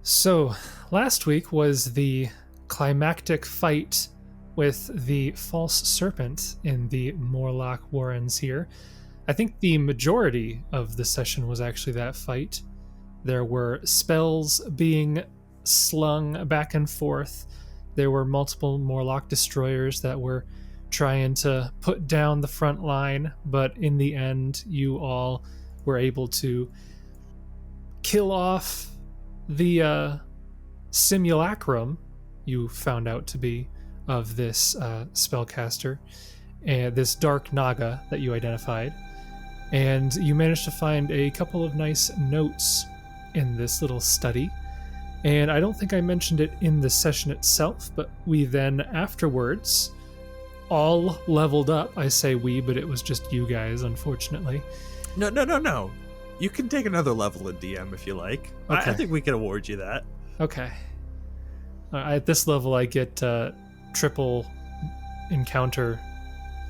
So, last week was the climactic fight with the false serpent in the Morlock Warrens here. I think the majority of the session was actually that fight. There were spells being slung back and forth. There were multiple Morlock destroyers that were trying to put down the front line, but in the end, you all were able to kill off the simulacrum you found out to be of this spellcaster and this dark naga that you identified, and you managed to find a couple of nice notes in this little study. And I don't think I mentioned it in the session itself, but we then afterwards all leveled up. I say we, but it was just you guys, unfortunately. No. You can take another level in DM if you like. Okay. I think we can award you that. Okay. At this level, I get triple encounter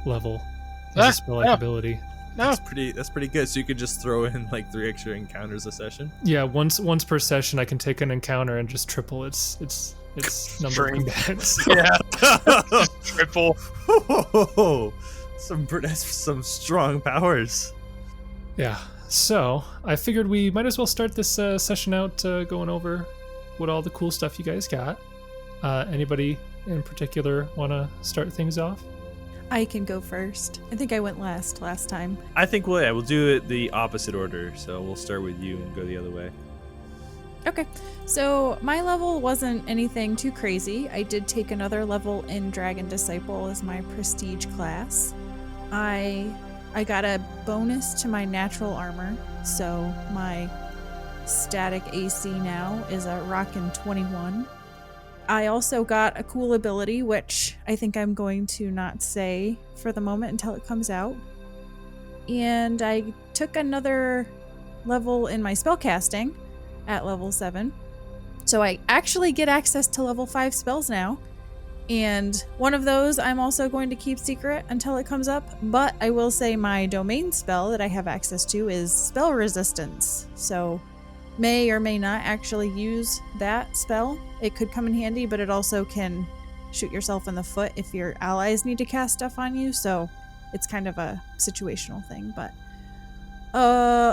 level as a spell-like ability. No. That's pretty good. So you could just throw in like 3 extra encounters a session. Yeah, once per session, I can take an encounter and just triple its number of combats. Yeah. Triple. That's some strong powers. Yeah. So I figured we might as well start this session out going over what all the cool stuff you guys got. Anybody in particular want to start things off? I can go first. I think I went last time. I think we'll do it the opposite order. So we'll start with you and go the other way. Okay, so my level wasn't anything too crazy. I did take another level in Dragon Disciple as my prestige class. I got a bonus to my natural armor, so my static AC now is a rockin' 21. I also got a cool ability, which I think I'm going to not say for the moment until it comes out. And I took another level in my spellcasting at level 7. So I actually get access to level 5 spells now. And one of those I'm also going to keep secret until it comes up. But I will say my domain spell that I have access to is spell resistance. So may or may not actually use that spell. It could come in handy, but it also can shoot yourself in the foot if your allies need to cast stuff on you. So it's kind of a situational thing. But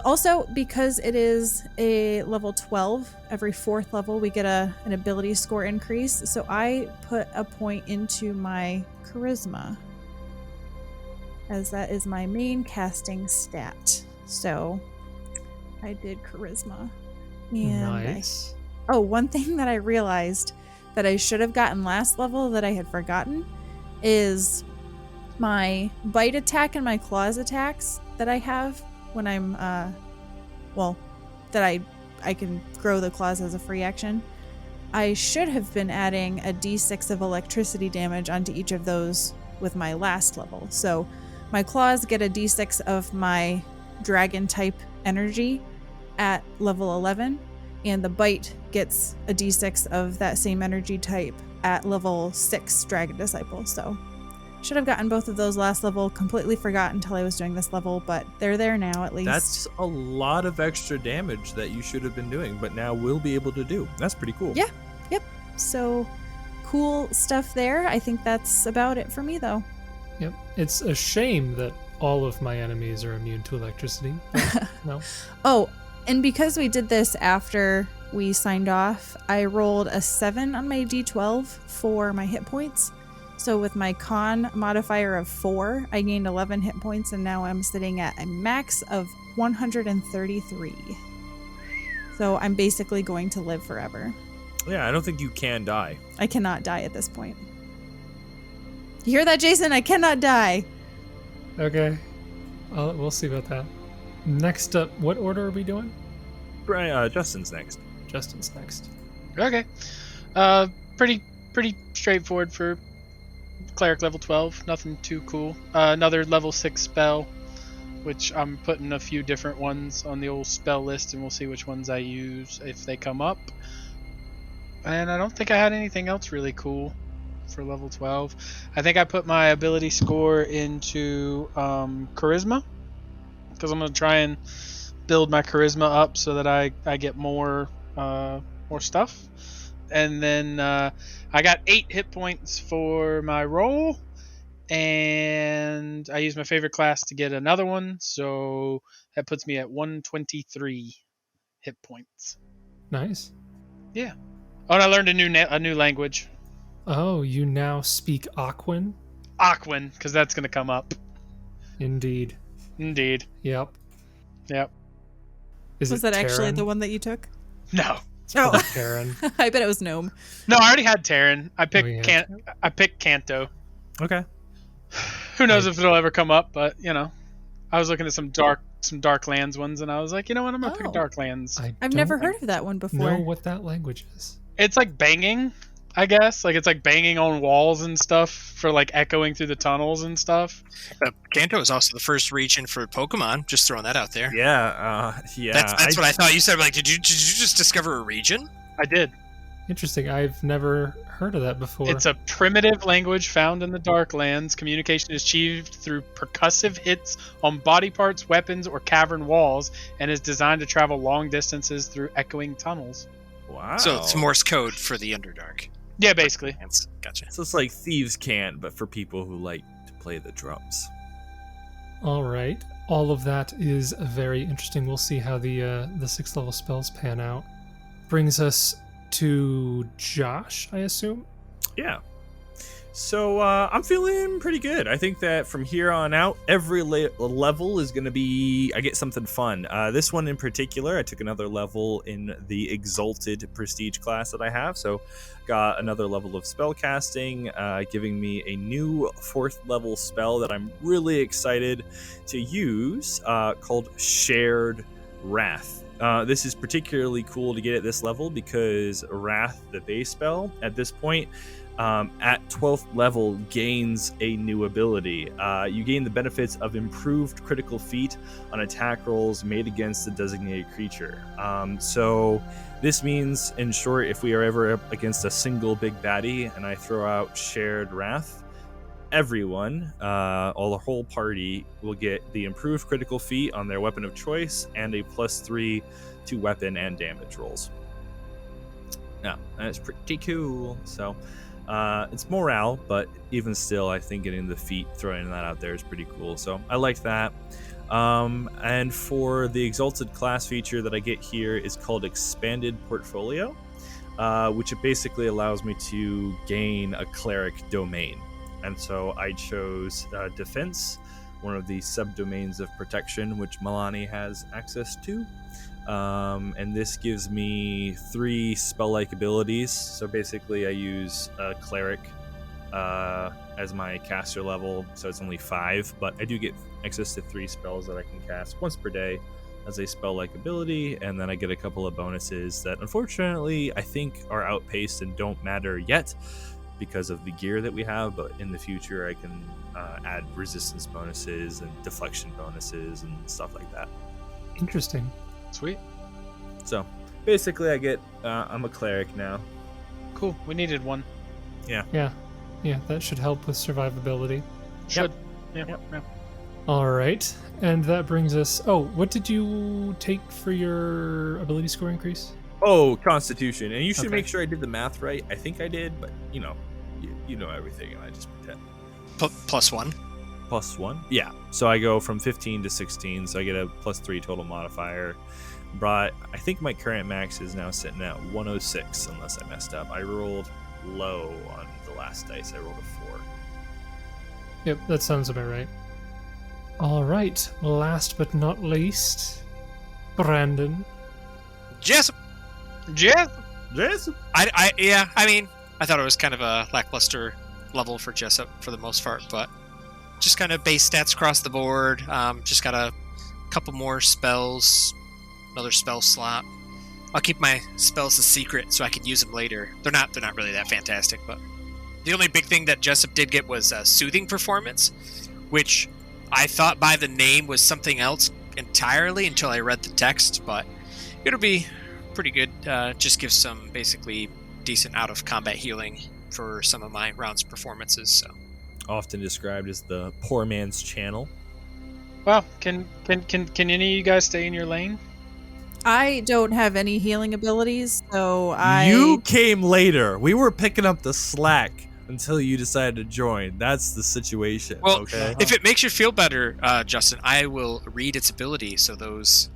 also, because it is a level 12, every 4th level we get an ability score increase. So I put a point into my charisma, as that is my main casting stat. So I did charisma. And Nice. one thing that I realized that I should have gotten last level that I had forgotten is my bite attack and my claws attacks that I have when I'm that I can grow the claws as a free action. I should have been adding a d6 of electricity damage onto each of those with my last level. So my claws get a d6 of my dragon type energy at level 11, and the bite gets a d6 of that same energy type at level 6 Dragon Disciple. So should have gotten both of those last level. Completely forgot until I was doing this level, but they're there now at least. That's a lot of extra damage that you should have been doing, but now we'll be able to do. That's pretty cool. Yeah. Yep. So cool stuff there. I think that's about it for me though. Yep. It's a shame that all of my enemies are immune to electricity. But no. Oh, and because we did this after we signed off, I rolled a 7 on my d12 for my hit points. So with my con modifier of 4, I gained 11 hit points, and now I'm sitting at a max of 133. So I'm basically going to live forever. Yeah, I don't think you can die. I cannot die at this point. You hear that, Jason? I cannot die. Okay. We'll see about that. Next up, what order are we doing? Justin's next. Justin's next. Okay. Pretty straightforward for cleric level 12. Nothing too cool. Another level 6 spell, which I'm putting a few different ones on the old spell list, and we'll see which ones I use if they come up. And I don't think I had anything else really cool for level 12. I think I put my ability score into charisma, because I'm going to try and build my charisma up so that I get more more stuff. And then I got 8 hit points for my roll, and I used my favorite class to get another one, so that puts me at 123 hit points. Nice. Yeah. Oh, and I learned a new language. Oh, you now speak Aquan? Aquan, because that's going to come up. Indeed. Yep. Was that actually the one that you took? No. It's probably Kieran. I bet it was Gnome. No, I already had Terran. I picked Canto. Okay. Who knows if it'll ever come up, but I was looking at some Darklands ones, and I was like, you know what, I'm gonna pick Darklands. I've never heard of that one before. Know what that language is? It's like banging, I guess. Like it's like banging on walls and stuff for like echoing through the tunnels and stuff. Kanto is also the first region for Pokemon. Just throwing that out there. Yeah. That's what I thought. You said like, did you just discover a region? I did. Interesting. I've never heard of that before. It's a primitive language found in the Darklands. Communication is achieved through percussive hits on body parts, weapons, or cavern walls, and is designed to travel long distances through echoing tunnels. Wow. So it's Morse code for the Underdark. Yeah, basically. Gotcha. So it's like Thieves' Cant, but for people who like to play the drums. All right. All of that is very interesting. We'll see how the 6th level spells pan out. Brings us to Josh, I assume? Yeah. So I'm feeling pretty good. I think that from here on out, every level is going to be... I get something fun. This one in particular, I took another level in the exalted prestige class that I have. So got another level of spell casting, giving me a new 4th level spell that I'm really excited to use called Shared Wrath. This is particularly cool to get at this level because Wrath, the base spell, at this point, at 12th level, gains a new ability. You gain the benefits of improved critical feat on attack rolls made against the designated creature. So this means, in short, if we are ever up against a single big baddie and I throw out Shared Wrath, everyone, the whole party, will get the improved critical feat on their weapon of choice and a +3 to weapon and damage rolls. Yeah, that's pretty cool. So it's morale, but even still, I think getting the feat, throwing that out there is pretty cool. So I like that. And for the exalted class feature that I get here is called Expanded Portfolio, which it basically allows me to gain a cleric domain. And so I chose Defense, one of the subdomains of protection, which Milani has access to. And this gives me 3 spell-like abilities. So basically I use Cleric as my caster level, so it's only 5, but I do get access to 3 spells that I can cast once per day as a spell-like ability, and then I get a couple of bonuses that unfortunately I think are outpaced and don't matter yet because of the gear that we have, but in the future I can add resistance bonuses and deflection bonuses and stuff like that. Interesting. Sweet. So basically I get I'm a cleric now. Cool. We needed one. Yeah, that should help with survivability. Should. Yep. Yeah. All right, and that brings us... Oh, what did you take for your ability score increase? Oh, Constitution. And you should Okay. make sure I did the math right. I think I did, but you know everything, and I just pretend. +1. +1? Yeah. So I go from 15 to 16, so I get a +3 total modifier. But I think my current max is now sitting at 106, unless I messed up. I rolled low on the last dice. I rolled a 4. Yep, that sounds about right. All right, last but not least, Brandon. Jessup. Jeff. I thought it was kind of a lackluster level for Jessup for the most part, but just kind of base stats across the board. Just got a couple more spells, another spell slot. I'll keep my spells a secret so I can use them later. They're not really that fantastic, but the only big thing that Jessup did get was Soothing Performance, which I thought by the name was something else entirely until I read the text, but it'll be pretty good. Just gives some basically decent out of combat healing for some of my rounds performances. So Often described as the poor man's channel. Well, can any of you guys stay in your lane? I don't have any healing abilities, so You came later. We were picking up the slack until you decided to join. That's the situation. Well, okay. if it makes you feel better, Justin, I will read its ability so those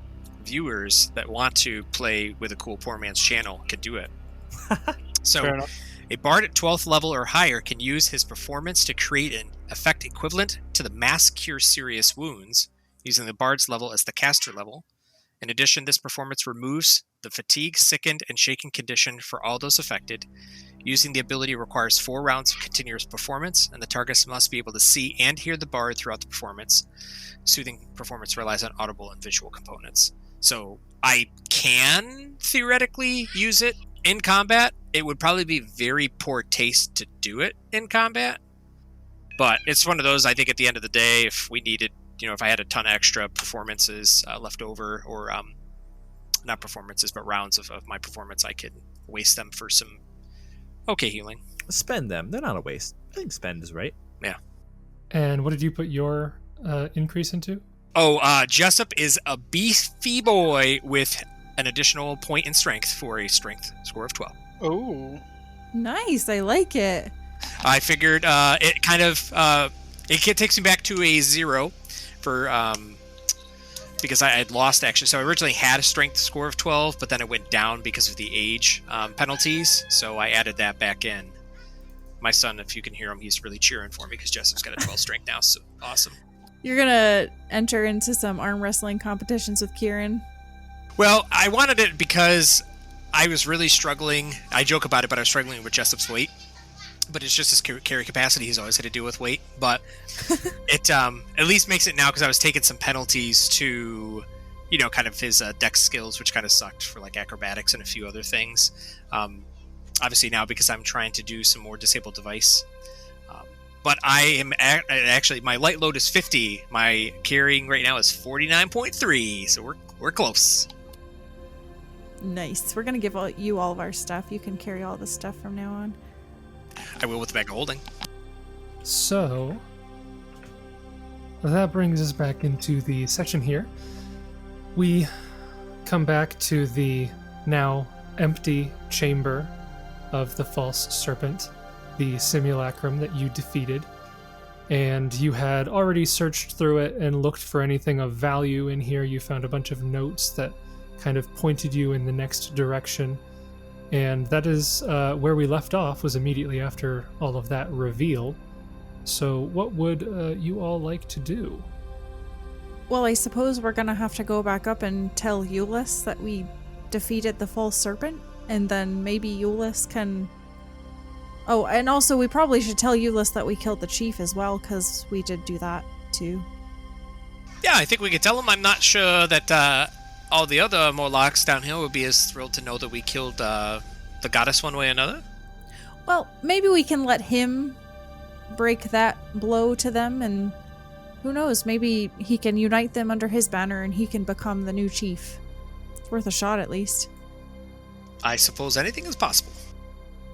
viewers that want to play with a cool poor man's channel can do it. Fair So, enough. a bard at 12th level or higher can use his performance to create an effect equivalent to the Mass Cure Serious Wounds, using the bard's level as the caster level. In addition, this performance removes the fatigue, sickened, and shaken condition for all those affected. Using the ability requires 4 rounds of continuous performance, and the targets must be able to see and hear the bard throughout the performance. Soothing performance relies on audible and visual components. So I can theoretically use it in combat. It would probably be very poor taste to do it in combat. But it's one of those, I think at the end of the day, if we needed, if I had a ton of extra performances left over, or not performances, but rounds of my performance, I could waste them for some okay healing. Spend them. They're not a waste. I think spend is right. Yeah. And what did you put your increase into? Oh, Jessup is a beefy boy with an additional point in strength for a strength score of 12. Oh. Nice, I like it. I figured it kind of it takes me back to a 0 for because I had lost actually. So I originally had a strength score of 12, but then it went down because of the age penalties. So I added that back in. My son, if you can hear him, he's really cheering for me because Jessup's got a 12 strength now. So awesome. You're gonna enter into some arm wrestling competitions with Kieran. Well, I wanted it because I was really struggling. I joke about it, but I was struggling with Jessup's weight. But it's just his carry capacity. He's always had to deal with weight. But it at least makes it now because I was taking some penalties to, kind of his dex skills, which kind of sucked for like acrobatics and a few other things. Obviously now because I'm trying to do some more disabled device. But I am actually, my light load is 50. My carrying right now is 49.3. So we're close. Nice. We're gonna give you all of our stuff. You can carry all the stuff from now on. I will with the bag of holding. So that brings us back into the section here. We come back to the now empty chamber of the false serpent, the simulacrum that you defeated, and you had already searched through it and looked for anything of value in here. You found a bunch of notes that kind of pointed you in the next direction. And that is where we left off, was immediately after all of that reveal. So what would you all like to do? Well, I suppose we're gonna have to go back up and tell Iuwlas that we defeated the false serpent, and then maybe Iuwlas can... Oh, and also we probably should tell Iuwlas that we killed the chief as well, because we did do that too. Yeah, I think we could tell him. I'm not sure that all the other Morlocks down here would be as thrilled to know that we killed the goddess one way or another. Well, maybe we can let him break that blow to them, and who knows, maybe he can unite them under his banner and he can become the new chief. It's worth a shot at least. I suppose anything is possible.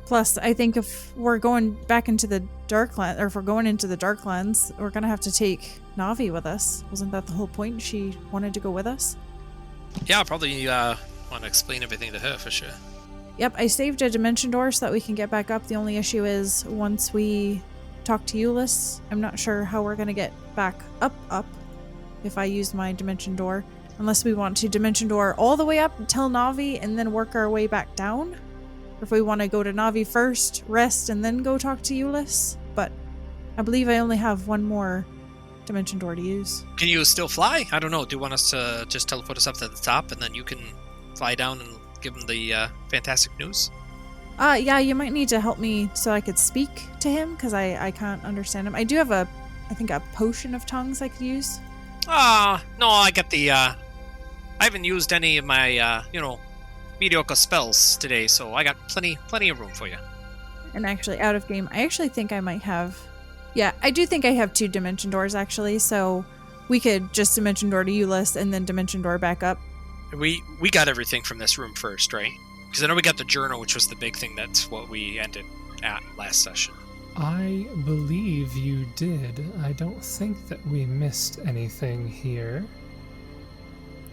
Plus, I think if we're going back into the Darklands, or if we're going into the Darklands, we're gonna have to take Navi with us. Wasn't that the whole point? She wanted to go with us? Yeah, I'll probably want to explain everything to her for sure. Yep, I saved a dimension door so that we can get back up. The only issue is once we talk to Iuwlas, I'm not sure how we're gonna get back up if I use my dimension door. Unless we want to dimension door all the way up until Navi and then work our way back down. Or if we want to go to Navi first, rest, and then go talk to Iuwlas. But I believe I only have one more dimension door to use. Can you still fly? I don't know. Do you want us to just teleport us up to the top and then you can fly down and give them the fantastic news? Yeah, you might need to help me so I could speak to him, because I can't understand him. I do have I think a potion of tongues I could use. No, I got the, I haven't used any of my, mediocre spells today, so I got plenty of room for you. And actually, out of game, I actually think I might have... Yeah, I do think I have 2 dimension doors, actually, so we could just dimension door to Iuwlas and then dimension door back up. We got everything from this room first, right? Because I know we got the journal, which was the big thing. That's what we ended at last session. I believe you did. I don't think that we missed anything here.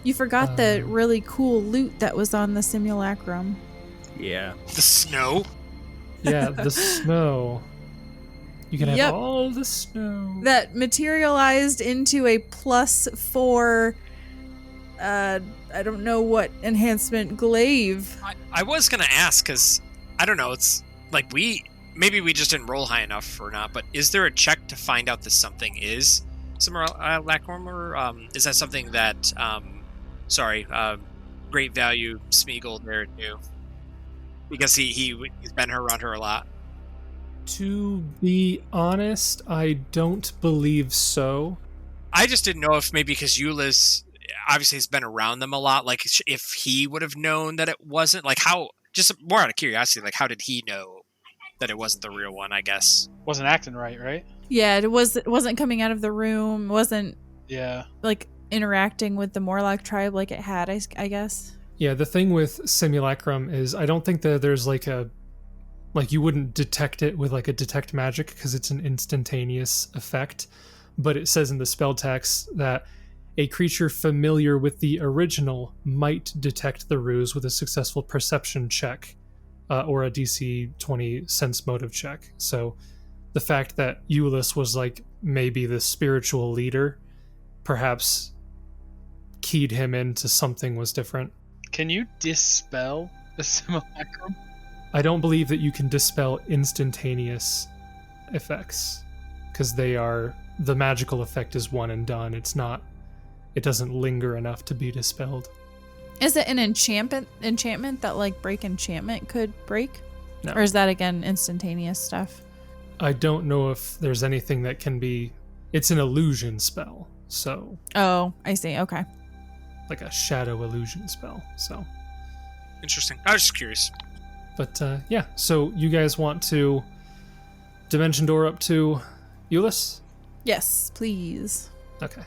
You forgot the really cool loot that was on the simulacrum. Yeah. The snow. Yeah, the snow. You can have Yep. all the snow. That materialized into a +4, I don't know what enhancement glaive. I was gonna ask because I don't know. It's like maybe we just didn't roll high enough or not. But is there a check to find out this something is simulacrum, or is that something that great value Smeagol there knew because he's been around her a lot. To be honest, I don't believe so. I just didn't know if maybe because Iuwlas obviously has been around them a lot, like if he would have known that it wasn't, like how, just more out of curiosity, like how did he know that it wasn't the real one, I guess? Wasn't acting right? Yeah, it wasn't coming out of the room, wasn't Yeah. like interacting with the Morlock tribe like it had, I guess. Yeah, the thing with simulacrum is I don't think that there's like you wouldn't detect it with like a detect magic because it's an instantaneous effect, but it says in the spell text that a creature familiar with the original might detect the ruse with a successful perception check or a DC 20 sense motive check. So the fact that Iuwlas was like maybe the spiritual leader perhaps keyed him into something was different. Can you dispel the simulacrum? I don't believe that you can dispel instantaneous effects because the magical effect is one and done. It doesn't linger enough to be dispelled. Is it an enchantment that like break enchantment could break? No. Or is that again instantaneous stuff? I don't know if there's anything that can be. It's an illusion spell, so Oh, I see. Okay. like a shadow illusion spell. So, Interesting. I was just curious. but yeah. So you guys want to dimension door up to Iuwlas? Yes, please. Okay.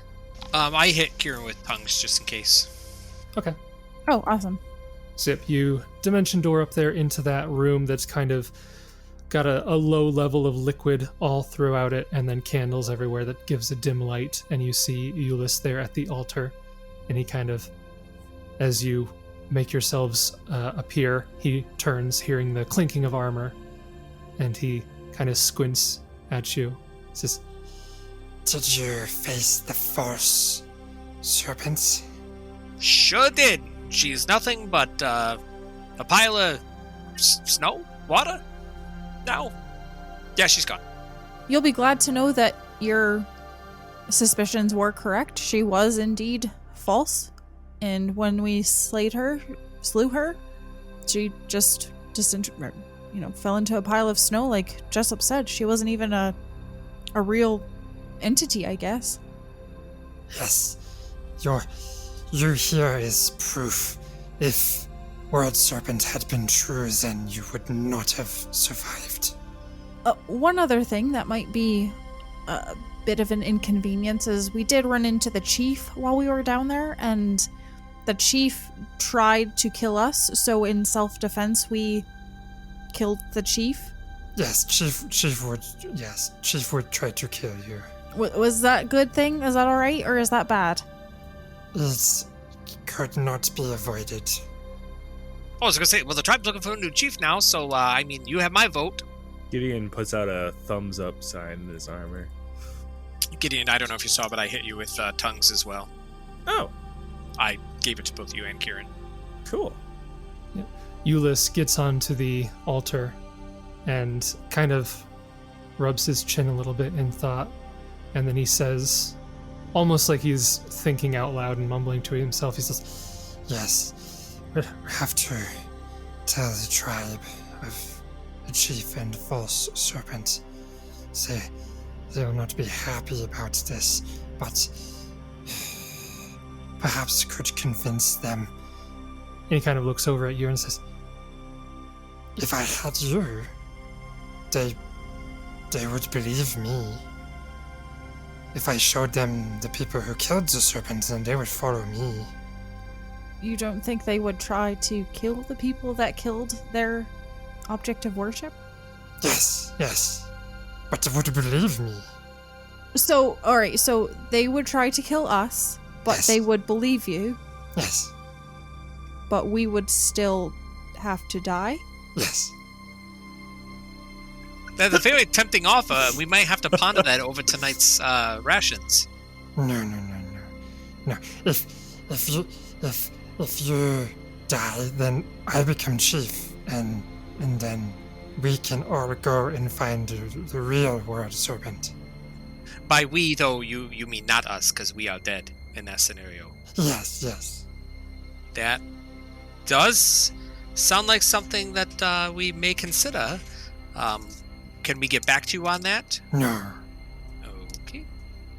I hit Kieran with tongues just in case. Okay. Oh, awesome. Zip, you dimension door up there into that room that's kind of got a low level of liquid all throughout it, and then candles everywhere that gives a dim light, and you see Iuwlas there at the altar, and he kind of, as you make yourselves appear, he turns, hearing the clinking of armor, and he kind of squints at you. He says, Did you face the false serpent? Sure did. She's nothing but a pile of snow? Water? No. Yeah, she's gone. You'll be glad to know that your suspicions were correct. She was indeed false. And when we slew her, she just fell into a pile of snow like Jessup said. She wasn't even a real entity, I guess. Yes. You here is proof. If World Serpent had been true, then you would not have survived. One other thing that might be a bit of an inconvenience is we did run into the chief while we were down there, and the chief tried to kill us, so in self-defense we killed the chief. Yes, Chief would try to kill you. Was that a good thing? Is that alright, or is that bad? It could not be avoided. I was gonna say, well, the tribe's looking for a new chief now, so you have my vote. Gideon puts out a thumbs up sign in his armor. Gideon, I don't know if you saw, but I hit you with tongues as well. Oh, I gave it to both you and Kieran. cool. Iuwlas gets onto the altar and kind of rubs his chin a little bit in thought, and then he says, almost like he's thinking out loud and mumbling to himself, he says, Yes, we have to tell the tribe of the chief and false serpent. They will not be happy about this, but perhaps could convince them. and he kind of looks over at you and says, If I had you, they would believe me. If I showed them the people who killed the serpent, then they would follow me. You don't think they would try to kill the people that killed their object of worship? Yes. But they would believe me. So, alright, so they would try to kill us, but Yes. they would believe you. Yes. But we would still have to die? Yes. That's a very tempting offer. We might have to ponder that over tonight's rations. No. If you die, then I become chief, and then we can all go and find the real world serpent. By we, though, you mean not us, because we are dead in that scenario. Yes. That does sound like something that we may consider. Can we get back to you on that? No. Okay.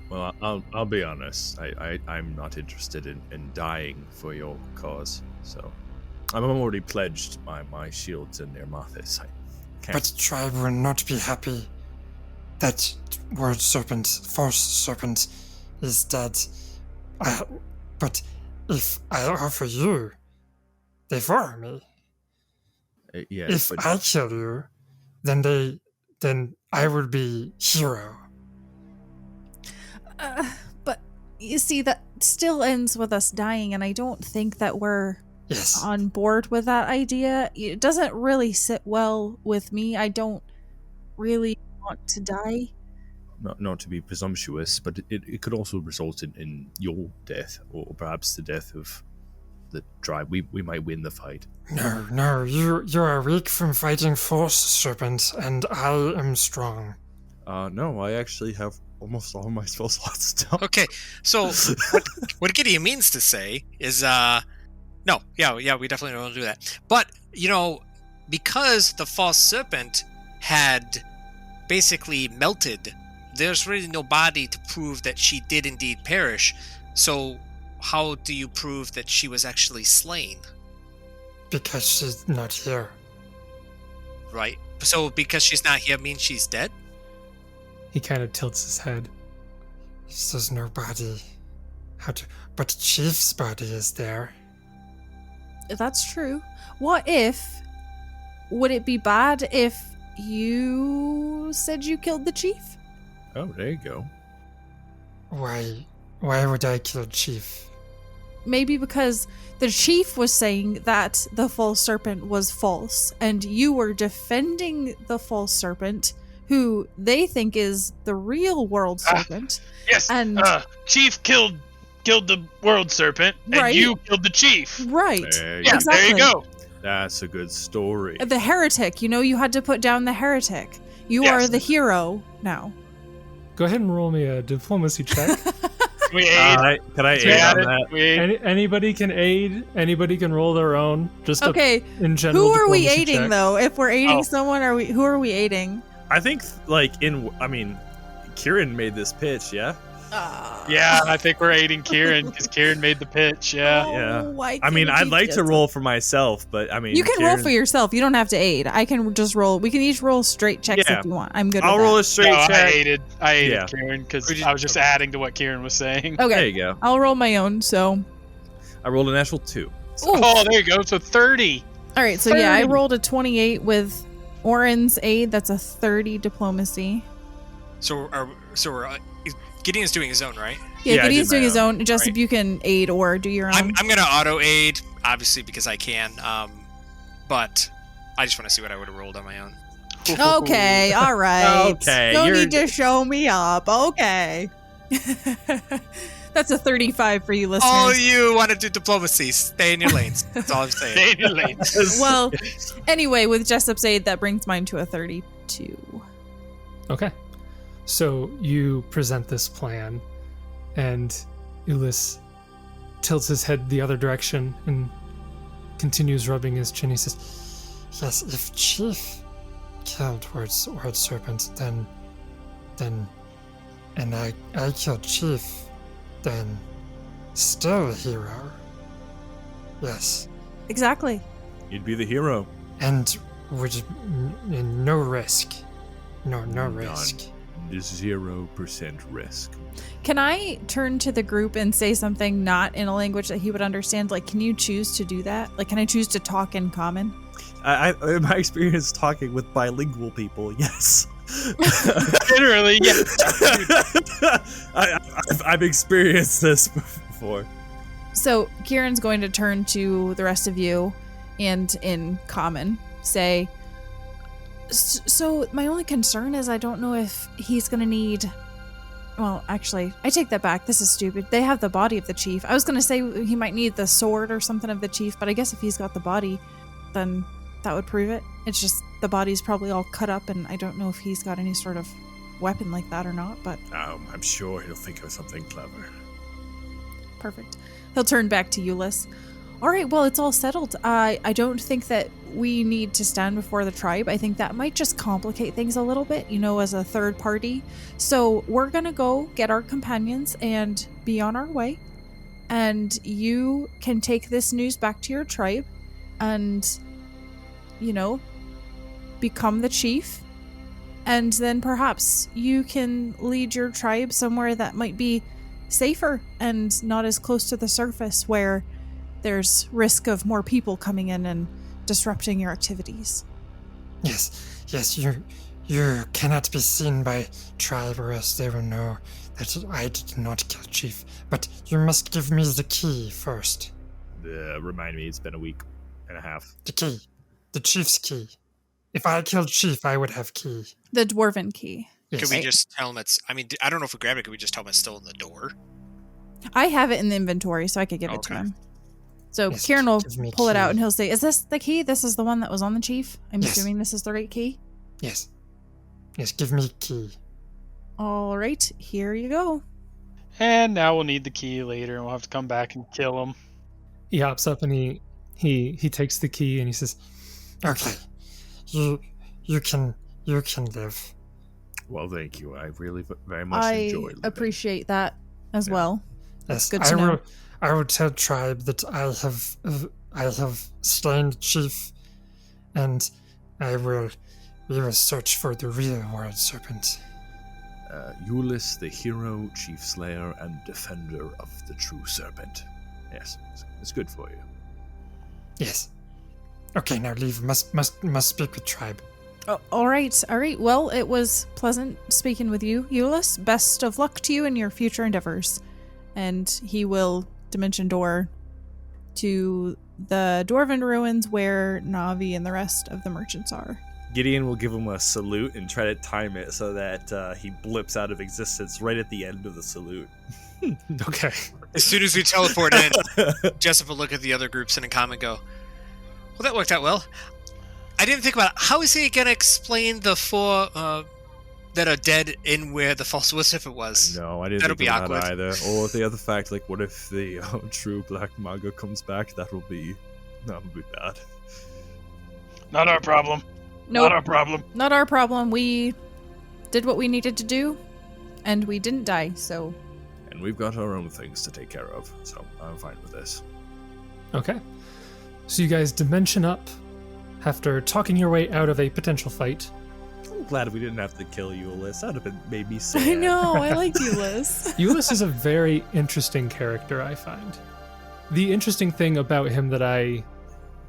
Well, I'll be honest. I'm not interested in dying for your cause. So, I'm already pledged my shields and their Mathis. I can't. But the tribe will not be happy that world serpent, false serpent, is dead. But if I offer you, they follow me. Yeah. If but I kill you, then I will be hero. But you see, that still ends with us dying, and I don't think that we're Yes. on board with that idea. It doesn't really sit well with me. I don't really want to die. not to be presumptuous, but it could also result in your death, or perhaps the death of the tribe. We might win the fight. No, you are weak from fighting false serpent, and I am strong. No, I actually have almost all my spell slots still. Okay, so what Gideon means to say is, no, yeah, we definitely don't want to do that. But, because the false serpent had basically melted, there's really no body to prove that she did indeed perish. So how do you prove that she was actually slain? Because she's not here. Right? So because she's not here means she's dead? He kind of tilts his head. There's no body. But Chief's body is there. That's true. Would it be bad if you said you killed the chief? Oh, there you go. Why would I kill Chief? Maybe because the chief was saying that the false serpent was false, and you were defending the false serpent, who they think is the real world serpent. Yes. And Chief killed the world serpent, and Right. you killed the chief. right. There you Yeah, go. there you go. That's a good story. The heretic, you had to put down the heretic. You Yes. are the hero now. Go ahead and roll me a diplomacy check. We aid. Can I We aid on added. that? We aid. Anybody can aid. Anybody can roll their own. Just Okay, in general. who are we diplomacy aiding check. though? If we're aiding Oh. someone, who are we aiding? I think, Kieran made this pitch, yeah? Yeah, I think we're aiding Kieran because Kieran made the pitch. Yeah. Yeah. why I mean, couldn't I'd you like to just- roll for myself, but You can roll Kieran- for yourself. You don't have to aid. I can just roll. We can each roll straight checks Yeah. if you want. I'm good I'll with roll that. a straight No, check. I aided Yeah. Kieran because Who did- I was just adding to what Kieran was saying. There Okay, you go. I'll roll my own. So, I rolled a natural 2. Ooh. Oh, there you go. So 30. all right. So yeah, I 30. rolled a 28 with Oran's aid. That's a 30 diplomacy. So we're Gideon's doing his own, right? Yeah, Yeah, I Gideon's did my doing his own, own. Jessup, right. you can aid or do your own. I'm gonna auto aid, obviously because I can. But I just want to see what I would have rolled on my own. Okay, all right. Okay, No you're- need to show me up. Okay. That's a 35 for you listeners. Oh, you want to do diplomacy? Stay in your lanes. That's all I'm saying. Stay in your lane. Well, anyway, with Jessup's aid, that brings mine to a 32. Okay. So you present this plan, and Iuwlas tilts his head the other direction and continues rubbing his chin. He says, Yes, if Chief killed Word Serpent, then and I killed Chief, then still a hero. Yes, Exactly. You'd be the hero. and with no risk. No None. risk. 0% risk. Can I turn to the group and say something not in a language that he would understand? Like, can you choose to do that? Like, can I choose to talk in common? I in my experience talking with bilingual people, yes. Literally, yeah. I've experienced this before. So Kieran's going to turn to the rest of you and in common say, so my only concern is I don't know if he's going to need... Well, actually, I take that back. This is stupid. They have the body of the chief. I was going to say he might need the sword or something of the chief, but I guess if he's got the body, then that would prove it. It's just the body's probably all cut up, and I don't know if he's got any sort of weapon like that or not, but... I'm sure he'll think of something clever. Perfect. He'll turn back to Iuwlas. All right, well, it's all settled. I don't think that we need to stand before the tribe. I think that might just complicate things a little bit, as a third party. So we're going to go get our companions and be on our way. And you can take this news back to your tribe and, become the chief. And then perhaps you can lead your tribe somewhere that might be safer and not as close to the surface where there's risk of more people coming in and disrupting your activities. Yes, you cannot be seen by tribe or else they will know that I did not kill Chief. But you must give me the key first. Remind me, it's been a week and a half. The key. The Chief's key. If I killed Chief, I would have key. The dwarven key. Yes. Could we just tell him it's... I mean, I don't know if we grabbed it. Could we just tell him it's still in the door? I have it in the inventory, so I could give it to him. So Yes, Kieran will give me pull it key. out and he'll say, is this the key? This is the one that was on the chief? I'm Yes. assuming this is the right key? Yes, give me key. All right, here you go. And now we'll need the key later, and we'll have to come back and kill him. He hops up and he takes the key and he says, Okay, you can live. Well, thank you. I really very much I enjoyed living. appreciate that as well. Yes, good to know. I will tell tribe that I have slain the chief, and we will search for the real world serpent. Iuwlas, the hero, chief slayer, and defender of the true serpent. Yes, it's good for you. Yes. Okay, now leave. Must speak with tribe. Oh, all right. Well, it was pleasant speaking with you, Iuwlas. Best of luck to you in your future endeavors. And he will dimension door to the dwarven ruins where Navi and the rest of the merchants are. Gideon will give him a salute and try to time it so that he blips out of existence right at the end of the salute. okay. As soon as we teleport in, Jessup will look at the other groups and in common go, well, that worked out well. I didn't think about it. How is he going to explain the four that are dead in where the false serpent was? No, I didn't That'll think be of that awkward. either. Or the other fact, like, what if the true Black Maga comes back? That'll be bad. Not our problem. Nope. Not our problem. Not our problem. We did what we needed to do, and we didn't die, so... And we've got our own things to take care of, so I'm fine with this. Okay. So you guys dimension up after talking your way out of a potential fight. I'm glad we didn't have to kill Iuwlas. That would have made me sad. I know, I like Iuwlas. Iuwlas is a very interesting character, I find. The interesting thing about him that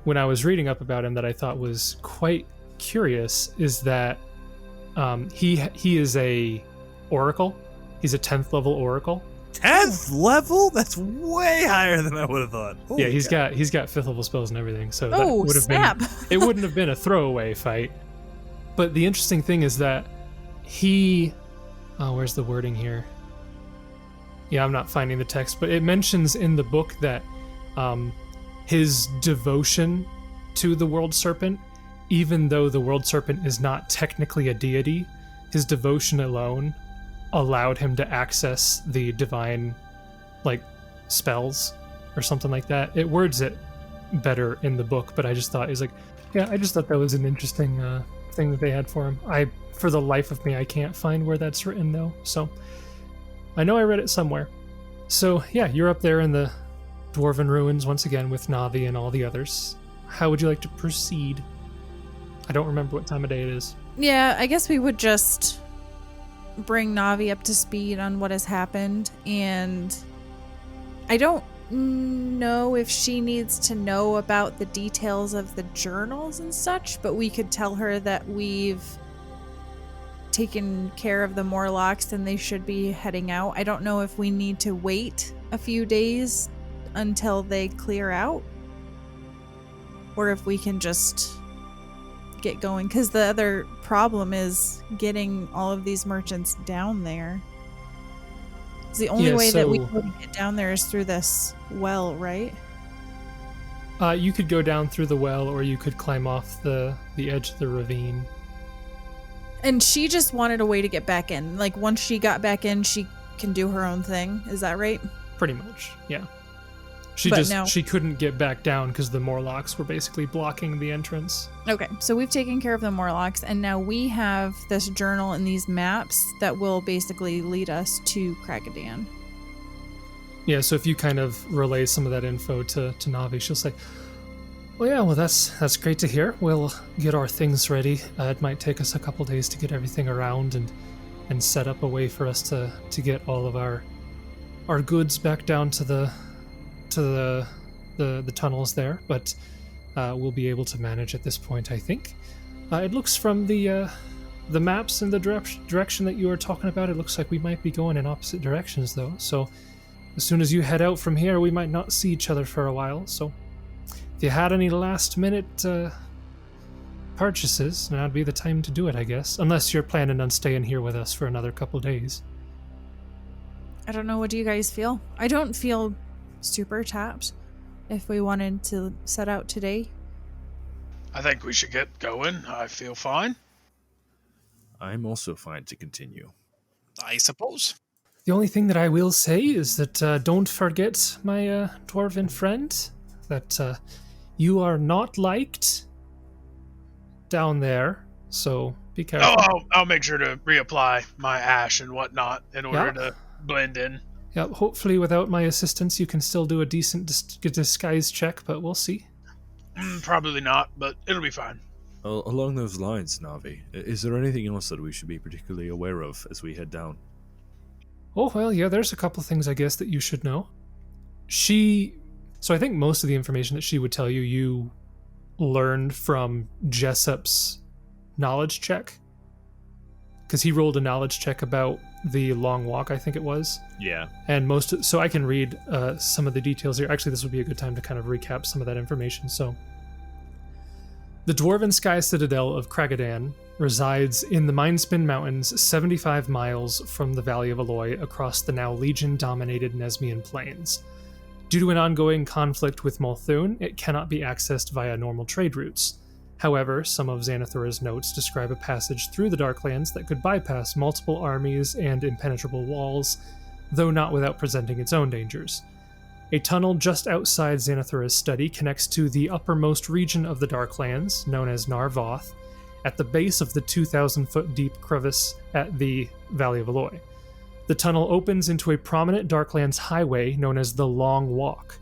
when I was reading up about him that I thought was quite curious is that he is a oracle. He's a 10th level oracle. 10th level? That's way higher than I would have thought. Yeah, he's got 5th level spells and everything. So that Oh, would have snap. been it wouldn't have been a throwaway fight. But the interesting thing is that where's the wording here? Yeah, I'm not finding the text, but it mentions in the book that his devotion to the world serpent, even though the world serpent is not technically a deity, his devotion alone allowed him to access the divine, spells or something like that. It words it better in the book, but I just thought that was an interesting thing that they had for him. For the life of me, I can't find where that's written though. So I know I read it somewhere. So yeah, you're up there in the dwarven ruins once again with Navi and all the others. How would you like to proceed? I don't remember what time of day it is. Yeah, I guess we would just bring Navi up to speed on what has happened, and I don't know if she needs to know about the details of the journals and such, but we could tell her that we've taken care of the Morlocks and they should be heading out. I don't know if we need to wait a few days until they clear out, or if we can just get going, because the other problem is getting all of these merchants down there. The only way that we can get down there is through this well, right? You could go down through the well, or you could climb off the edge of the ravine. And she just wanted a way to get back in. Like, once she got back in, she can do her own thing. Is that right? Pretty much, yeah. She couldn't get back down because the Morlocks were basically blocking the entrance. Okay, so we've taken care of the Morlocks, and now we have this journal and these maps that will basically lead us to Kraggodan. Yeah, so if you kind of relay some of that info to Navi, she'll say, well, that's great to hear. We'll get our things ready. It might take us a couple days to get everything around and set up a way for us to get all of our goods back down to the tunnels there, but we'll be able to manage at this point, I think. It looks from the maps and the direction that you were talking about, it looks like we might be going in opposite directions, though. So as soon as you head out from here, we might not see each other for a while. So if you had any last-minute purchases, now'd be the time to do it, I guess. Unless you're planning on staying here with us for another couple days. I don't know. What do you guys feel? I don't feel super tapped if we wanted to set out today. I think we should get going. I feel fine. I'm also fine to continue. I suppose. The only thing that I will say is that don't forget, my dwarven friend, that you are not liked down there, so be careful. Oh, I'll make sure to reapply my ash and whatnot in order to blend in. Yeah, hopefully without my assistance you can still do a decent disguise check, but we'll see. Probably not, but it'll be fine. Along those lines, Navi, is there anything else that we should be particularly aware of as we head down? Oh, well, yeah, there's a couple things, I guess, that you should know. So I think most of the information that she would tell you learned from Jessup's knowledge check. Because he rolled a knowledge check about the long walk, I think it was. Yeah. And so I can read some of the details here. Actually, this would be a good time to kind of recap some of that information. So, the Dwarven Sky Citadel of Kraggodan resides in the Mindspin Mountains, 75 miles from the Valley of Aloy, across the now Legion-dominated Nesmian Plains. Due to an ongoing conflict with Multhune, it cannot be accessed via normal trade routes. However, some of Xanathora's notes describe a passage through the Darklands that could bypass multiple armies and impenetrable walls, though not without presenting its own dangers. A tunnel just outside Xanathora's study connects to the uppermost region of the Darklands, known as Narvoth, at the base of the 2,000-foot deep crevice at the Valley of Aloy. The tunnel opens into a prominent Darklands highway known as the Long Walk,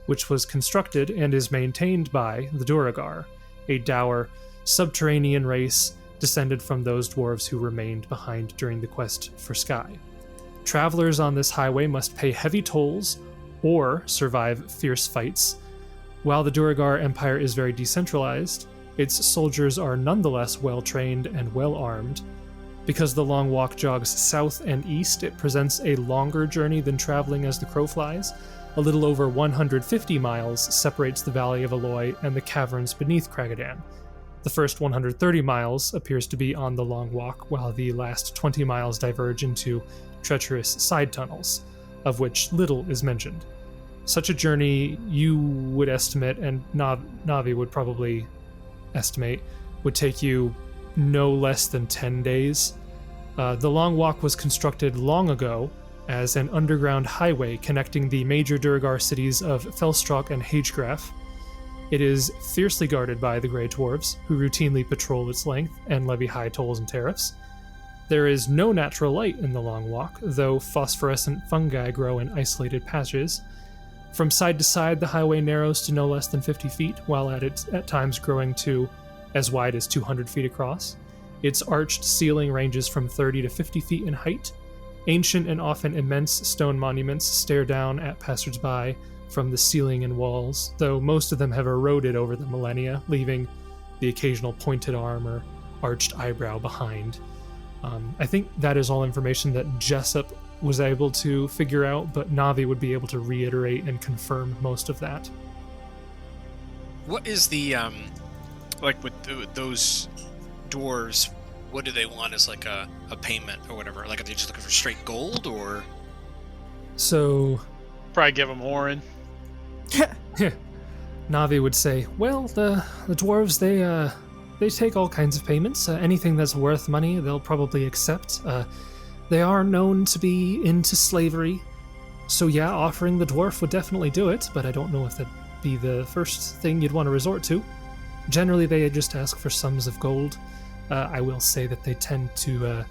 which was constructed and is maintained by the Duragar, a dour, subterranean race descended from those dwarves who remained behind during the quest for Sky. Travelers on this highway must pay heavy tolls or survive fierce fights. While the Duragar Empire is very decentralized, its soldiers are nonetheless well-trained and well-armed. Because the Long Walk jogs south and east, it presents a longer journey than traveling as the crow flies. A little over 150 miles separates the Valley of Aloy and the caverns beneath Kraggodan. The first 130 miles appears to be on the Long Walk, while the last 20 miles diverge into treacherous side tunnels, of which little is mentioned. Such a journey, you would estimate, and Navi would probably estimate, would take you no less than 10 days. The Long Walk was constructed long ago as an underground highway connecting the major Duragar cities of Fellstrock and Hagegraf. It is fiercely guarded by the Grey Dwarves, who routinely patrol its length and levy high tolls and tariffs. There is no natural light in the Long Walk, though phosphorescent fungi grow in isolated patches. From side to side, the highway narrows to no less than 50 feet, while at times growing to as wide as 200 feet across. Its arched ceiling ranges from 30 to 50 feet in height. Ancient and often immense stone monuments stare down at passersby from the ceiling and walls, though most of them have eroded over the millennia, leaving the occasional pointed arm or arched eyebrow behind. I think that is all information that Jessup was able to figure out, but Navi would be able to reiterate and confirm most of that. What is the like with those dwarves? What do they want as like a payment or whatever? Like, are they just looking for straight gold, or? So Probably give them Oran. Navi would say, well, the dwarves, they take all kinds of payments. Anything that's worth money, they'll probably accept. They are known to be into slavery. So yeah, offering the dwarf would definitely do it, but I don't know if that'd be the first thing you'd want to resort to. Generally, they just ask for sums of gold. I will say that they tend to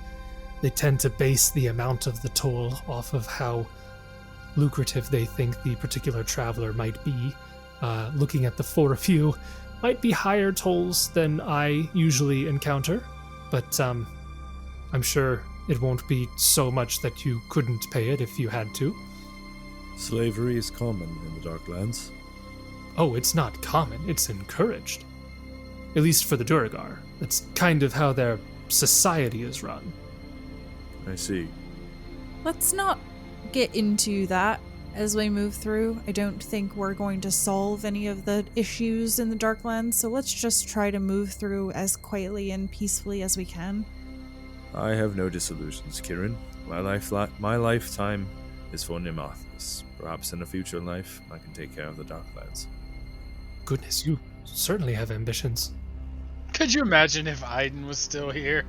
base the amount of the toll off of how lucrative they think the particular traveler might be. Looking at the four of you, might be higher tolls than I usually encounter, but I'm sure it won't be so much that you couldn't pay it if you had to. Slavery is common in the Darklands. Oh, it's not common, it's encouraged. At least for the Duergar. That's kind of how their society is run. I see. Let's not get into that as we move through. I don't think we're going to solve any of the issues in the Darklands, so let's just try to move through as quietly and peacefully as we can. I have no disillusions, Kieran. My lifetime is for Nemathis. Perhaps in a future life, I can take care of the Darklands. Goodness, you certainly have ambitions. Could you imagine if Aiden was still here?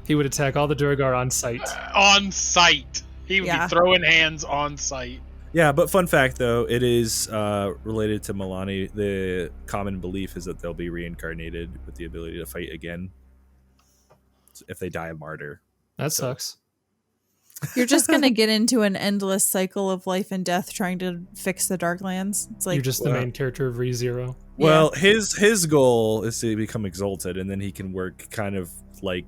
He would attack all the Duergar on sight. On site. He would Yeah. be throwing hands on site. Yeah, but fun fact, though, it is related to Milani. The common belief is that they'll be reincarnated with the ability to fight again if they die a martyr. That sucks. You're just going to get into an endless cycle of life and death trying to fix the Darklands. It's like, You're just the main character of ReZero. Well, his goal is to become exalted, and then he can work kind of like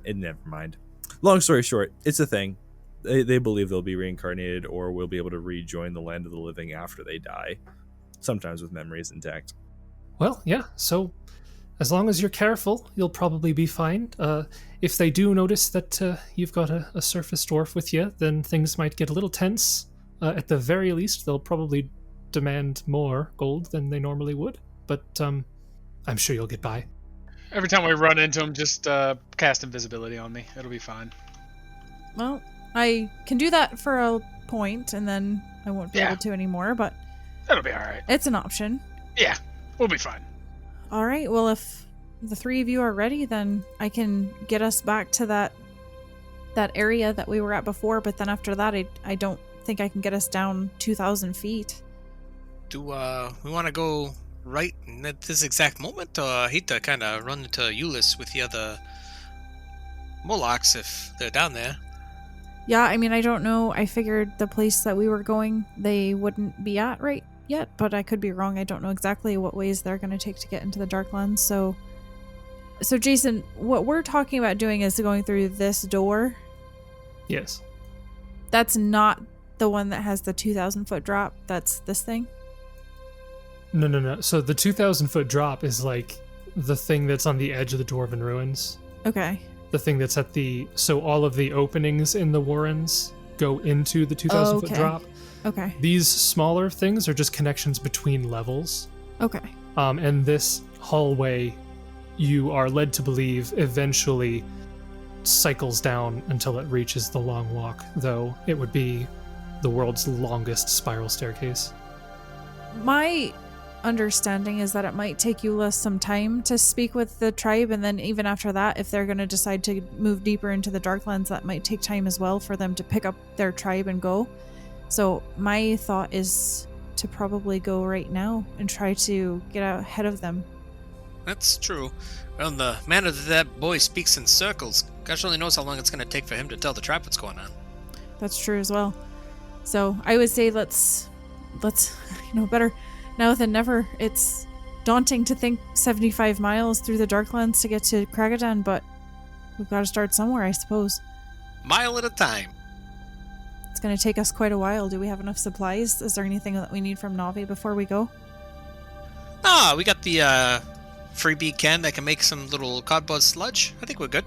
never mind. Long story short, it's a thing. They believe they'll be reincarnated or will be able to rejoin the land of the living after they die, sometimes with memories intact. Well, yeah, so as long as you're careful, you'll probably be fine. If they do notice that you've got a surface dwarf with you, then things might get a little tense. At the very least, they'll probably demand more gold than they normally would, but I'm sure you'll get by. Every time we run into him, just cast invisibility on me. It'll be fine. well, I can do that for a point, and then I won't be Yeah. able to anymore, but That'll be alright. it's an option. Yeah, we'll be fine. All right, well, if the three of you are ready, then I can get us back to that area that we were at before, but then after that, I don't think I can get us down 2,000 feet. Do we want to go right at this exact moment? I hate to kind of run into Iuwlas with the other Molochs if they're down there. Yeah, I mean, I don't know. I figured the place that we were going, they wouldn't be at right yet, but I could be wrong. I don't know exactly what ways they're going to take to get into the Darklands. So Jason, what we're talking about doing is going through this door. Yes. That's not the one that has the 2,000 foot drop. That's this thing. No. So the 2,000 foot drop is like the thing that's on the edge of the Dwarven Ruins. Okay. The thing that's at so all of the openings in the Warrens go into the 2,000 foot Okay. drop. Okay. These smaller things are just connections between levels. Okay. And this hallway, you are led to believe, eventually cycles down until it reaches the Long Walk, though it would be the world's longest spiral staircase. My understanding is that it might take Iuwlas some time to speak with the tribe, and then even after that, if they're going to decide to move deeper into the Darklands, that might take time as well for them to pick up their tribe and go. So my thought is to probably go right now and try to get out ahead of them. That's true. Well, in the manner that boy speaks in circles, gosh only knows how long it's going to take for him to tell the tribe what's going on. That's true as well. So I would say let's better now than never. It's daunting to think 75 miles through the Darklands to get to Kraggodan, but we've got to start somewhere, I suppose. Mile at a time. It's going to take us quite a while. Do we have enough supplies? Is there anything that we need from Navi before we go? We got the freebie can that can make some little cardboard sludge. I think we're good.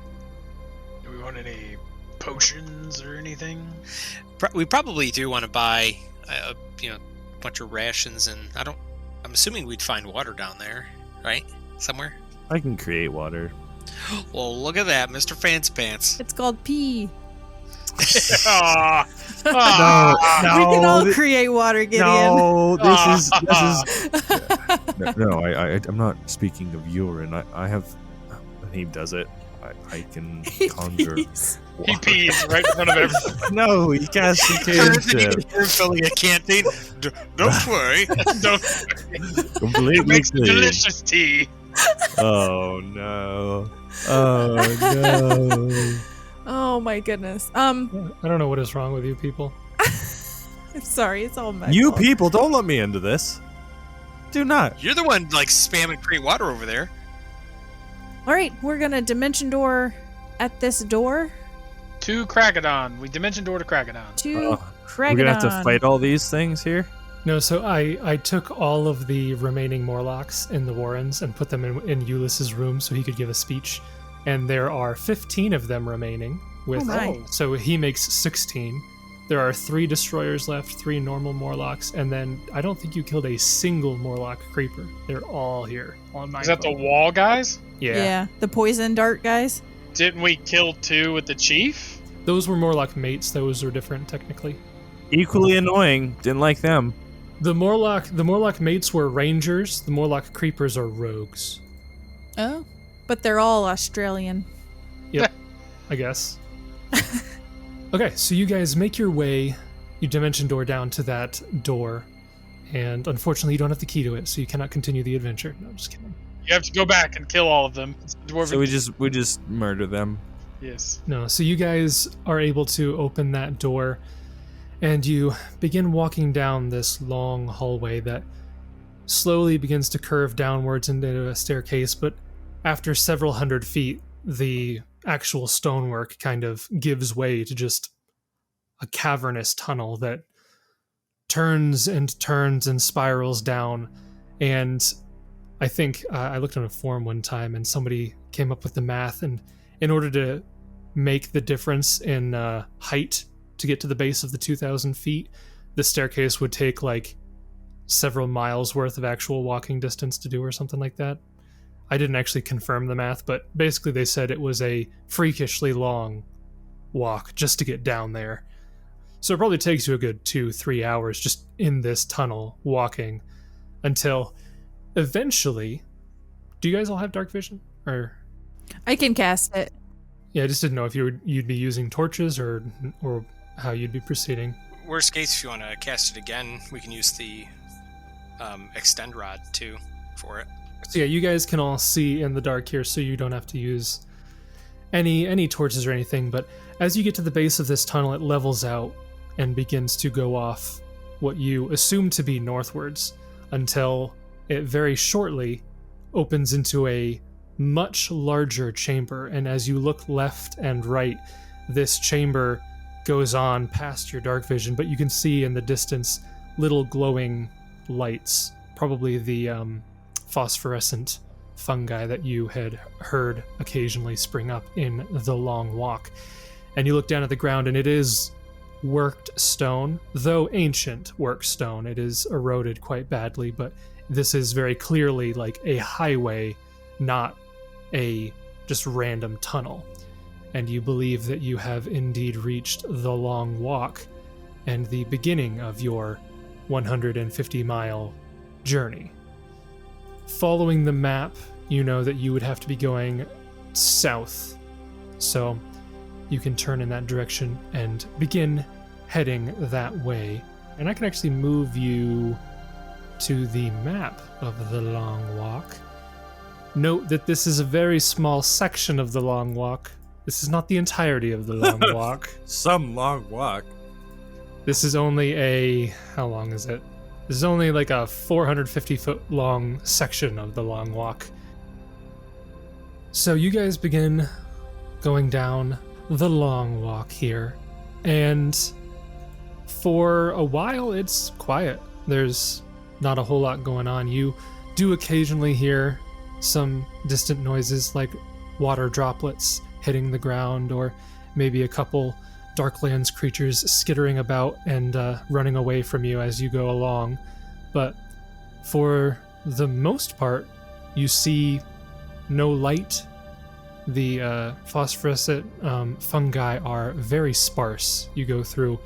Do we want any potions or anything? We probably do want to buy, a bunch of rations, and I'm assuming we'd find water down there, right? Somewhere. I can create water. Well, look at that, Mr. Fancy Pants. It's called pee. Ah. No, We can all create water, Gideon. No, this is no. I'm not speaking of Uran. I have. When he does it, I can conjure. He pees right in front of everyone. No, he casts a cantrip. You're filling a canteen. Don't worry. Completely It makes clean. delicious tea. Oh no! Oh no! Oh my goodness. I don't know what is wrong with you people. I'm sorry, it's all my You fault. people, don't let me into this. Do not. You're the one spamming create water over there. All right, we're gonna dimension door at this door To Kraggodan. We dimension door to Kraggodan. to We're Kraggodan. gonna have to fight all these things here. No, so I took all of the remaining Morlocks in the Warrens and put them in Iuwlas' room so he could give a speech. And there are 15 of them remaining. So he makes 16. There are 3 destroyers left, 3 normal Morlocks, and then I don't think you killed a single Morlock creeper. They're all here on my Is that the phone. wall guys? Yeah. The poison dart guys. Didn't we kill 2 with the chief? Those were Morlock mates. Those are different technically. Equally annoying. Didn't like them. The Morlock mates were rangers. The Morlock creepers are rogues. Oh, but they're all Australian. Yep, I guess. Okay, so you guys make your way, you dimension door down to that door, and unfortunately you don't have the key to it, so you cannot continue the adventure. No, I'm just kidding. You have to go back and kill all of them. It's dwarven. So we just murder them. Yes. No, so you guys are able to open that door, and you begin walking down this long hallway that slowly begins to curve downwards into a staircase, but after several hundred feet, the actual stonework kind of gives way to just a cavernous tunnel that turns and spirals down. And I think I looked on a forum one time and somebody came up with the math, and in order to make the difference in height to get to the base of the 2,000 feet, the staircase would take like several miles worth of actual walking distance to do or something like that. I didn't actually confirm the math, but basically they said it was a freakishly long walk just to get down there. So it probably takes you a good 2-3 hours just in this tunnel walking until eventually... Do you guys all have dark vision? Or I can cast it. yeah, I just didn't know if you'd be using torches or how you'd be proceeding. Worst case, if you want to cast it again, we can use the extend rod too for it. So yeah, you guys can all see in the dark here, so you don't have to use any torches or anything. But as you get to the base of this tunnel, it levels out and begins to go off what you assume to be northwards until it very shortly opens into a much larger chamber. And as you look left and right, this chamber goes on past your dark vision, but you can see in the distance little glowing lights, probably the phosphorescent fungi that you had heard occasionally spring up in the long walk. And you look down at the ground, and it is worked stone, though ancient worked stone. It is eroded quite badly, but this is very clearly like a highway, not a just random tunnel. And you believe that you have indeed reached the long walk and the beginning of your 150-mile journey. Following the map, you know that you would have to be going south. So you can turn in that direction and begin heading that way. And I can actually move you to the map of the long walk. Note that this is a very small section of the long walk. This is not the entirety of the long walk. Some long walk. This is only how long is it? This is only like a 450-foot long section of the long walk. So you guys begin going down the long walk here, and for a while it's quiet. There's not a whole lot going on. You do occasionally hear some distant noises like water droplets hitting the ground, or maybe a couple Darklands creatures skittering about and running away from you as you go along. But for the most part, you see no light. The phosphorescent fungi are very sparse. You go through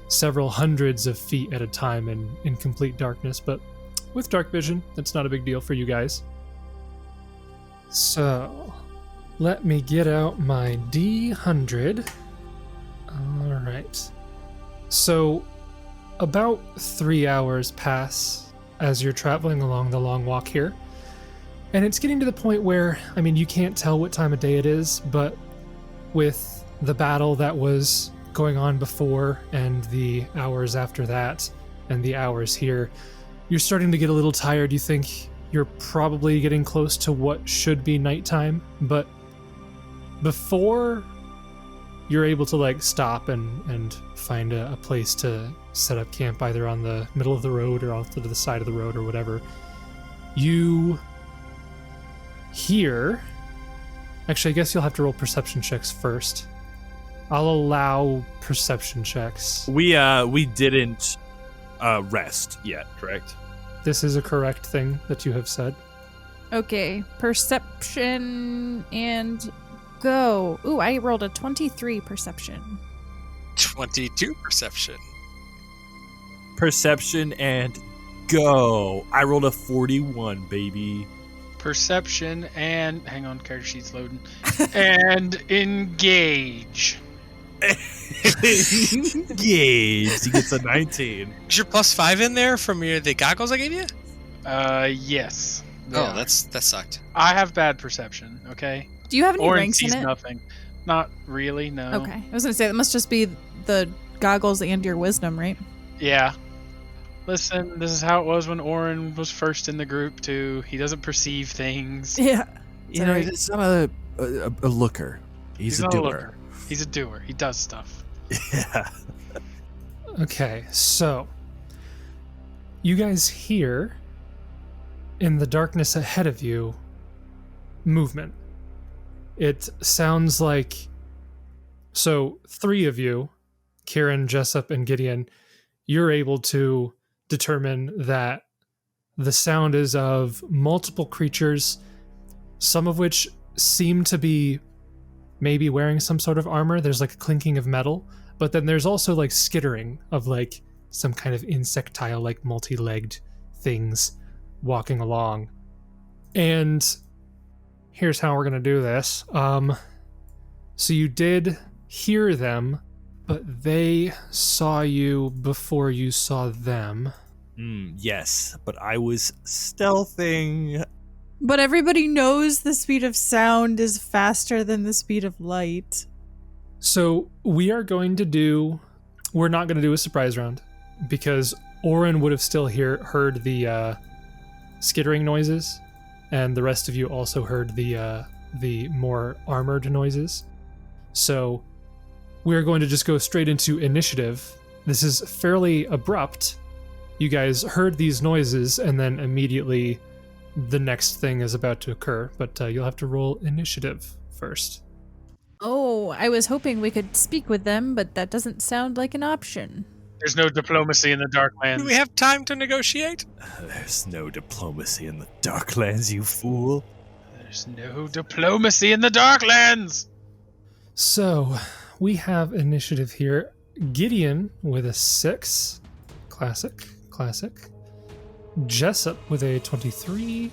several hundreds of feet at a time in complete darkness, but with dark vision, that's not a big deal for you guys. So, let me get out my D100. Alright. So, about 3 hours pass as you're traveling along the long walk here. And it's getting to the point where, I mean, you can't tell what time of day it is, but with the battle that was going on before and the hours after that and the hours here, you're starting to get a little tired. You think you're probably getting close to what should be nighttime, but before you're able to like stop and find a place to set up camp either on the middle of the road or off to the side of the road or whatever, you hear... Actually, I guess you'll have to roll perception checks first. I'll allow perception checks. We didn't rest yet, correct? This is a correct thing that you have said. Okay, perception and go. Ooh, I rolled a 23 perception. 22 perception. Perception and go. I rolled a 41, baby. Perception and... Hang on, character sheet's loading. And engage. Engaged. He gets a 19. Is your +5 in there from the goggles I gave you? Yes. Oh, that sucked. I have bad perception, okay? Do you have any Oran ranks in sees it? nothing. Not really, no. Okay, I was gonna say that must just be the goggles and your wisdom, right? Yeah. Listen, this is how it was when Oran was first in the group, too. He doesn't perceive things. Yeah. You know, he's not a looker. He's a not doer. looker. He's a doer. He does stuff. Yeah. Okay, so you guys hear in the darkness ahead of you movement. It sounds like... So, 3 of you, Kieran, Jessup, and Gideon, you're able to determine that the sound is of multiple creatures, some of which seem to be maybe wearing some sort of armor. There's like a clinking of metal, but then there's also like skittering of like some kind of insectile, like multi-legged things walking along. And here's how we're gonna do this. So you did hear them, but they saw you before you saw them. Yes, but I was stealthing. But everybody knows the speed of sound is faster than the speed of light. So we're not going to do a surprise round because Oran would have still heard the skittering noises, and the rest of you also heard the more armored noises. So we're going to just go straight into initiative. This is fairly abrupt. You guys heard these noises, and then immediately the next thing is about to occur, but you'll have to roll initiative first. Oh, I was hoping we could speak with them, but that doesn't sound like an option. There's no diplomacy in the Darklands. Do we have time to negotiate? There's no diplomacy in the Darklands, you fool. There's no diplomacy in the Darklands! So we have initiative here. Gideon with a 6. Classic. Jessup with a 23.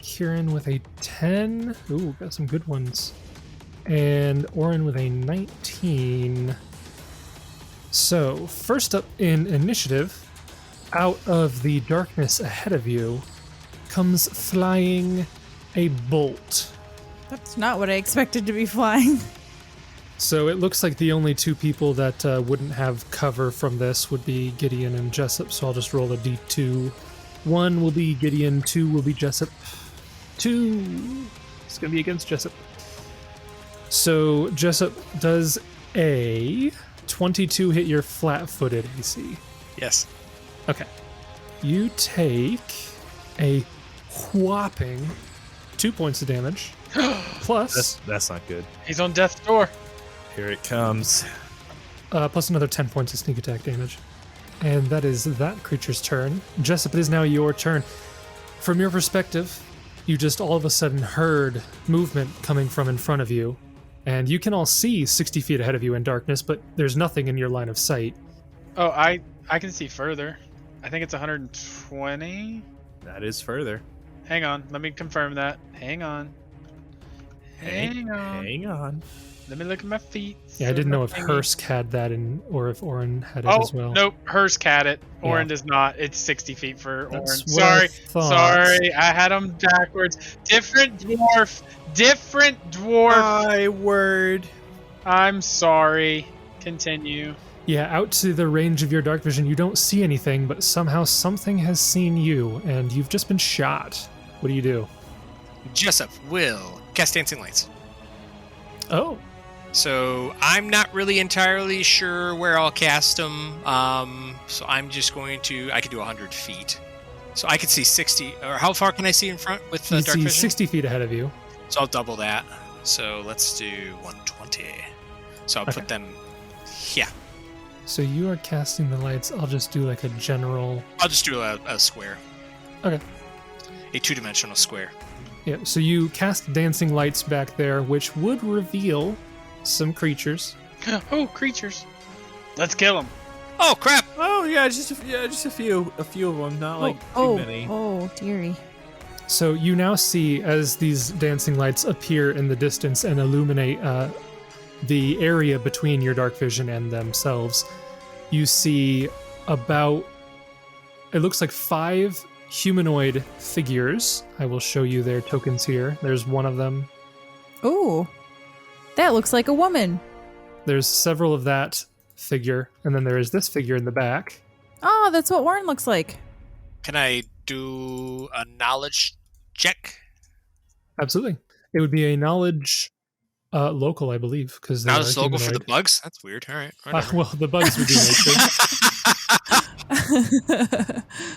Kieran with a 10. Ooh, got some good ones. And Oran with a 19. So, first up in initiative, out of the darkness ahead of you, comes flying a bolt. That's not what I expected to be flying. So it looks like the only 2 people that wouldn't have cover from this would be Gideon and Jessup, so I'll just roll a d2. 1 will be Gideon, 2 will be Jessup. 2 is going to be against Jessup. So Jessup, does a 22 hit your flat-footed AC? Yes. Okay. You take a whopping 2 points of damage, plus... That's not good. He's on death's door. Here it comes. Plus another 10 points of sneak attack damage. And that is that creature's turn. Jessup, it is now your turn. From your perspective, you just all of a sudden heard movement coming from in front of you. And you can all see 60 feet ahead of you in darkness, but there's nothing in your line of sight. Oh, I can see further. I think it's 120. That is further. Hang on, let me confirm that. Hang on. Hang on. Let me look at my feet. Yeah, I didn't know if Hursk had that or if Oran had it as well. Nope, Hursk had it. Oran Yeah. does not. It's 60 feet for That's Oran. what I Sorry, thought. sorry. I had them backwards. Different dwarf. My word. I'm sorry. Continue. Yeah, out to the range of your dark vision, you don't see anything, but somehow something has seen you, and you've just been shot. What do you do? Jessup will cast Dancing Lights. Oh, So I'm not really entirely sure where I'll cast them. So I'm just going to. I could do 100 feet. So I could see 60. Or how far can I see in front with you dark see vision? 60 feet ahead of you. So I'll double that. So let's do 120. So I'll Okay. put them. Yeah. So you are casting the lights. I'll just do like a general... I'll just do a square. Okay. A 2-dimensional square. Yeah, so you cast dancing lights back there, which would reveal some creatures. Oh, creatures. Let's kill them. Oh crap! Oh yeah, just a few of them, not like too many. Oh, dearie. So you now see as these dancing lights appear in the distance and illuminate the area between your dark vision and themselves, you see about, it looks like 5 humanoid figures. I will show you their tokens here. There's one of them. Oh, that looks like a woman. There's several of that figure, and then there is this figure in the back. Oh, that's what Warren looks like. Can I do a knowledge check? Absolutely. It would be a knowledge local, I believe, because Now it's local for the bugs? That's weird. All right. Whatever. well, the bugs would be nature.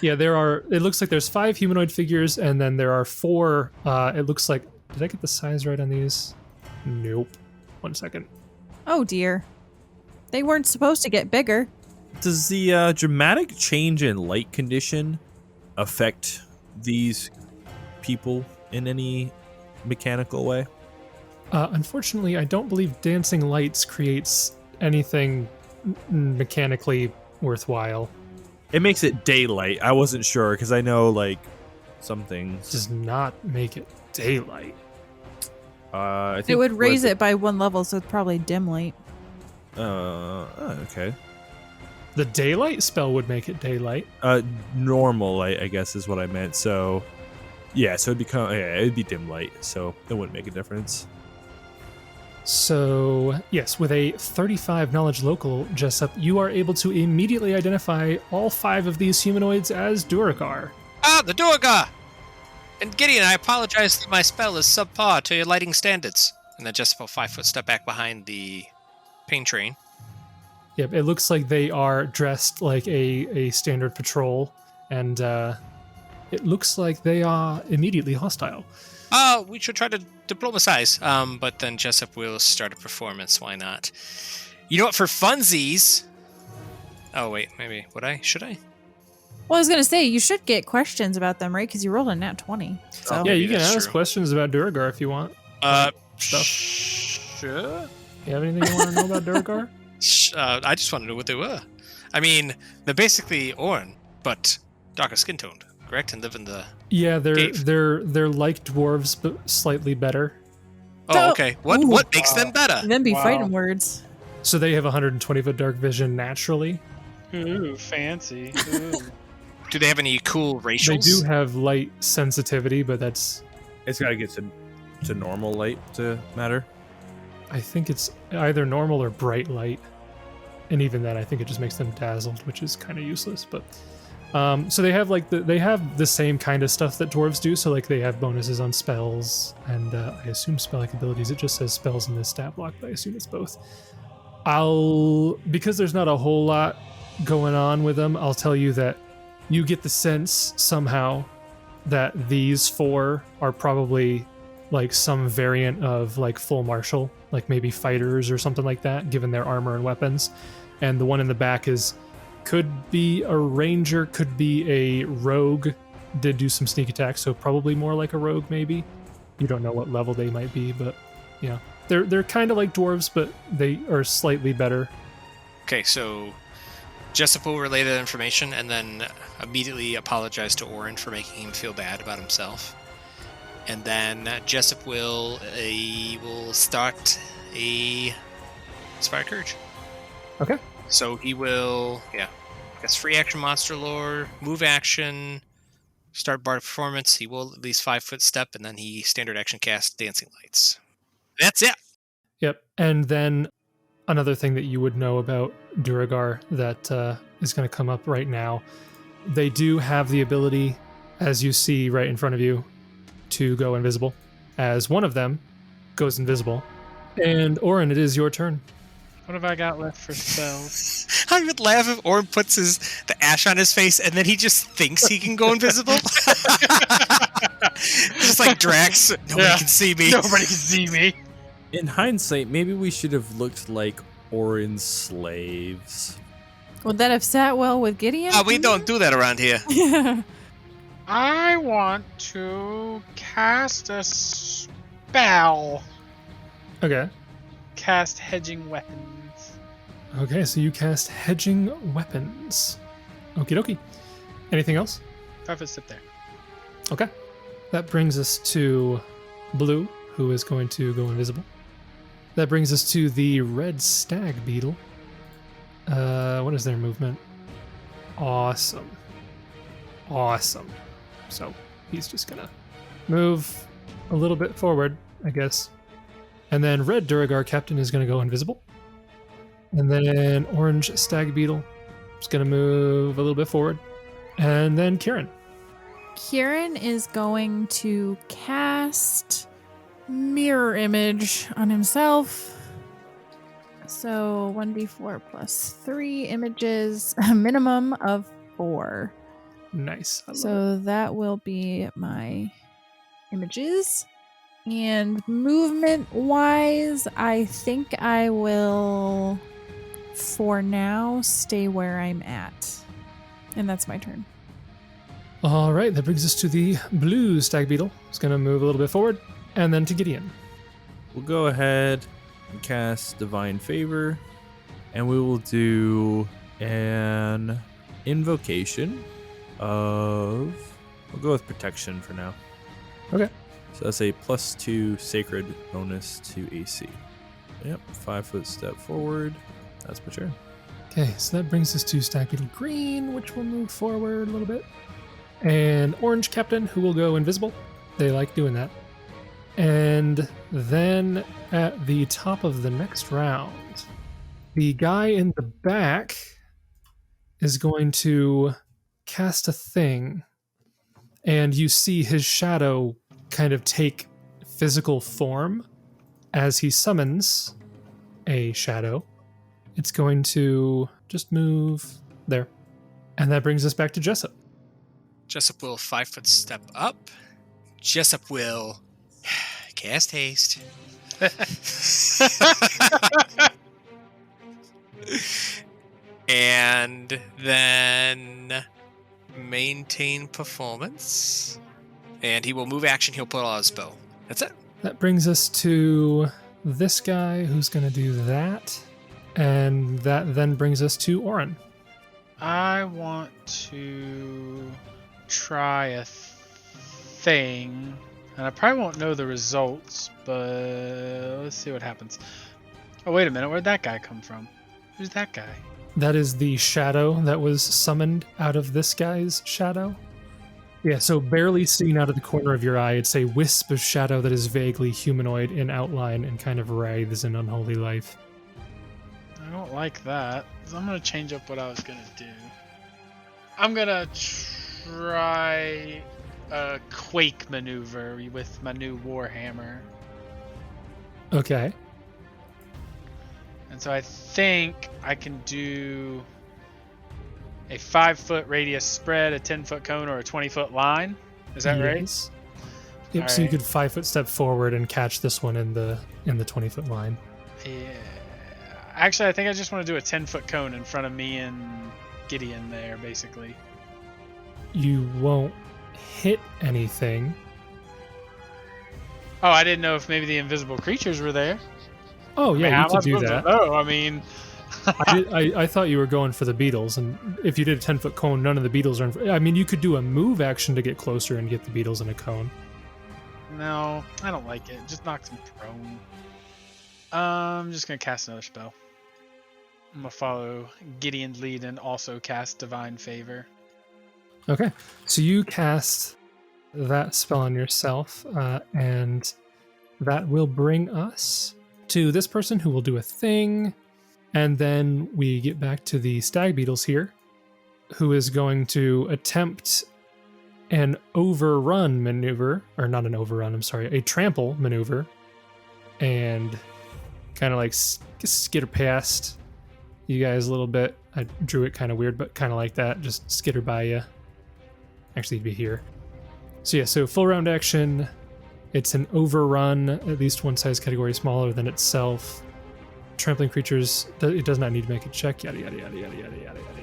Yeah, there are. It looks like there's 5 humanoid figures, and then there are 4. It looks like. Did I get the size right on these? Nope. 1 second. Oh dear. They weren't supposed to get bigger. Does the dramatic change in light condition affect these people in any mechanical way? Unfortunately, I don't believe dancing lights creates anything mechanically worthwhile. It makes it daylight. I wasn't sure because I know like some things. Does not make it daylight. I think It would raise was it by 1 level, so it's probably dim light. Okay. The daylight spell would make it daylight. Normal light, I guess, is what I meant. So, yeah. So it'd be dim light. So it wouldn't make a difference. So, yes, with a 35 knowledge local, Jessup, you are able to immediately identify all 5 of these humanoids as Duergar. Ah, the Durga! And Gideon, I apologize that my spell is subpar to your lighting standards. And then just a 5-foot step back behind the pain train. Yep, it looks like they are dressed like a standard patrol, and it looks like they are immediately hostile. Oh, we should try to diplomatize. But then Jessup will start a performance. Why not? You know what? For funsies. Oh wait, maybe would I? Should I? Well, I was going to say, you should get questions about them, right? Because you rolled a nat 20. So. Yeah, maybe you can that's ask true. questions about Duergar if you want. Stuff. Sure. You have anything you want to know about Duergar? I just want to know what they were. I mean, they're basically Oran, but darker skin toned, correct? And live in the. Yeah, they're Dave. they're like dwarves, but slightly better. Oh, okay. What Ooh. what makes them better? And then be Wow. fighting words. So they have 120-foot dark vision naturally. Ooh, fancy. Ooh. Do they have any cool racials? They do have light sensitivity, but that's, It's got to get to normal light to matter. I think it's either normal or bright light. And even then, I think it just makes them dazzled, which is kind of useless. But so they have like they have the same kind of stuff that dwarves do. So like they have bonuses on spells and I assume spell-like abilities. It just says spells in this stat block, but I assume it's both. Because there's not a whole lot going on with them, I'll tell you that you get the sense somehow that these 4 are probably like some variant of like full martial, like maybe fighters or something like that, given their armor and weapons. And the one in the back could be a ranger, could be a rogue. Did do some sneak attacks, so probably more like a rogue maybe. You don't know what level they might be, but yeah. They're kind of like dwarves, but they are slightly better. Okay, so Jessup will relay that information and then immediately apologize to Oran for making him feel bad about himself. And then Jessup will start a Inspire Courage. Okay. So he will, I guess free action monster lore, move action, start bard performance. He will at least 5-foot step, and then he standard action cast Dancing Lights. That's it. Yep. And then another thing that you would know about Duragar that is going to come up right now, they do have the ability, as you see right in front of you, to go invisible, as one of them goes invisible. And Oran, it is your turn. What have I got left for spells? I would laugh if Oran puts the ash on his face and then he just thinks he can go invisible. Just like Drax, nobody can see me. Nobody can see me. In hindsight, maybe we should have looked like Oran's slaves. Would that have sat well with Gideon? We don't do that around here. I want to cast a spell. Okay. Cast Hedging Weapons. Okay, so you cast Hedging Weapons. Okie dokie. Anything else? 5-foot step there. Okay. That brings us to Blue, who is going to go invisible. That brings us to the Red Stag Beetle. What is their movement? Awesome. So he's just gonna move a little bit forward, I guess. And then Red Duragar Captain is gonna go invisible. And then Orange Stag Beetle is gonna move a little bit forward. And then Kieran. Kieran is going to cast Mirror Image on himself. So 1d4 plus 3 images, a minimum of 4. Nice. So that will be my images. And movement wise, I think I will, for now, stay where I'm at. And that's my turn. All right, that brings us to the Blue Stag Beetle. It's going to move a little bit forward. And then to Gideon. We'll go ahead and cast Divine Favor, and we will do an invocation of... We'll go with Protection for now. Okay. So that's a +2 Sacred bonus to AC. Yep, 5-foot step forward. That's my turn. Okay, so that brings us to Stag Beetle Green, which will move forward a little bit. And Orange Captain, who will go invisible. They like doing that. And then at the top of the next round, the guy in the back is going to cast a thing, and you see his shadow kind of take physical form as he summons a shadow. It's going to just move there. And that brings us back to Jessup. Jessup will 5-foot step up. Jessup will cast haste. And then maintain performance. And he will move action. He'll put on a spell. That's it. That brings us to this guy who's going to do that. And that then brings us to Oran. I want to try a thing. And I probably won't know the results, but let's see what happens. Oh, wait a minute. Where'd that guy come from? Who's that guy? That is the shadow that was summoned out of this guy's shadow. Yeah, so barely seen out of the corner of your eye, it's a wisp of shadow that is vaguely humanoid in outline and kind of writhes in unholy life. I don't like that. So I'm going to change up what I was going to do. I'm going to try a quake maneuver with my new Warhammer. Okay. And so I think I can do a 5-foot radius spread, a 10-foot cone, or a 20-foot line. Is that right? Yep, so you Alright. could 5-foot step forward and catch this one in the 20-foot line. Yeah. Actually, I think I just want to do a 10-foot cone in front of me and Gideon there, basically. You won't hit anything. Oh, I didn't know if maybe the invisible creatures were there. Oh I mean, yeah, how you am I could do supposed to that. know? I mean, I thought you were going for the beetles, and if you did a 10-foot cone, none of the beetles are I mean, you could do a move action to get closer and get the beetles in a cone. no, I don't like it. Just knocks him prone. I'm just gonna cast another spell. I'm gonna follow Gideon's lead and also cast Divine Favor. Okay, so you cast that spell on yourself, and that will bring us to this person who will do a thing, and then we get back to the stag beetles here, who is going to attempt an overrun maneuver, or not an overrun, I'm sorry, a trample maneuver, and kind of like skitter past you guys a little bit. I drew it kind of weird, but kind of like that, just skitter by you. Actually, he'd be here. So yeah, so full round action. It's an overrun, at least one size category smaller than itself. Trampling creatures, it does not need to make a check, yada yada yada yada yada yada yada yada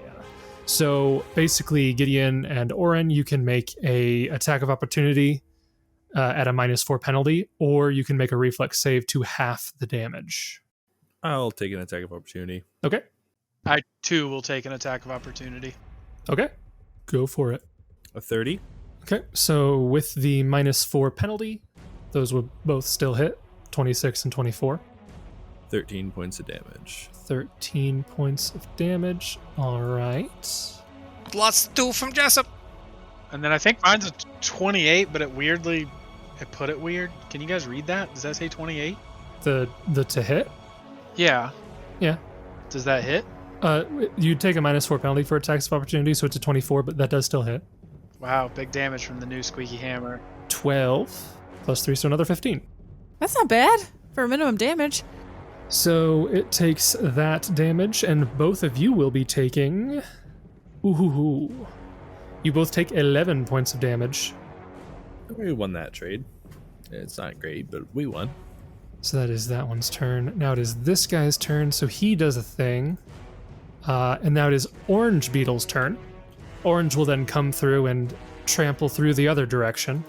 yada. So basically, Gideon and Oran, you can make a attack of opportunity at a -4 penalty, or you can make a reflex save to half the damage. I'll take an attack of opportunity. Okay, I too will take an attack of opportunity. okay, go for it. A 30. Okay, so with the -4 penalty, those will both still hit, 26 and 24. 13 points of damage. 13 points of damage. All right. Lots to do from Jessup. And then I think mine's a 28, but it put it weird. Can you guys read that? Does that say 28? The to hit? Yeah. Yeah. Does that hit? You take a -4 penalty for attacks of opportunity, so it's a 24, but that does still hit. Wow, big damage from the new squeaky hammer. 12 plus 3, so another 15. That's not bad for minimum damage. So it takes that damage, and both of you will be taking. Ooh. You both take 11 points of damage. We won that trade. It's not great, but we won. So that is that one's turn. Now it is this guy's turn, so he does a thing. And now it is Orange Beetle's turn. Orange will then come through and trample through the other direction.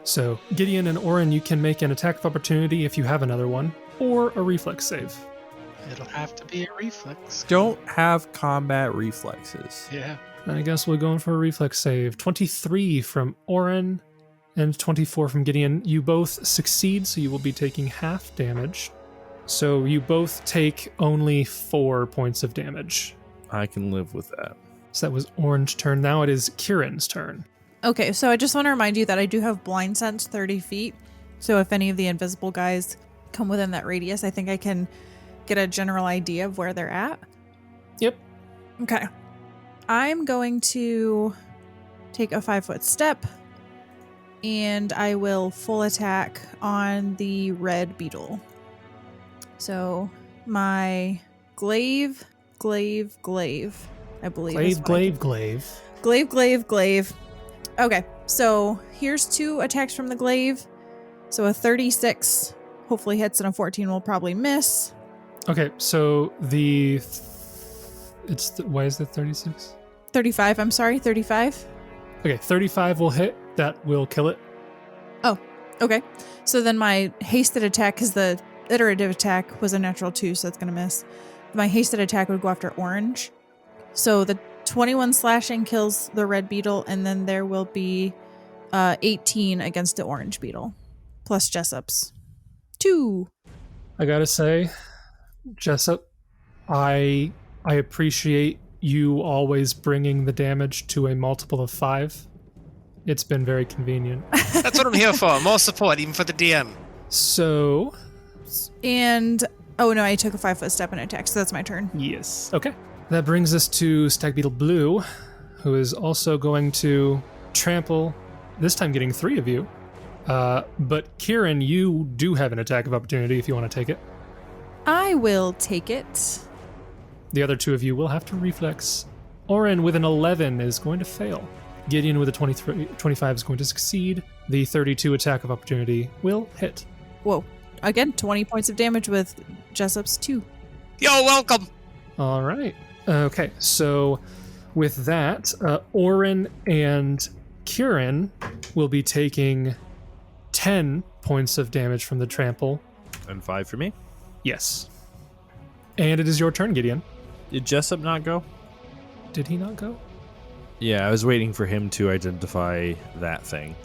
So Gideon and Oran, you can make an attack of opportunity if you have another one, or a reflex save. It'll have to be a reflex. Don't have combat reflexes. Yeah. I guess we're going for a reflex save. 23 from Oran and 24 from Gideon. You both succeed, so you will be taking half damage. So you both take only 4 points of damage. I can live with that. So that was Orange's turn. Now it is Kieran's turn. Okay, so I just want to remind you that I do have blind sense 30 feet. So if any of the invisible guys come within that radius, I think I can get a general idea of where they're at. Yep. Okay. I'm going to take a 5-foot step, and I will full attack on the red beetle. So my glaive, I believe. is what I can- Glaive. Okay, so here's 2 attacks from the glaive. So a 36 hopefully hits, and a 14 will probably miss. Okay, so why is it 36? 35, I'm sorry, 35. Okay, 35 will hit. That will kill it. Oh, okay. So then my hasted attack, because the iterative attack was a natural 2, so that's going to miss. My hasted attack would go after Orange. So the 21 slashing kills the red beetle, and then there will be 18 against the orange beetle, plus Jessup's 2. I gotta say, Jessup, I appreciate you always bringing the damage to a multiple of 5. It's been very convenient. That's what I'm here for. More support, even for the DM. So, And, oh no, I took a 5-foot step and attack, so that's my turn. yes. Okay. That brings us to Stag Beetle Blue, who is also going to trample, this time getting 3 of you. But Kieran, you do have an attack of opportunity if you want to take it. I will take it. The other 2 of you will have to reflex. Oran with an 11 is going to fail. Gideon with a 25 is going to succeed. The 32 attack of opportunity will hit. Whoa. Again, 20 points of damage with Jessup's 2. Yo, welcome. All right. Okay, so with that, Oran and Kieran will be taking 10 points of damage from the trample. And 5 for me. Yes. And it is your turn, Gideon. Did Jessup not go? Did he not go? Yeah, I was waiting for him to identify that thing.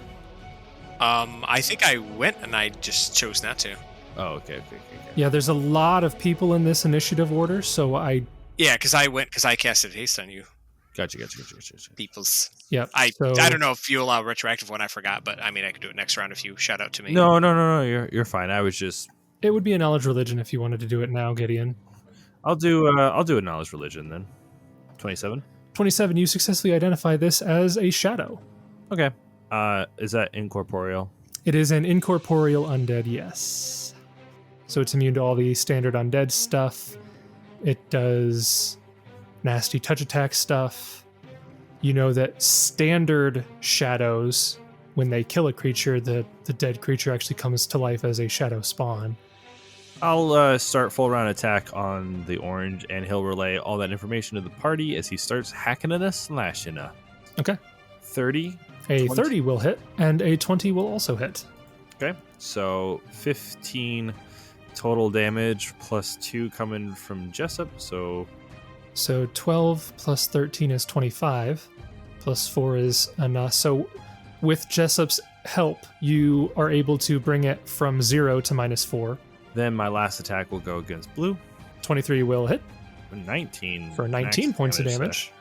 I think I went and I just chose not to. Oh, okay. Yeah, there's a lot of people in this initiative order, so Yeah, because I casted haste on you. Gotcha. Peoples. Yeah. I So, don't know if you allow retroactive one. I forgot, but I mean, I could do it next round if you shout out to me. No. You're fine. I was just. it would be a knowledge religion if you wanted to do it now, Gideon. I'll do a knowledge religion then. 27. 27, you successfully identify this as a shadow. Okay. Is that incorporeal? It is an incorporeal undead, yes. So it's immune to all the standard undead stuff. It does nasty touch attack stuff. You know that standard shadows, when they kill a creature, the dead creature actually comes to life as a shadow spawn. I'll start full round attack on the orange, and he'll relay all that information to the party as he starts hacking and slashing. Okay. 30. A 20. 30 will hit, and a 20 will also hit. Okay. So 15 total damage plus 2 coming from Jessup. So 12 plus 13 is 25, plus 4 is enough. So with Jessup's help, you are able to bring it from 0 to -4. then my last attack will go against blue. 23 will hit 19. for 19 max points of damage.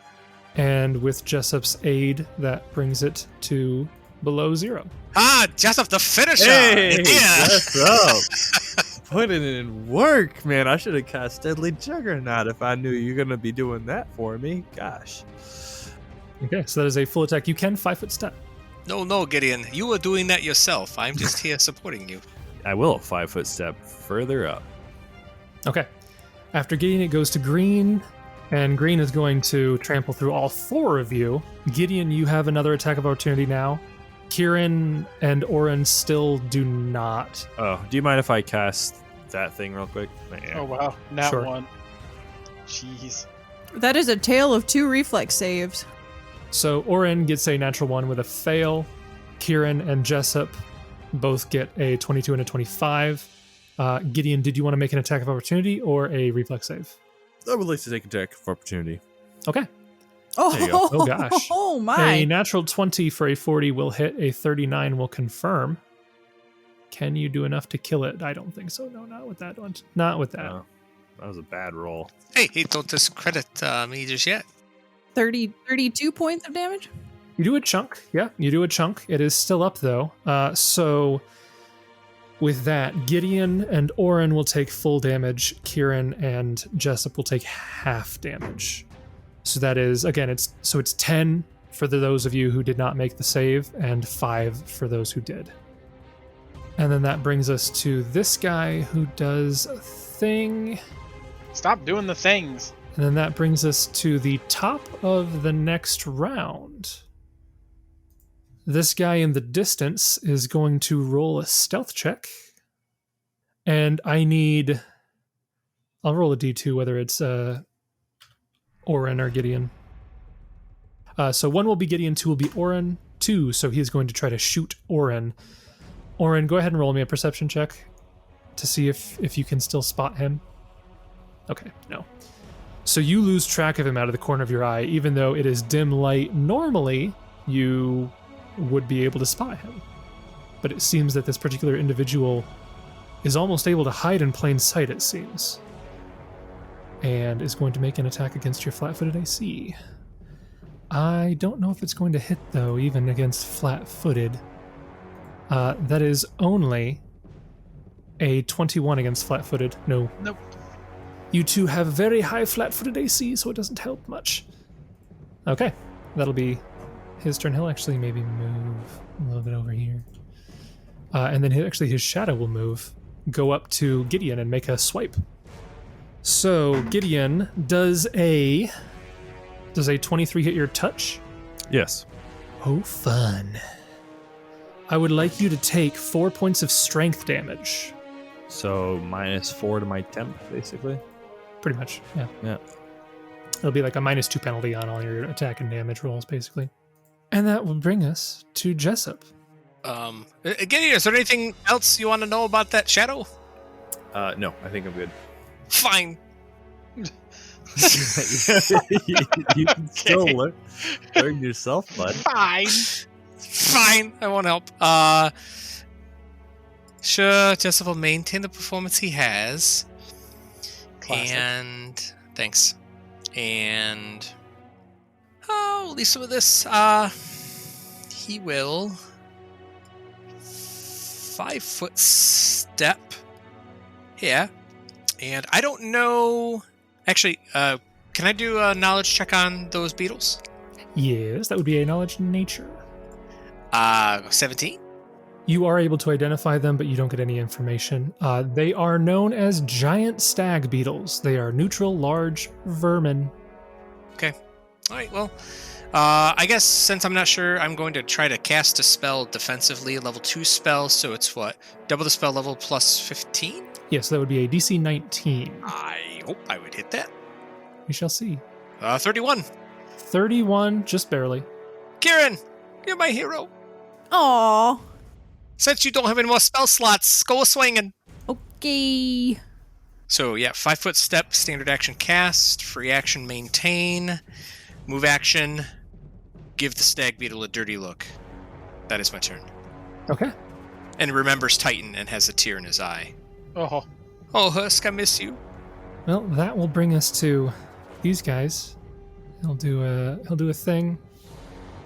And with Jessup's aid, that brings it to below 0. Jessup the finisher. Hey, Yeah. Jessup. Putting in work, man. I should have cast Deadly Juggernaut if I knew you were going to be doing that for me. Gosh. Okay, so that is a full attack. You can 5-foot step. No, Gideon. You were doing that yourself. I'm just here supporting you. I will 5-foot step further up. Okay. After Gideon, it goes to Green, and Green is going to trample through all 4 of you. Gideon, you have another attack of opportunity now. Kieran and Oran still do not. Oh, do you mind if I cast that thing real quick? Oh wow, nat Sure. 1. Jeez. That is a tale of 2 reflex saves. So Oran gets a natural 1 with a fail. Kieran and Jessup both get a 22 and a 25. Gideon, did you want to make an attack of opportunity or a reflex save? I would like to take attack of opportunity. Okay. There you go. Oh, gosh. Oh A my. natural 20 for a 40 will hit. A 39 will confirm. Can you do enough to kill it? I don't think so. No, not with that one. Not with that. No, that was a bad roll. Hey, don't discredit me just yet. 32 points of damage? You do a chunk. Yeah, you do a chunk. It is still up, though. So with that, Gideon and Oran will take full damage. Kieran and Jessup will take half damage. So that is, again, it's 10 for those of you who did not make the save, and 5 for those who did. And then that brings us to this guy who does a thing. Stop doing the things. And then that brings us to the top of the next round. This guy in the distance is going to roll a stealth check. And I'll roll a d2, whether it's Oran or Gideon. So 1 will be Gideon, 2 will be Oran, 2, so he's going to try to shoot Oran. Oran, go ahead and roll me a perception check to see if you can still spot him. Okay, no. So you lose track of him out of the corner of your eye, even though it is dim light. Normally, you would be able to spot him. But it seems that this particular individual is almost able to hide in plain sight, it seems. And is going to make an attack against your flat-footed AC. I don't know if it's going to hit, though, even against flat-footed. That is only a 21 against flat-footed. No. Nope. You two have very high flat-footed AC, so it doesn't help much. Okay, that'll be his turn. He'll actually maybe move a little bit over here. And then his shadow will move, go up to Gideon and make a swipe. So Gideon, does a 23 hit your touch? Yes. Oh, fun. I would like you to take 4 points of strength damage. So -4 to my temp, basically. Pretty much, yeah. Yeah. It'll be like a -2 penalty on all your attack and damage rolls, basically. And that will bring us to Jessup. Gideon, is there anything else you want to know about that shadow? No, I think I'm good. Fine. You can still learn yourself, bud. Fine. I won't help. Sure, Jessup will maintain the performance he has. Classic. And thanks. And at least some of this. He will 5-foot step. Yeah. And I don't know. Actually, can I do a knowledge check on those beetles? Yes, that would be a knowledge nature. 17. You are able to identify them, but you don't get any information. They are known as giant stag beetles. They are neutral, large vermin. Okay. All right. Well, I guess since I'm not sure, I'm going to try to cast a spell defensively, a level 2 spell. So it's what? Double the spell level plus 15? Yes, that would be a DC 19. I hope I would hit that. We shall see. 31. 31, just barely. Kieran, you're my hero. Aw. Since you don't have any more spell slots, go swinging. Okay. So yeah, 5-foot step, standard action cast, free action maintain, move action, give the stag beetle a dirty look. That is my turn. Okay. And remembers Titan and has a tear in his eye. Oh, Oh, Husk, I miss you. Well, that will bring us to these guys. He'll do a thing.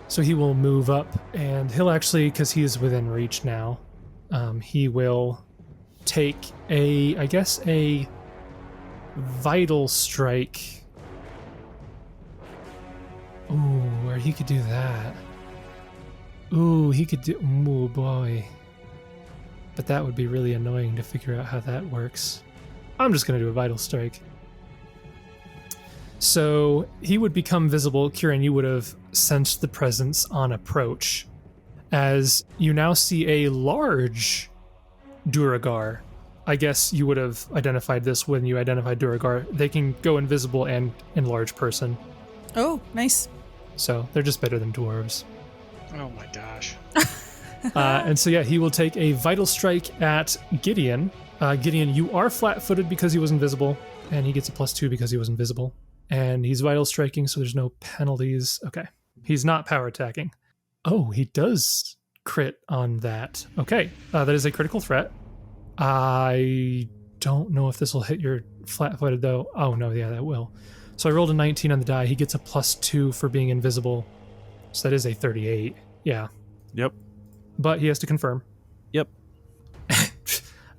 So he will move up, and he'll actually, because he is within reach now, he will take a vital strike. Ooh, or he could do that. Ooh, he could do. Ooh, boy. But that would be really annoying to figure out how that works. I'm just going to do a vital strike. So he would become visible. Kieran, you would have sensed the presence on approach, as you now see a large Duragar. I guess you would have identified this when you identified Duragar. They can go invisible and enlarge person. Oh, nice. So they're just better than dwarves. oh my gosh. And so yeah, he will take a vital strike at Gideon. Gideon, you are flat-footed because he was invisible, and he gets a +2 because he was invisible. And he's vital striking, so there's no penalties. Okay. He's not power attacking. Oh, he does crit on that. Okay. That is a critical threat. I don't know if this will hit your flat-footed, though. Oh, no, yeah, that will. So I rolled a 19 on the die. He gets a +2 for being invisible. So that is a 38. Yeah. Yep. But he has to confirm. Yep.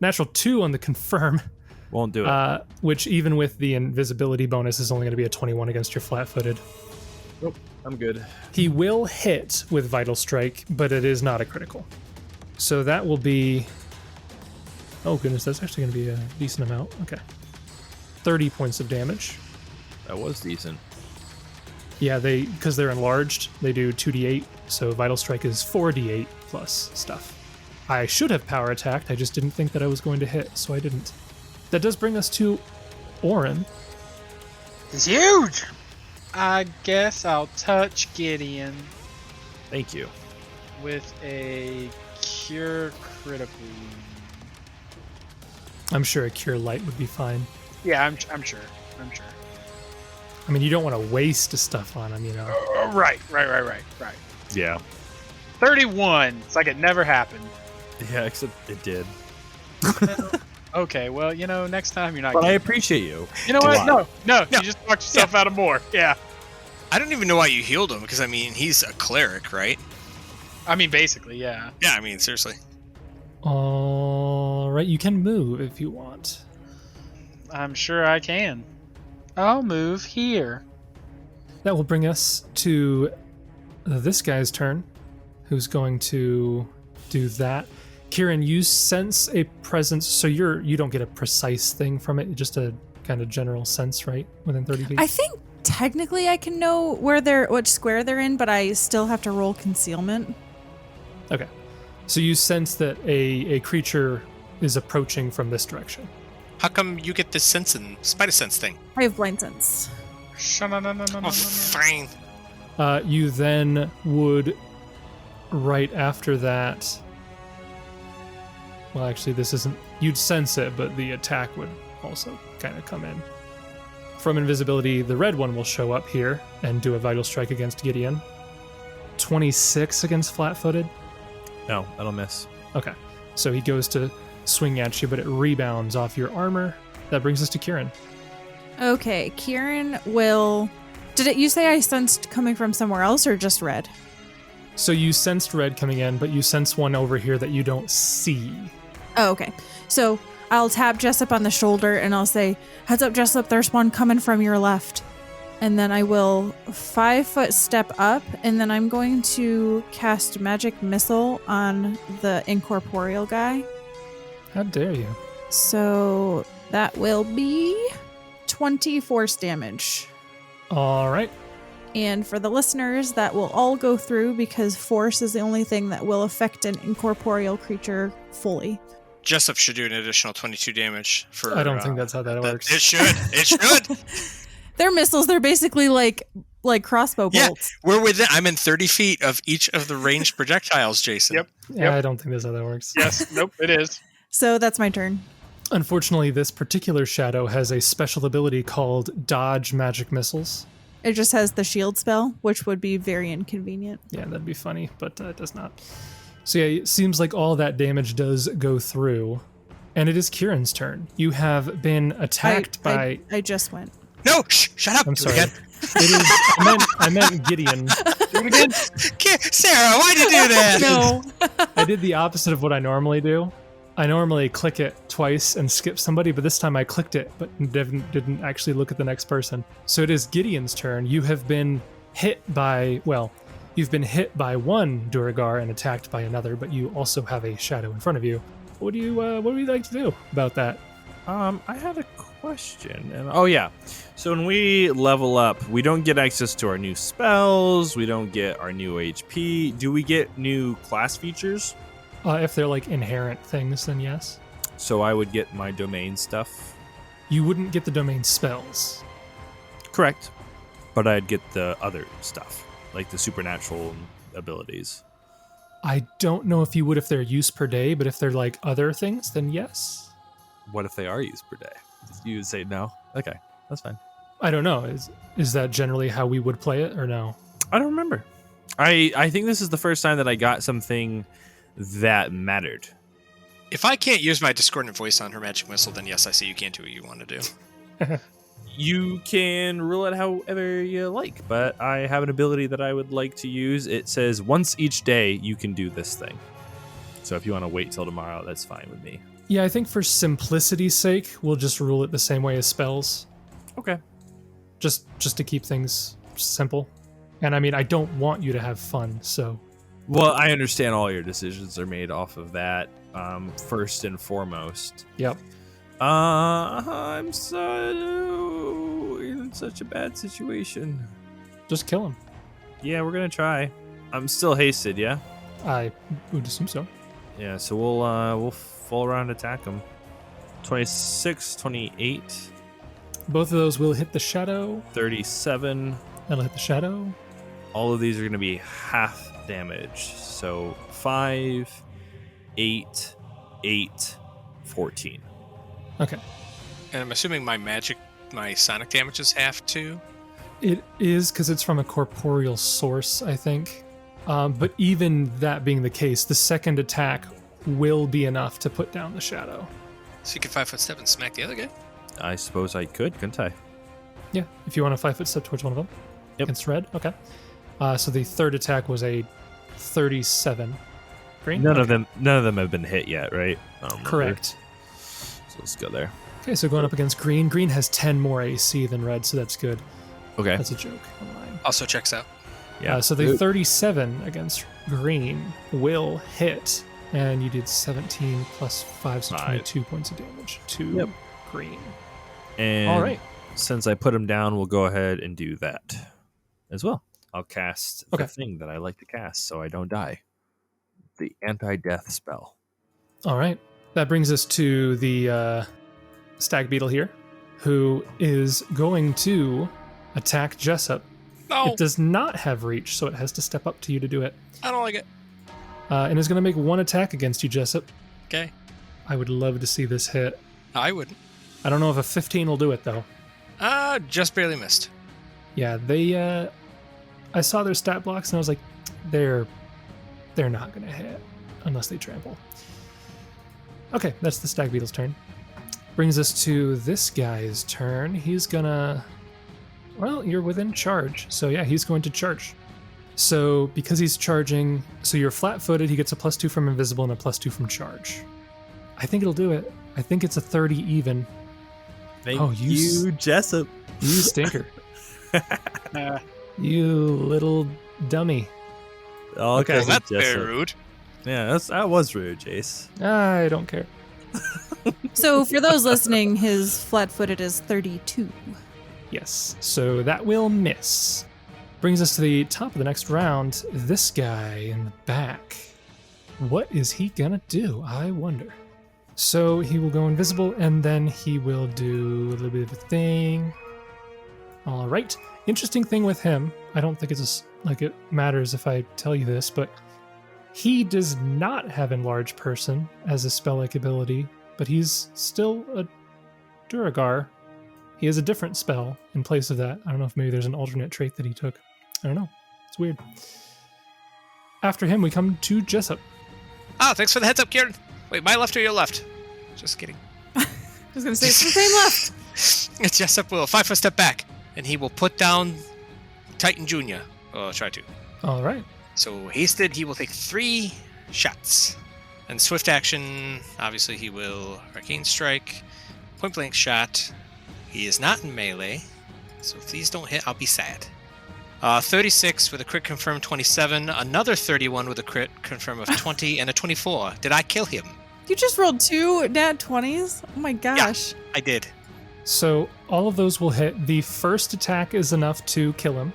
Natural 2 on the confirm. Won't do it. Which, even with the invisibility bonus, is only going to be a 21 against your flat-footed. Nope. I'm good. He will hit with Vital Strike, but it is not a critical. So that will be... Oh, goodness, that's actually going to be a decent amount. Okay. 30 points of damage. That was decent. Yeah, because they're enlarged, they do 2d8, so Vital Strike is 4d8 plus stuff. I should have power attacked, I just didn't think that I was going to hit, so I didn't. That does bring us to Oran. It's huge! I guess I'll touch Gideon Thank you. with a cure critical. I'm sure a Cure Light would be fine. Yeah, I'm sure. I mean, you don't want to waste stuff on him, you know. Right. Yeah. 31. It's like it never happened. Yeah, except it did. Okay, well, next time you're not. But I appreciate you. You know a what? lot. No. You just talked yourself out of more. Yeah. I don't even know why you healed him, because, I mean, he's a cleric, right? I mean, basically, yeah. Yeah, I mean, seriously. All right, you can move if you want. I'm sure I can. I'll move here. That will bring us to this guy's turn, who's going to do that. Kieran, you sense a presence, so you don't get a precise thing from it, just a kind of general sense, right? Within 30 feet. I think technically I can know what square they're in, but I still have to roll concealment. Okay. So you sense that a creature is approaching from this direction. How come you get this spider sense thing? I have blind sense. Oh, fine. You then would, right after that... Well, actually, this isn't... You'd sense it, but the attack would also kind of come in. From invisibility, the red one will show up here and do a vital strike against Gideon. 26 against flat-footed. No, that'll miss. Okay, so he goes to swing at you, but it rebounds off your armor. That brings us to Kieran. Okay, Kieran will... you say I sensed coming from somewhere else or just red? So you sensed red coming in, but you sense one over here that you don't see. Oh, okay. So I'll tap Jessup on the shoulder and I'll say, heads up, Jessup, there's one coming from your left. And then I will 5-foot step up, and then I'm going to cast Magic Missile on the incorporeal guy. How dare you? So that will be 20 force damage. All right. And for the listeners, that will all go through because force is the only thing that will affect an incorporeal creature fully. Jessup should do an additional 22 damage for... I don't think that's how that works. It should. It should. They're missiles. They're basically like crossbow bolts. We're within... I'm in 30 feet of each of the ranged projectiles, Jason. Yep. Yeah, I don't think that's how that works. Yes. Nope. It is. So that's my turn. Unfortunately, this particular shadow has a special ability called Dodge Magic Missiles. It just has the shield spell, which would be very inconvenient. Yeah, that'd be funny, but it does not. So yeah, it seems like all that damage does go through. And it is Kieran's turn. You have been attacked by... I just went. No! Shut up! I'm Do it sorry. again. It is... I meant Gideon. Do it again. Sarah, why'd you do that? No. I did the opposite of what I normally do. I normally click it twice and skip somebody, but this time I clicked it, but didn't actually look at the next person. So it is Gideon's turn. You have been hit by... Well, you've been hit by one Duragar and attacked by another, but you also have a shadow in front of you. What would you like to do about that? I had a question. Oh, yeah. So when we level up, we don't get access to our new spells. We don't get our new HP. Do we get new class features? If they're like inherent things, then yes. So I would get my domain stuff. You wouldn't get the domain spells. Correct. But I'd get the other stuff, like the supernatural abilities. I don't know if you would if they're used per day, but if they're like other things, then yes. What if they are used per day? You would say no? Okay, that's fine. I don't know. Is that generally how we would play it, or no? I don't remember. I think this is the first time that I got something that mattered. If I can't use my discordant voice on her magic missile, then yes, I see you can't do what you want to do. You can rule it however you like, but I have an ability that I would like to use. It says once each day you can do this thing. So if you want to wait till tomorrow, that's fine with me. Yeah, I think for simplicity's sake, we'll just rule it the same way as spells. Okay. Just to keep things simple. And I mean, I don't want you to have fun, so... Well, I understand all your decisions are made off of that, first and foremost. Yep. I'm so in such a bad situation. Just kill him. Yeah, we're gonna try. I'm still hasted, yeah? I would assume so. Yeah, so we'll full round attack him. 26, 28, Both of those will hit the shadow. 37. That'll hit the shadow. All of these are gonna be half damage. So 5, 8, 8, 14. Okay. And I'm assuming my sonic damage is half too. It is because it's from a corporeal source, I think. But even that being the case, the second attack will be enough to put down the shadow. So you can 5-foot step and smack the other guy? I suppose I could, couldn't I? Yeah, if you want a 5-foot step towards one of them. Yep. Against red, okay. So the third attack was a 37. Green? None Okay. of them have been hit yet, right? I don't remember. Correct. So let's go there. Okay, so going up against green. Green has 10 more AC than red, so that's good. Okay. That's a joke. I'm lying. Also checks out. Yeah. So the 37 against green will hit, and you did 17 plus 5, so 22 points of damage to green. And All right. Since I put him down, we'll go ahead and do that as well. I'll cast Okay. the thing that I like to cast so I don't die. The anti-death spell. All right. That brings us to the stag beetle here, who is going to attack Jessup. No, It does not have reach, so it has to step up to you to do it. I don't like it. And is going to make one attack against you, Jessup. Okay. I would love to see this hit. I wouldn't. I don't know if a 15 will do it, though. Just barely missed. Yeah, they... I saw their stat blocks, and I was like, they're not going to hit unless they trample. Okay, that's the stag beetle's turn. Brings us to this guy's turn. He's gonna... Well, you're within charge. So yeah, he's going to charge. So because he's charging... So you're flat-footed, he gets a +2 from invisible and a +2 from charge. I think it'll do it. I think it's a 30 even. Thank you, Jessup. You stinker. Uh, You little dummy. Okay, Well, that's very rude. Yeah, that was rude, Jace. I don't care. So for those listening, his flat-footed is 32. Yes, so that will miss. Brings us to the top of the next round. This guy in the back. What is he gonna do? I wonder. So he will go invisible, and then he will do a little bit of a thing. All right. Interesting thing with him. I don't think it's like it matters if I tell you this, but he does not have Enlarge Person as a spell-like ability, but he's still a Duragar. He has a different spell in place of that. I don't know if maybe there's an alternate trait that he took. I don't know. It's weird. After him, we come to Jessup. Ah, thanks for the heads up, Kieran. Wait, my left or your left? Just kidding. I was going to say, it's the same left. Jessup will 5 foot step back, and he will put down Titan Jr. Or try to. All right. So hasted, he will take 3 shots. And swift action, obviously he will Arcane Strike, point blank shot. He is not in melee, so if these don't hit, I'll be sad. 36 with a crit confirm 27, another 31 with a crit confirm of 20, and a 24. Did I kill him? You just rolled 2 nat 20s? Oh my gosh. I did. So all of those will hit. The first attack is enough to kill him.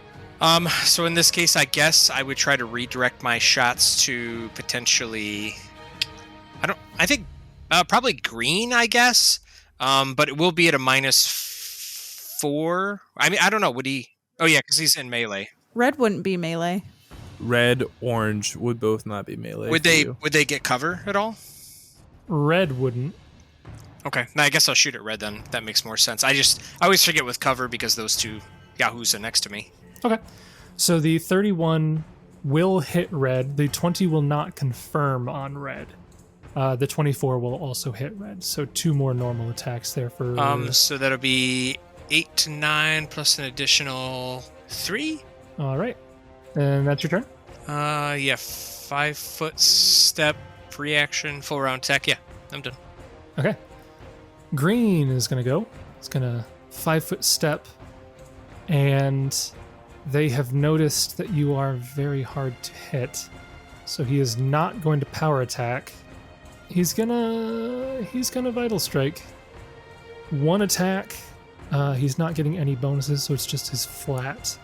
So in this case, I guess I would try to redirect my shots to potentially... I think probably green, I guess. But it will be at a -4. I mean, I don't know. Would he... Oh, yeah, because he's in melee. Red wouldn't be melee. Red, orange would both not be melee. Would they get cover at all? Red wouldn't. Okay, now I guess I'll shoot at red then. That makes more sense. I always forget with cover because those two yahoos are next to me. Okay. So the 31 will hit red. The 20 will not confirm on red. The 24 will also hit red. So 2 more normal attacks there for... So that'll be 8 to 9 plus an additional 3? All right. And that's your turn? Yeah, 5 foot step, reaction, full round attack. Yeah, I'm done. Okay. Green is going to go. It's going to 5 foot step. And they have noticed that you are very hard to hit. So he is not going to power attack. He's gonna Vital Strike. 1 attack. He's not getting any bonuses, so it's just his flat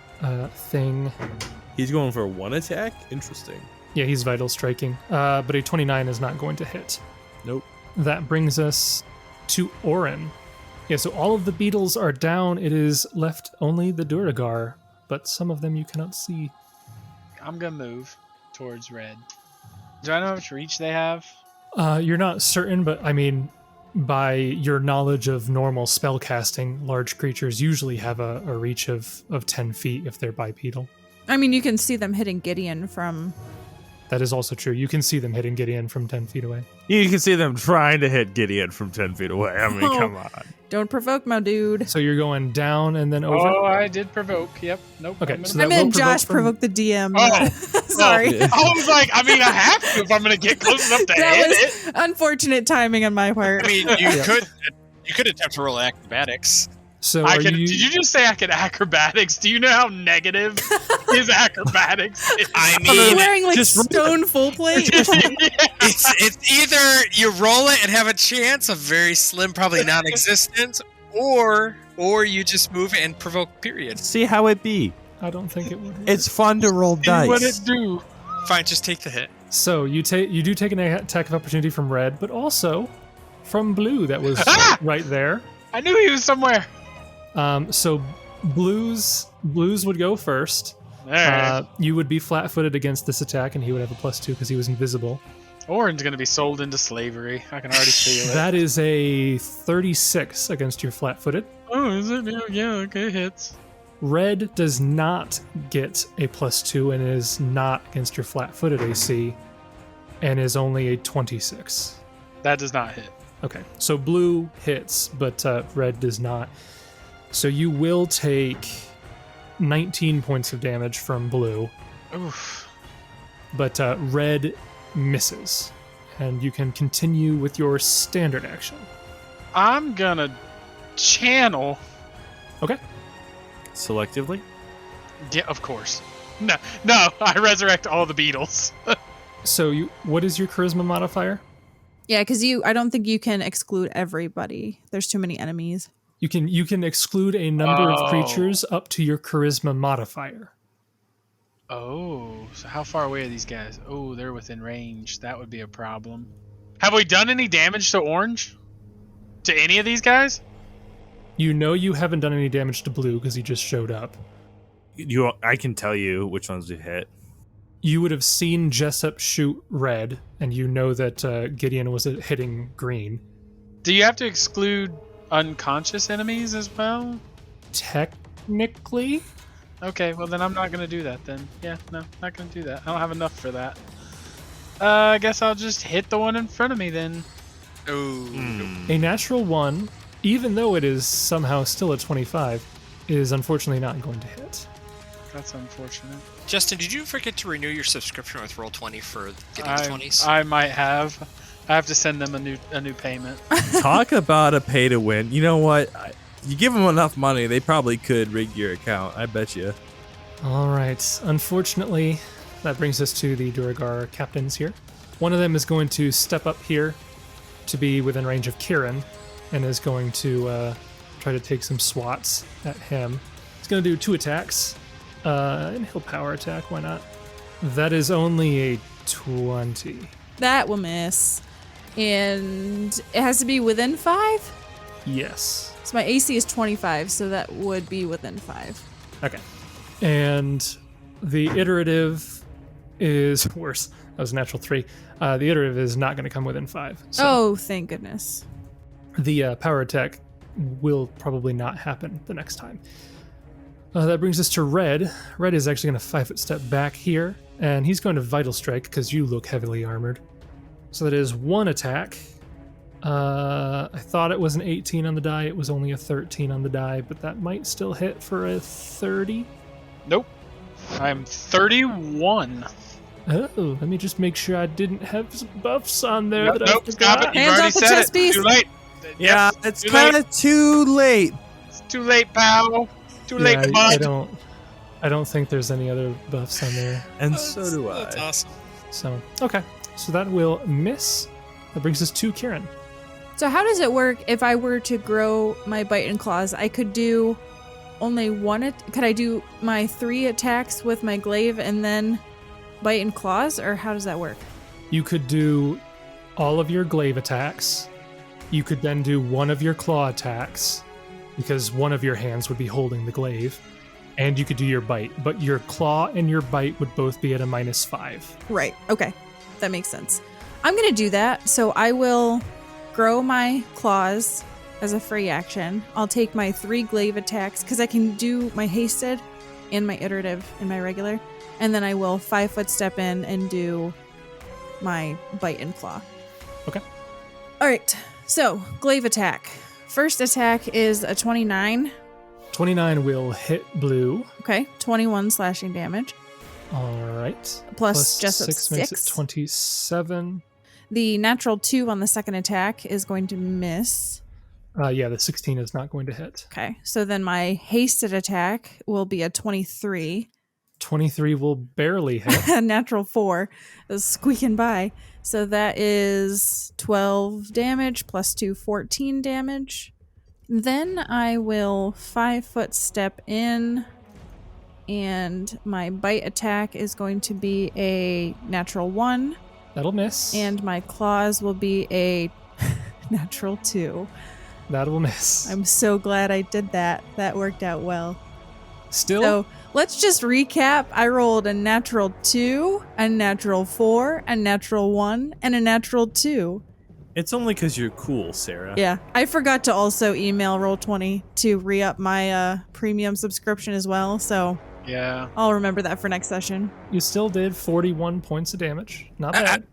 thing. He's going for 1 attack? Interesting. Yeah, he's Vital Striking. But a 29 is not going to hit. Nope. That brings us to Oran. Yeah, so all of the beetles are down. It is left only the Duragar, but some of them you cannot see. I'm gonna move towards red. Do I know how much reach they have? You're not certain, but I mean, by your knowledge of normal spell casting, large creatures usually have a reach of 10 feet if they're bipedal. I mean, you can see them hitting Gideon from... That is also true. You can see them hitting Gideon from 10 feet away. You can see them trying to hit Gideon from 10 feet away. I mean, come on. Don't provoke, my dude. So you're going down and then over? Oh, I did provoke. Yep. Nope. Okay, I'm so gonna- that I will meant provoke Josh from- provoked the DM. Oh. Sorry. I was like, I mean, I have to if I'm gonna get close enough to That hit was it. unfortunate timing on my part. I mean, you could attempt to roll acrobatics. So I are can. you... Did you just say I could acrobatics? Do you know how negative his acrobatics is? I He's mean, wearing like just- stone full plate. it's either you roll it and have a chance, a very slim, probably non-existent, Or you just move and provoke, period. See how it be. I don't think it would work. It's fun to roll dice. What it do? Fine, just take the hit. So you do take an attack of opportunity from red, but also from blue that was right there. I knew he was somewhere. So blues would go first. All right. You would be flat-footed against this attack, and he would have a +2 because he was invisible. Oran's going to be sold into slavery. I can already feel it. That is a 36 against your flat-footed. Oh, is it? Yeah, okay, hits. Red does not get a +2 and is not against your flat-footed AC, and is only a 26. That does not hit. Okay, so blue hits, but red does not. So you will take 19 points of damage from blue, Oof. but red misses, and you can continue with your standard action. I'm going to channel. Okay. Selectively? Yeah, of course. No, I resurrect all the beetles. So what is your charisma modifier? Yeah, because I don't think you can exclude everybody. There's too many enemies. You can exclude a number of creatures up to your charisma modifier. Oh, so how far away are these guys? Oh, they're within range. That would be a problem. Have we done any damage to orange? To any of these guys? You know you haven't done any damage to blue because he just showed up. I can tell you which ones we hit. You would have seen Jessup shoot red, and you know that Gideon was hitting green. Do you have to exclude unconscious enemies as well? Technically? Okay, well then I'm not going to do that then. Yeah, no, not going to do that. I don't have enough for that. I guess I'll just hit the one in front of me then. Oh. A natural 1, even though it is somehow still a 25, is unfortunately not going to hit. That's unfortunate. Justin, did you forget to renew your subscription with Roll20 for getting the 20s? I might have. I have to send them a new payment. Talk about a pay to win. You know what? You give them enough money, they probably could rig your account. I bet you. All right. Unfortunately, that brings us to the Duragar captains here. One of them is going to step up here to be within range of Kieran and is going to try to take some swats at him. He's going to do 2 attacks. And he'll power attack. Why not? That is only a 20. That will miss. And it has to be within 5? Yes. So my AC is 25, so that would be within 5. Okay. And the iterative is worse. That was a natural 3. The iterative is not going to come within 5. So Oh, thank goodness. the power attack will probably not happen the next time. That brings us to Red. Red is actually going to 5-foot step back here, and he's going to Vital Strike because you look heavily armored. So that is 1 attack. I thought it was an 18 on the die. It was only a 13 on the die, but that might still hit for a 30. Nope. I'm 31. Oh, let me just make sure I didn't have some buffs on there Nope, that I nope, forgot. stop it. You've Hands already off the said chess it. piece. Too late. Yeah, Yep, it's too kind late. of too late. It's too late, pal. Too late, I bud. don't think there's any other buffs on there. And so do I. That's awesome. So, okay. So that will miss. That brings us to Kieran. So how does it work if I were to grow my bite and claws? I could do only one. Could I do my 3 attacks with my glaive and then bite and claws, or how does that work? You could do all of your glaive attacks. You could then do one of your claw attacks because one of your hands would be holding the glaive. And you could do your bite, but your claw and your bite would both be at a -5. Right. Okay. That makes sense. I'm going to do that. So I will grow my claws as a free action. I'll take my 3 glaive attacks because I can do my hasted and my iterative in my regular. And then I will 5-foot step in and do my bite and claw. Okay. All right. So glaive attack. First attack is a 29. 29 will hit blue. Okay. 21 slashing damage. All right. Plus Jessup 6 makes it 6. 27. The natural 2 on the second attack is going to miss. Yeah, the 16 is not going to hit. Okay, so then my hasted attack will be a 23. 23 will barely hit. A natural 4 is squeaking by. So that is 12 damage plus 2, 14 damage. Then I will 5-foot step in, and my bite attack is going to be a natural 1. That'll miss. And my claws will be a natural 2. That'll miss. I'm so glad I did that. That worked out well. Still? So let's just recap. I rolled a natural 2, a natural 4, a natural 1, and a natural 2. It's only because you're cool, Sarah. Yeah. I forgot to also email Roll20 to re-up my premium subscription as well, so Yeah. I'll remember that for next session. You still did 41 points of damage. Not bad.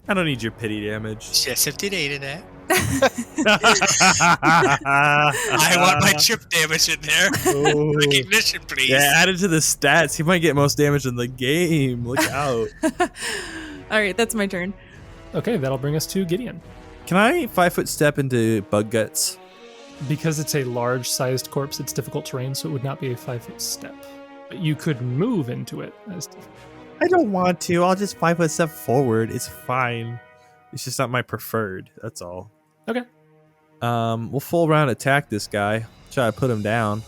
I don't need your pity damage. Jessup did 8 of that. I want my chip damage in there. Ooh. Recognition, please. Yeah, add it to the stats. He might get most damage in the game. Look out. All right, that's my turn. Okay, that'll bring us to Gideon. Can I 5-foot step into bug guts? Because it's a large-sized corpse, it's difficult terrain, so it would not be a 5-foot step. But you could move into it. I don't want to. I'll just 5-foot step forward. It's fine. It's just not my preferred. That's all. Okay. We'll full round attack this guy. Try to put him down.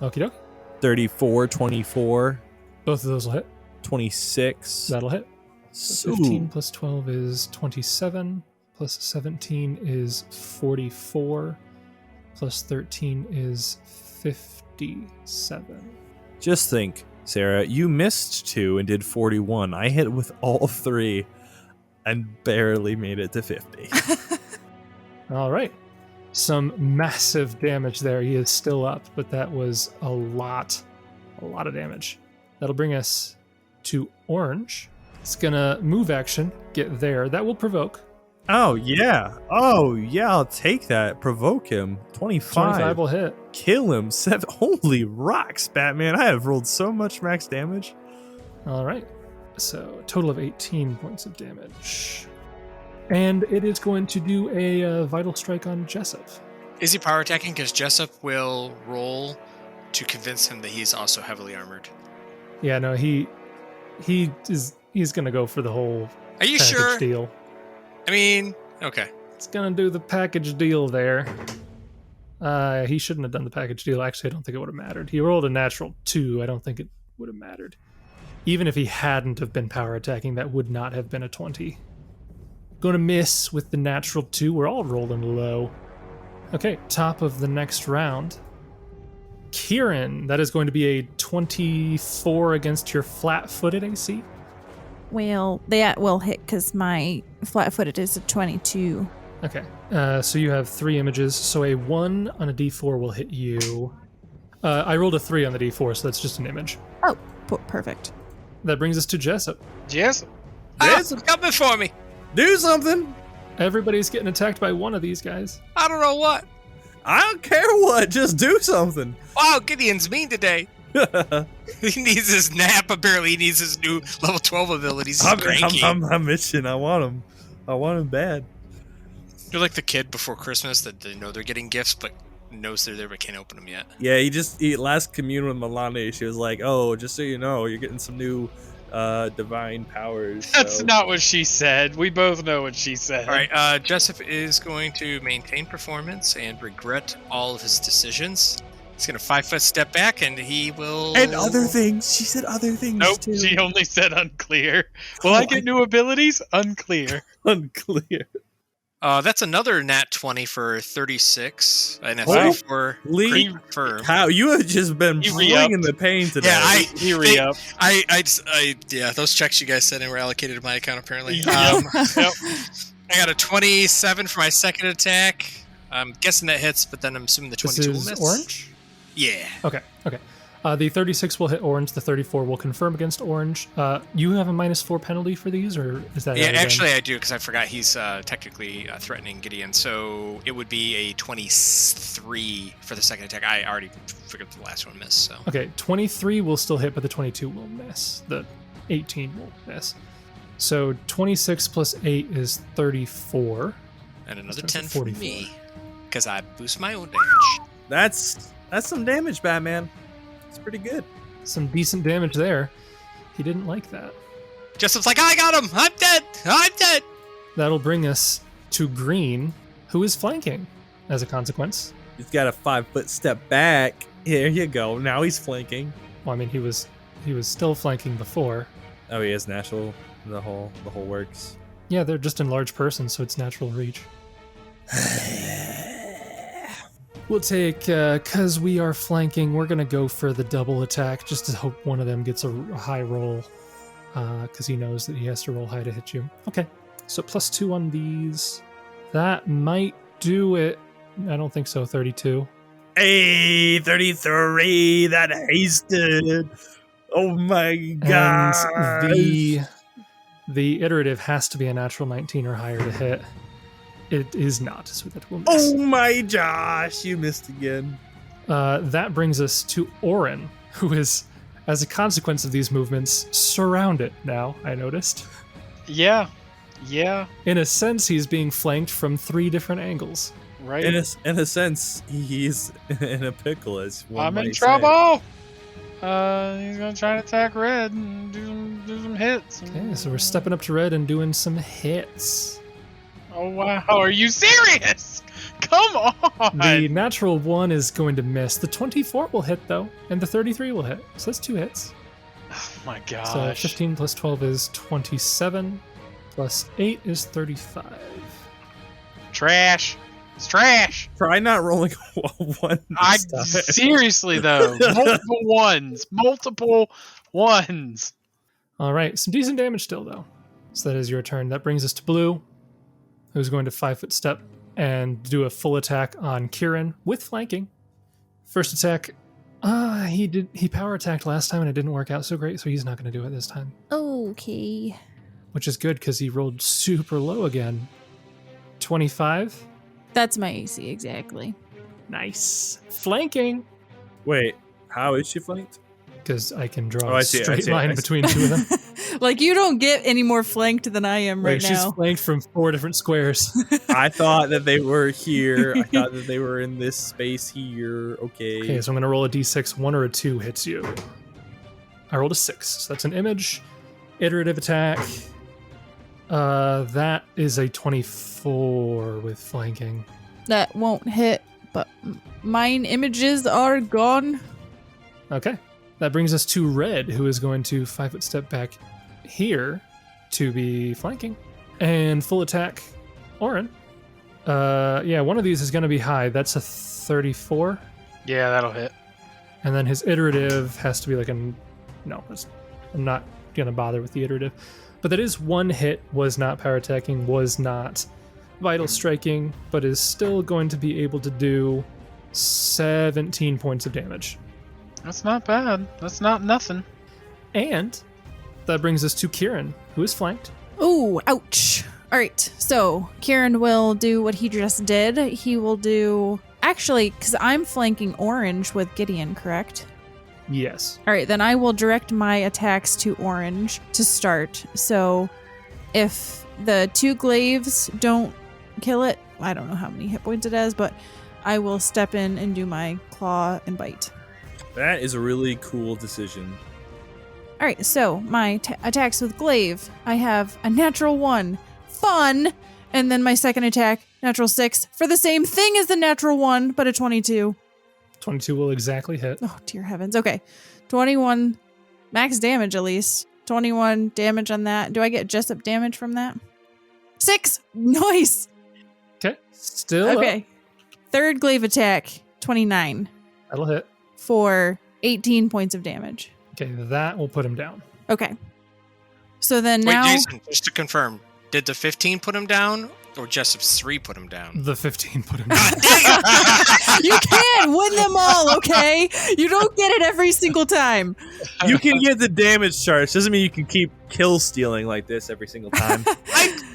Okie doke. 34, 24, Both of those will hit. 26. That'll hit. So 15 plus 12 is 27. Plus 17 is 44. Plus 13 is 57. Just think, Sarah, you missed 2 and did 41. I hit with all 3 and barely made it to 50. All right. Some massive damage there. He is still up, but that was a lot of damage. That'll bring us to Orange. It's gonna move action, get there. That will provoke. Oh, yeah. Oh, yeah, I'll take that. Provoke him. 25. 25 will hit. Kill him. 7. Holy rocks, Batman. I have rolled so much max damage. All right. So a total of 18 points of damage. And it is going to do a vital strike on Jessup. Is he power attacking? Because Jessup will roll to convince him that he's also heavily armored. Yeah, no, he's gonna go for the whole Are you package sure? deal. I mean, okay. It's gonna do the package deal there. He shouldn't have done the package deal. Actually, I don't think it would have mattered. He rolled a natural 2. I don't think it would have mattered. Even if he hadn't have been power attacking, that would not have been a 20. Gonna miss with the natural 2. We're all rolling low. Okay, top of the next round. Kieran, that is going to be a 24 against your flat-footed AC. Well, that will hit because my flat-footed is a 22. Okay, so you have 3 images. So a 1 on a D4 will hit you. I rolled a 3 on the D4, so that's just an image. Oh, perfect. That brings us to Jessup. Jessup. Jessup, coming for me. Do something. Everybody's getting attacked by one of these guys. I don't know what. I don't care what. Just do something. Wow, Gideon's mean today. He needs his nap. Apparently, he needs his new level 12 abilities. He's cranky. I'm itching. I want him. I want him bad. You're like the kid before Christmas that they know they're getting gifts, but knows they're there but can't open them yet. Yeah, he last communed with Milani. She was like, "Oh, just so you know, you're getting some new divine powers." That's so. not what she said. We both know what she said. All right, Jessup is going to maintain performance and regret all of his decisions. He's going to 5-foot step back, and he will... And other things. She said other things, Nope, too. she only said unclear. Will I get new abilities? Unclear. Unclear. That's another nat 20 for 36, and a Wow. 34 Lee, confirm. how you have just been You re-upped. flinging the pain today. Yeah, He re-up. yeah, those checks you guys sent in were allocated to my account apparently. Yep. I got a 27 for my second attack. I'm guessing that hits, but then I'm assuming the 22 will This miss. is Orange? Yeah. Okay. The 36 will hit Orange. The 34 will confirm against Orange. You have a -4 penalty for these, or is that... Yeah, out again? actually I do, because I forgot he's technically threatening Gideon, so it would be a 23 for the second attack. I already figured the last one missed, so... Okay, 23 will still hit, but the 22 will miss. The 18 will miss. So 26 plus 8 is 34. And another Starts 10 at for 44. me, because I boost my own damage. That's some damage, Batman. It's pretty good. Some decent damage there. He didn't like that. Jessup's like, I got him! I'm dead! I'm dead! That'll bring us to Green, who is flanking as a consequence. He's got a 5-foot step back. Here you go. Now he's flanking. Well, I mean, he was still flanking before. Oh, he is natural. The whole works. Yeah, they're just in large person, so it's natural reach. We'll take, because we are flanking, we're going to go for the double attack just to hope one of them gets a high roll, because he knows that he has to roll high to hit you. Okay, so +2 on these. That might do it. I don't think so, 32. Hey, 33. That hasted. Oh my god. And the iterative has to be a natural 19 or higher to hit. It is not, so that will miss. Oh my gosh, you missed again. That brings us to Oran, who is, as a consequence of these movements, surrounded now, I noticed. Yeah. In a sense, he's being flanked from 3 different angles. Right. In a sense, he's in a pickle, as one I'm in might say. trouble. He's gonna try to attack red and do some hits. Okay, so we're stepping up to red and doing some hits. Oh wow! Are you serious? Come on! The natural 1 is going to miss. The 24 will hit, though, and the 33 will hit. So that's 2 hits. Oh my gosh! So 15 plus 12 is 27, plus 8 is 35. Trash. It's trash. Try not rolling a 1. Seriously though, multiple ones. All right, some decent damage still, though. So that is your turn. That brings us to Blue, who's going to 5-foot step and do a full attack on Kieran with flanking. First attack, he power attacked last time and it didn't work out so great, so he's not going to do it this time. Okay. Which is good because he rolled super low again. 25. That's my AC, exactly. Nice. Flanking. Wait, how is she flanked? Because I can draw Oh, I a see, straight line I see. between 2 of them. Like, you don't get any more flanked than I am right She's now. flanked from 4 different squares. I thought that they were here. I thought that they were in this space here. Okay. Okay, so I'm going to roll a d6. 1 or a 2 hits you. I rolled a 6. So that's an image. Iterative attack. That is a 24 with flanking. That won't hit, but mine images are gone. Okay. That brings us to Red, who is going to 5-foot step back here to be flanking. And full attack, Oran. Yeah, one of these is going to be high. That's a 34. Yeah, that'll hit. And then his iterative has to be like I'm not going to bother with the iterative. But that is 1 hit, was not power attacking, was not vital striking, but is still going to be able to do 17 points of damage. That's not bad. That's not nothing. And that brings us to Kieran, who is flanked. Ooh, ouch. All right, so Kieran will do what he just did. He will do... Actually, because I'm flanking orange with Gideon, correct? Yes. All right, then I will direct my attacks to orange to start. So if the 2 glaives don't kill it, I don't know how many hit points it has, but I will step in and do my claw and bite. That is a really cool decision. All right, so my attacks with glaive, I have a natural 1, fun, and then my second attack, natural 6, for the same thing as the natural 1, but a 22. 22 will exactly hit. Oh, dear heavens. Okay, 21 max damage at least. 21 damage on that. Do I get Jessup damage from that? 6! Nice! Okay. Still Okay. Third glaive attack, 29 up. That'll hit. for 18 points of damage. Okay, that will put him down. Okay. So then Wait, now... Jason, just to confirm, did the 15 put him down, or Jessup's 3 put him down? The 15 put him down. You can't win them all, okay? You don't get it every single time. You can get the damage charge. Doesn't mean you can keep kill stealing like this every single time.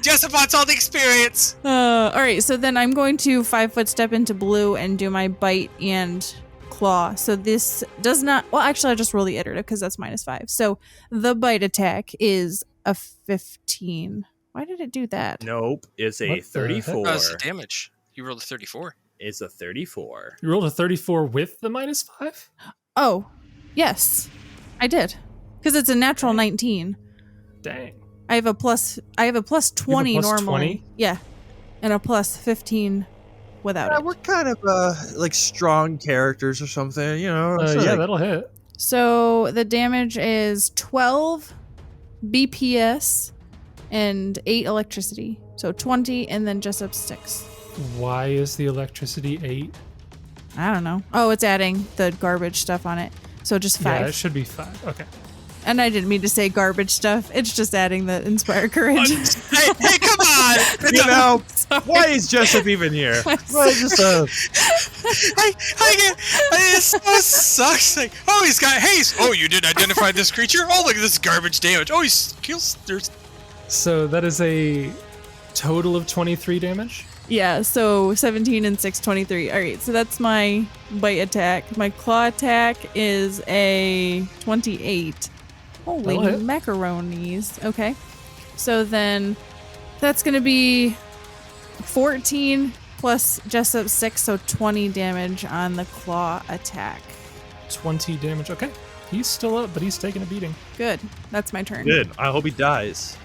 Jessup wants all the experience! All right, so then I'm going to 5-foot step into blue and do my bite and claw. So this does not... Well, actually, I just roll the iterative because that's -5. So the bite attack is a 15. Why did it do that? Nope, it's a What the 34. Oh, it's the damage. You rolled a 34. It's a 34. You rolled a 34 with the -5? Oh, yes, I did. Because it's a natural 19. Dang. I have a plus 20 plus normally. 20? Yeah. And a plus 15 without Yeah, it. we're kind of like strong characters or something, you know. Yeah, like, that'll hit. So the damage is 12 BPS and 8 electricity. So 20 and then Jessup sticks. Why is the electricity 8? I don't know. Oh, it's adding the garbage stuff on it. So just 5. Yeah, it should be 5. Okay. And I didn't mean to say garbage stuff. It's just adding the inspire courage. Hey, come on! you know, why is Jessup even here? Why is this This so sucks. Like, oh, he's got haste. Oh, you didn't identify this creature? Oh, look at this garbage damage. Oh, he kills. There's. So that is a total of 23 damage. Yeah, so 17 and 6, 23. All right, so that's my bite attack. My claw attack is a 28. Holy That'll hit. macaronis. Okay. So then that's going to be 14 plus Jessup 6, so 20 damage on the claw attack. 20 damage. Okay. He's still up, but he's taking a beating. Good. That's my turn. good? I hope he dies.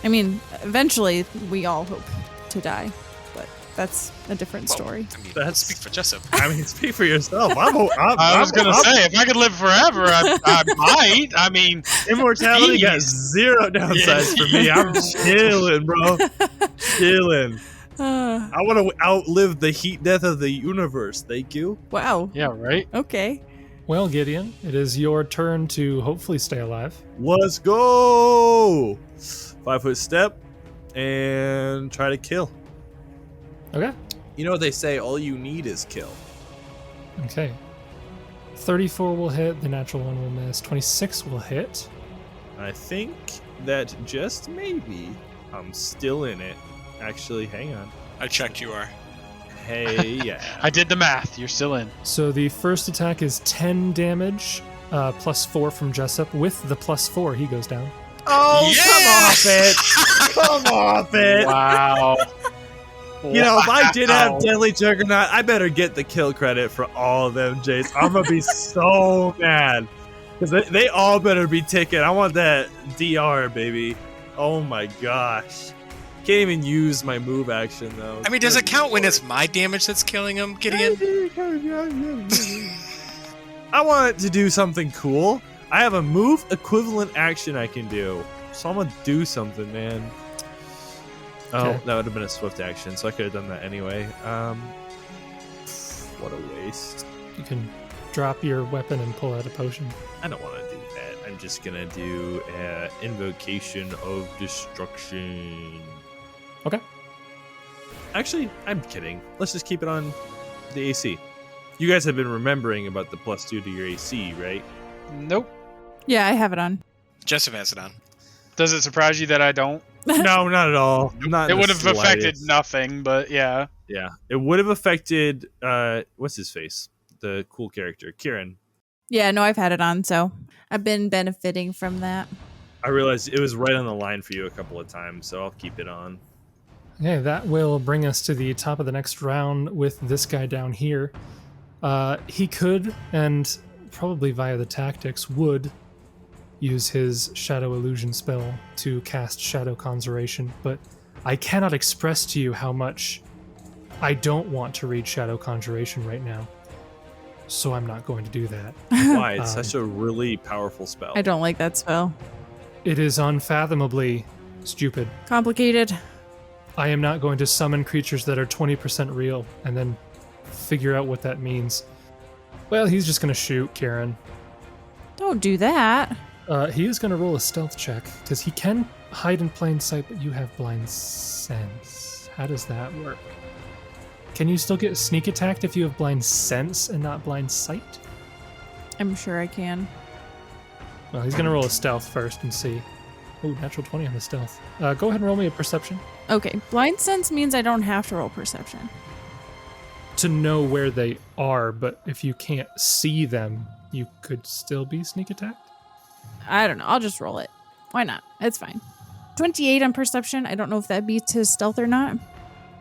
I mean, eventually we all hope to die, but that's a different story. I mean, That's- speak for Jessup. I mean, speak for yourself. I was gonna say, if I could live forever, I might. I mean, immortality got Jeez. 0 downsides for me. I'm chilling, bro. Chilling. I want to outlive the heat death of the universe. Thank you. Wow. yeah, right. Okay. Well, Gideon, it is your turn to hopefully stay alive. Let's go. 5-foot step and try to kill. Okay. You know what they say? All you need is kill. Okay. 34 will hit. The natural one will miss. 26 will hit. I think that just maybe I'm still in it. Actually, hang on. I checked. You are. Hey, yeah. I did the math. You're still in. So the first attack is 10 damage, plus 4 from Jessup. With the plus 4, he goes down. Oh, Yeah! come off it. Come off it. Wow. You know, if I did have Wow. Deadly Juggernaut, I better get the kill credit for all of them, Jace. I'm going to be so mad. Because they all better be ticking. I want that DR, baby. Oh my gosh. Can't even use my move action, though. I mean, does it Good count when lord. it's my damage that's killing him, Gideon? I want to do something cool. I have a move equivalent action I can do. So I'm going to do something, man. Oh, Okay. that would have been a swift action, so I could have done that anyway. What a waste. You can drop your weapon and pull out a potion. I don't want to do that. I'm just going to do Invocation of Destruction. Okay. Actually, I'm kidding. Let's just keep it on the AC. You guys have been remembering about the +2 to your AC, right? Nope. Yeah, I have it on. Jessup has it on. Does it surprise you that I don't? No, not at all. Not It in would the have affected slightest. nothing, but yeah. Yeah, it would have affected. What's his face? The cool character, Kieran. Yeah, no, I've had it on, so I've been benefiting from that. I realized it was right on the line for you a couple of times, so I'll keep it on. Okay, that will bring us to the top of the next round with this guy down here. He could, and probably via the tactics, would use his Shadow Illusion spell to cast Shadow Conjuration, but I cannot express to you how much I don't want to read Shadow Conjuration right now. So I'm not going to do that. Why? It's such a really powerful spell. I don't like that spell. It is unfathomably stupid. Complicated. I am not going to summon creatures that are 20% real and then figure out what that means. Well, he's just going to shoot Kieran. Don't do that. He is going to roll a stealth check because he can hide in plain sight, but you have blind sense. How does that work? Can you still get sneak attacked if you have blind sense and not blind sight? I'm sure I can. Well, he's going to roll a stealth first and see. Oh, natural 20 on the stealth. Go ahead and roll me a perception Okay, blind sense means I don't have to roll perception. to know where they are, but if you can't see them, you could still be sneak attacked? I don't know. I'll just roll it. Why not? It's fine. 28 on perception. I don't know if that beats his stealth or not.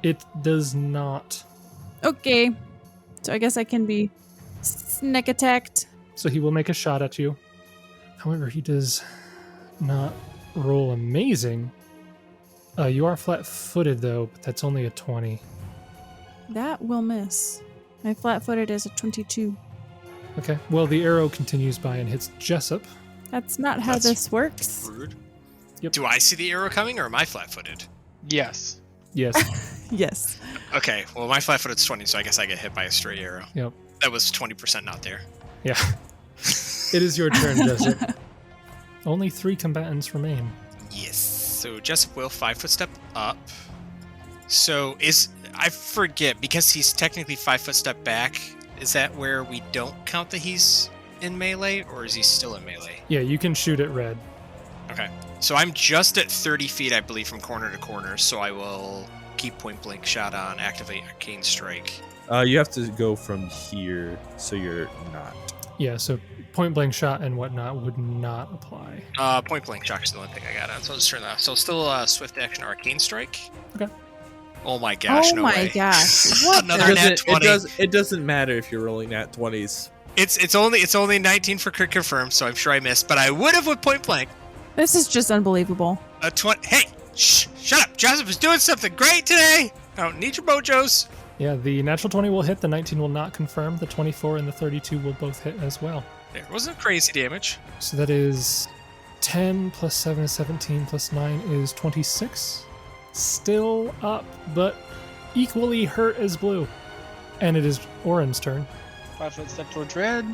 It does not. Okay. So I guess I can be sneak attacked. So he will make a shot at you. However, he does not roll amazing. You are flat-footed, though, but that's only a 20. That will miss. My flat-footed is a 22. Okay. Well, the arrow continues by and hits Jessup. That's not how That's this works. Rude. Yep. Do I see the arrow coming, or am I flat-footed? Yes. Yes. Yes. Okay, well, my flat-footed's 20, so I guess I get hit by a stray arrow. Yep. That was 20% not there. Yeah. It is your turn, Jessup. Only 3 combatants remain. Yes. So Jessup will 5-foot step up. So I forget, because he's technically 5-foot step back, is that where we don't count that he's in melee, or is he still in melee? Yeah, you can shoot at red. Okay. So I'm just at 30 feet, I believe, from corner to corner, so I will keep point blank shot on, activate Arcane Strike. You have to go from here, so you're not. Yeah, so point blank shot and whatnot would not apply. Point blank shot is the only thing I got on, so I'll just turn that off. So still swift action Arcane Strike. Okay. Oh my gosh, oh no my way. gosh. What Another the- nat 20. It doesn't matter if you're rolling nat 20s. It's only 19 for crit confirmed, so I'm sure I missed, but I would have with point blank. This is just unbelievable. A 20. Hey, shut up. Joseph is doing something great today. I don't need your mojos. Yeah, the natural 20 will hit, the 19 will not confirm, the 24 and the 32 will both hit as well. There wasn't crazy damage. So that is 10 plus 7 is 17 plus 9 is 26. Still up, but equally hurt as blue. And it is Oran's turn. 5-foot step towards red.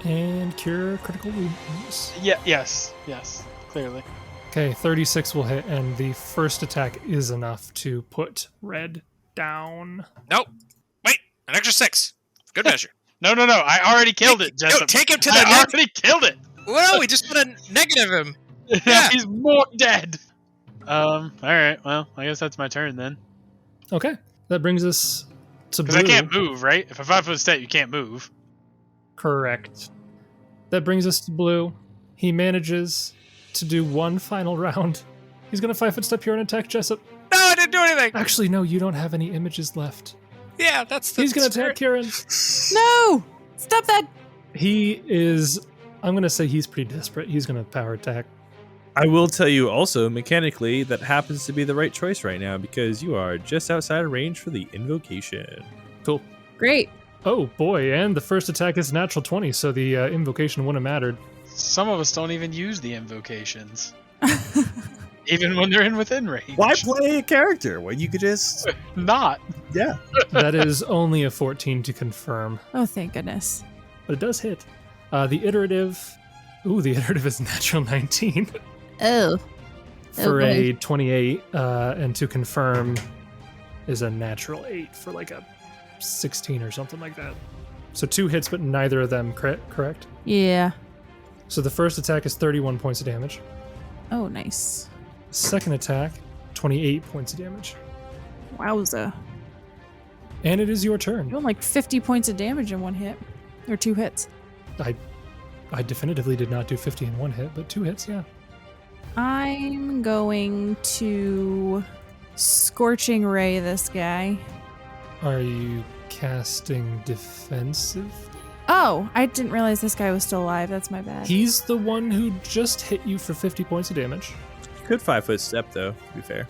And cure critical wounds. Yeah. Yes. Clearly. Okay, 36 will hit, and the first attack is enough to put red down. Nope. Wait, an extra 6. Good measure. No. I already killed it, Jessup. Take him to the I already killed it. Well, we just put a negative him. Yeah. Yeah. He's more dead. All right. Well, I guess that's my turn then. Okay, that brings us to Because blue. I can't move, right? If a 5-foot step, you can't move. Correct. That brings us to blue. He manages to do one final round. He's going to 5-foot step here and attack Jessup. No, I didn't do anything. Actually, no, you don't have any images left. Yeah, that's the He's going to attack Kieran. No! Stop that! He is, I'm going to say he's pretty desperate. He's going to power attack. I will tell you also, mechanically, that happens to be the right choice right now because you are just outside of range for the invocation. Cool. Great. Oh boy, and the first attack is natural 20, so the invocation wouldn't have mattered. Some of us don't even use the invocations. Even when they're in within range. Why play a character when you could just... Not. Yeah. That is only a 14 to confirm, Oh, thank goodness. but it does hit. The iterative... Ooh, the iterative is natural 19 Oh. for boy. a 28, and to confirm is a natural 8 for like a 16 or something like that. So 2 hits, but neither of them crit, correct? Yeah. So the first attack is 31 points of damage. Oh, nice. Second attack, 28 points of damage. Wowza. And it is your turn. Doing like 50 points of damage in one hit. Or 2 hits. I definitively did not do 50 in one hit, but 2 hits, yeah. I'm going to Scorching Ray this guy. Are you casting defensive? Oh, I didn't realize this guy was still alive. That's my bad. He's the one who just hit you for 50 points of damage. You could 5-foot step, though, to be fair.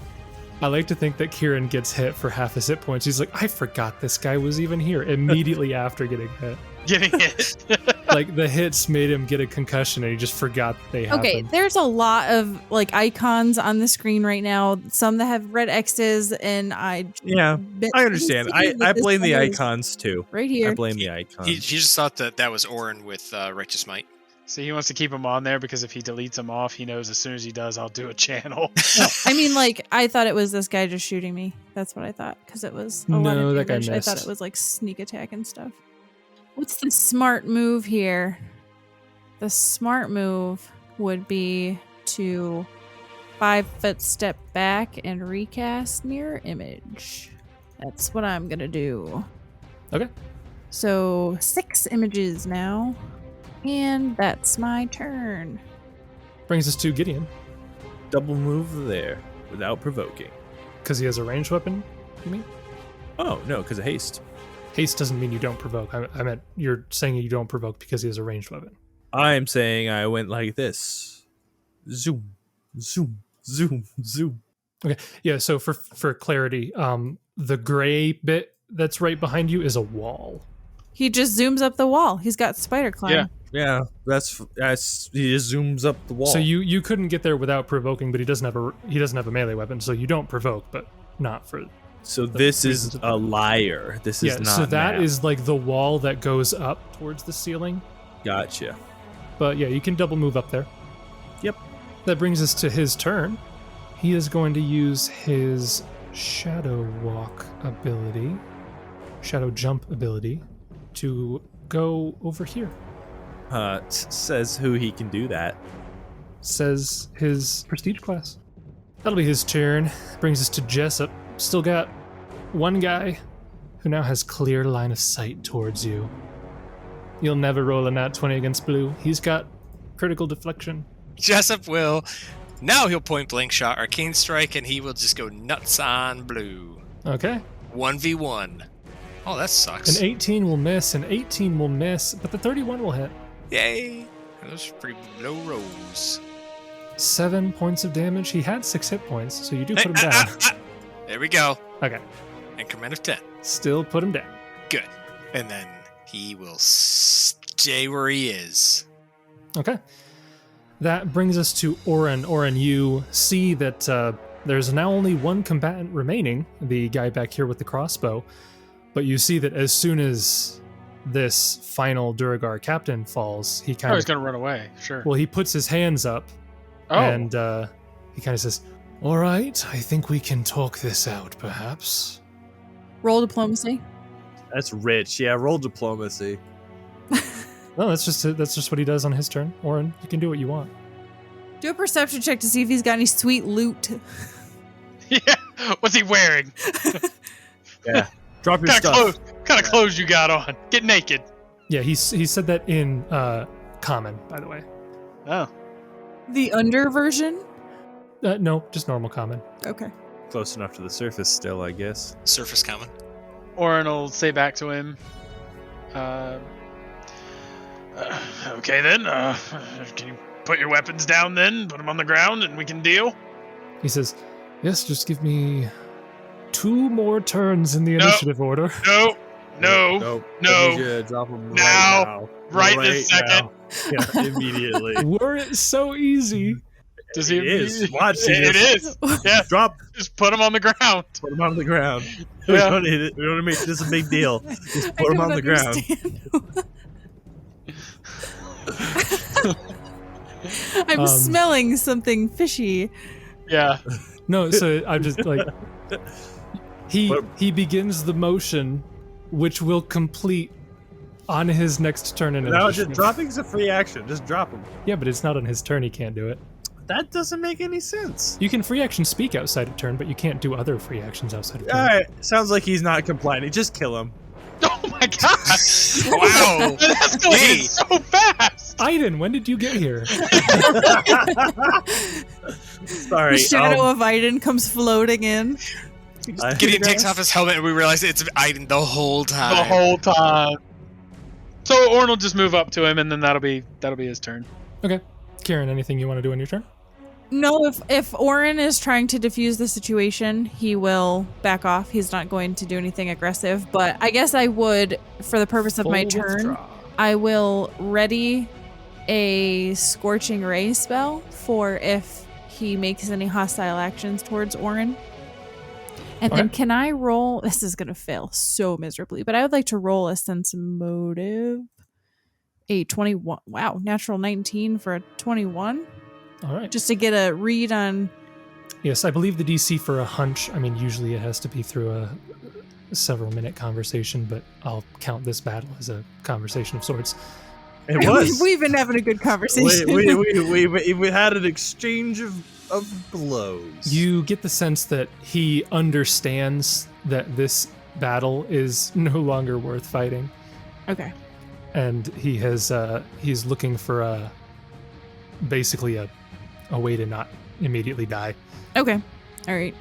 I like to think that Kieran gets hit for half his hit points. He's like, I forgot this guy was even here immediately after getting hit. Getting hit. Like the hits made him get a concussion and he just forgot they happened. Okay, there's a lot of like icons on the screen right now. Some that have red X's, and I understand. I blame the icons, too. right I here. blame the icons. He just thought that was Oran with Righteous Might. See, he wants to keep him on there because if he deletes him off, he knows as soon as he does, I'll do a channel. I mean, like I thought it was this guy just shooting me. That's what I thought because it was 11 No, that guy damage. I thought missed. it was like sneak attack and stuff. What's the smart move here? The smart move would be to 5-foot step back and recast mirror image. That's what I'm gonna do. Okay. So 6 images now. And that's my turn. Brings us to Gideon, Double move there without provoking. because he has a ranged weapon, you mean? Oh, no, because of haste. Haste doesn't mean you don't provoke. I meant you're saying you don't provoke because he has a ranged weapon. I'm saying I went like this. Zoom, zoom, zoom, zoom. Okay, yeah, so for clarity, the gray bit that's right behind you is a wall. He just zooms up the wall. He's got spider climb. Yeah, that's he just zooms up the wall. So you couldn't get there without provoking, but he doesn't have a melee weapon, so you don't provoke, but not for. So this is a liar. This is not. So that math. is like the wall that goes up towards the ceiling. Gotcha. But yeah, you can double move up there. Yep. That brings us to his turn. He is going to use his shadow walk ability, shadow jump ability, to go over here. Says who he can do that. Says his prestige class. That'll be his turn. Brings us to Jessup. Still got one guy who now has clear line of sight towards you. You'll never roll a nat 20 against blue. He's got critical deflection. Jessup will. Now he'll point blank shot Arcane Strike, and he will just go nuts on blue. Okay. 1v1. Oh, that sucks. An 18 will miss, an 18 will miss, but the 31 will hit. Yay. Those are pretty low rolls. 7 points of damage. He had 6 hit points, so you do put him down. There we go. Okay. Increment of 10. Still put him down. Good. And then he will stay where he is. Okay. That brings us to Oran. Oran, you see that there's now only one combatant remaining, the guy back here with the crossbow. But you see that as soon as this final Duragar captain falls, he kind of... he's going to run away. Sure. Well, he puts his hands up, and he kind of says, all right, I think we can talk this out, perhaps. Roll diplomacy. That's rich. Yeah, roll diplomacy. No, that's just what he does on his turn. Oran, you can do what you want. Do a perception check to see if he's got any sweet loot. Yeah. What's he wearing? Yeah. Drop your What stuff. kind of clothes you got on? Get naked. Yeah, he said that in common, by the way. Oh. The under version? No, just normal common. Okay. Close enough to the surface still, I guess. Surface common. Oran will say back to him, okay then, can you put your weapons down then, put them on the ground, and we can deal? He says, yes, just give me 2 more turns in the initiative order. No. I need you to drop them Now. right Right this second. now. Yeah, immediately. Were it so easy? Does It is. Watch It is. Yeah. Drop. Just put them on the ground. Put them on the ground. Yeah. We don't make this a big deal. Just I put them don't on the ground. understand. I'm smelling something fishy. Yeah. No, so I'm just like... He begins the motion, which will complete on his next turn in No, initiative. just dropping's a free action. Just drop them. Yeah, but it's not on his turn. He can't do it. That doesn't make any sense. You can free action speak outside of turn, but you can't do other free actions outside of turn. All right, sounds like he's not complying. Just kill him. Oh my gosh. Wow. That escalated so fast. Aiden, when did you get here? Sorry. The shadow of Iden comes floating in. Gideon takes off his helmet, and we realize it's Aiden the whole time. The whole time. So Oran will just move up to him, and then that'll be his turn. Okay. Kieran, anything you want to do on your turn? No, if Oran is trying to defuse the situation, he will back off. He's not going to do anything aggressive, but I guess I would, for the purpose of my Full turn, withdraw. I will ready a Scorching Ray spell for if he makes any hostile actions towards Oran. And then Okay. can I roll? This is going to fail so miserably, but I would like to roll a sense motive. A 21. Wow, natural 19 for a 21. All right. Just to get a read on. Yes, I believe the DC for a hunch, I mean, usually it has to be through a several minute conversation, but I'll count this battle as a conversation of sorts. It was. We've been having a good conversation. We had an exchange of blows. You get the sense that he understands that this battle is no longer worth fighting, Okay. and he's looking for basically a way to not immediately die. Okay. All right.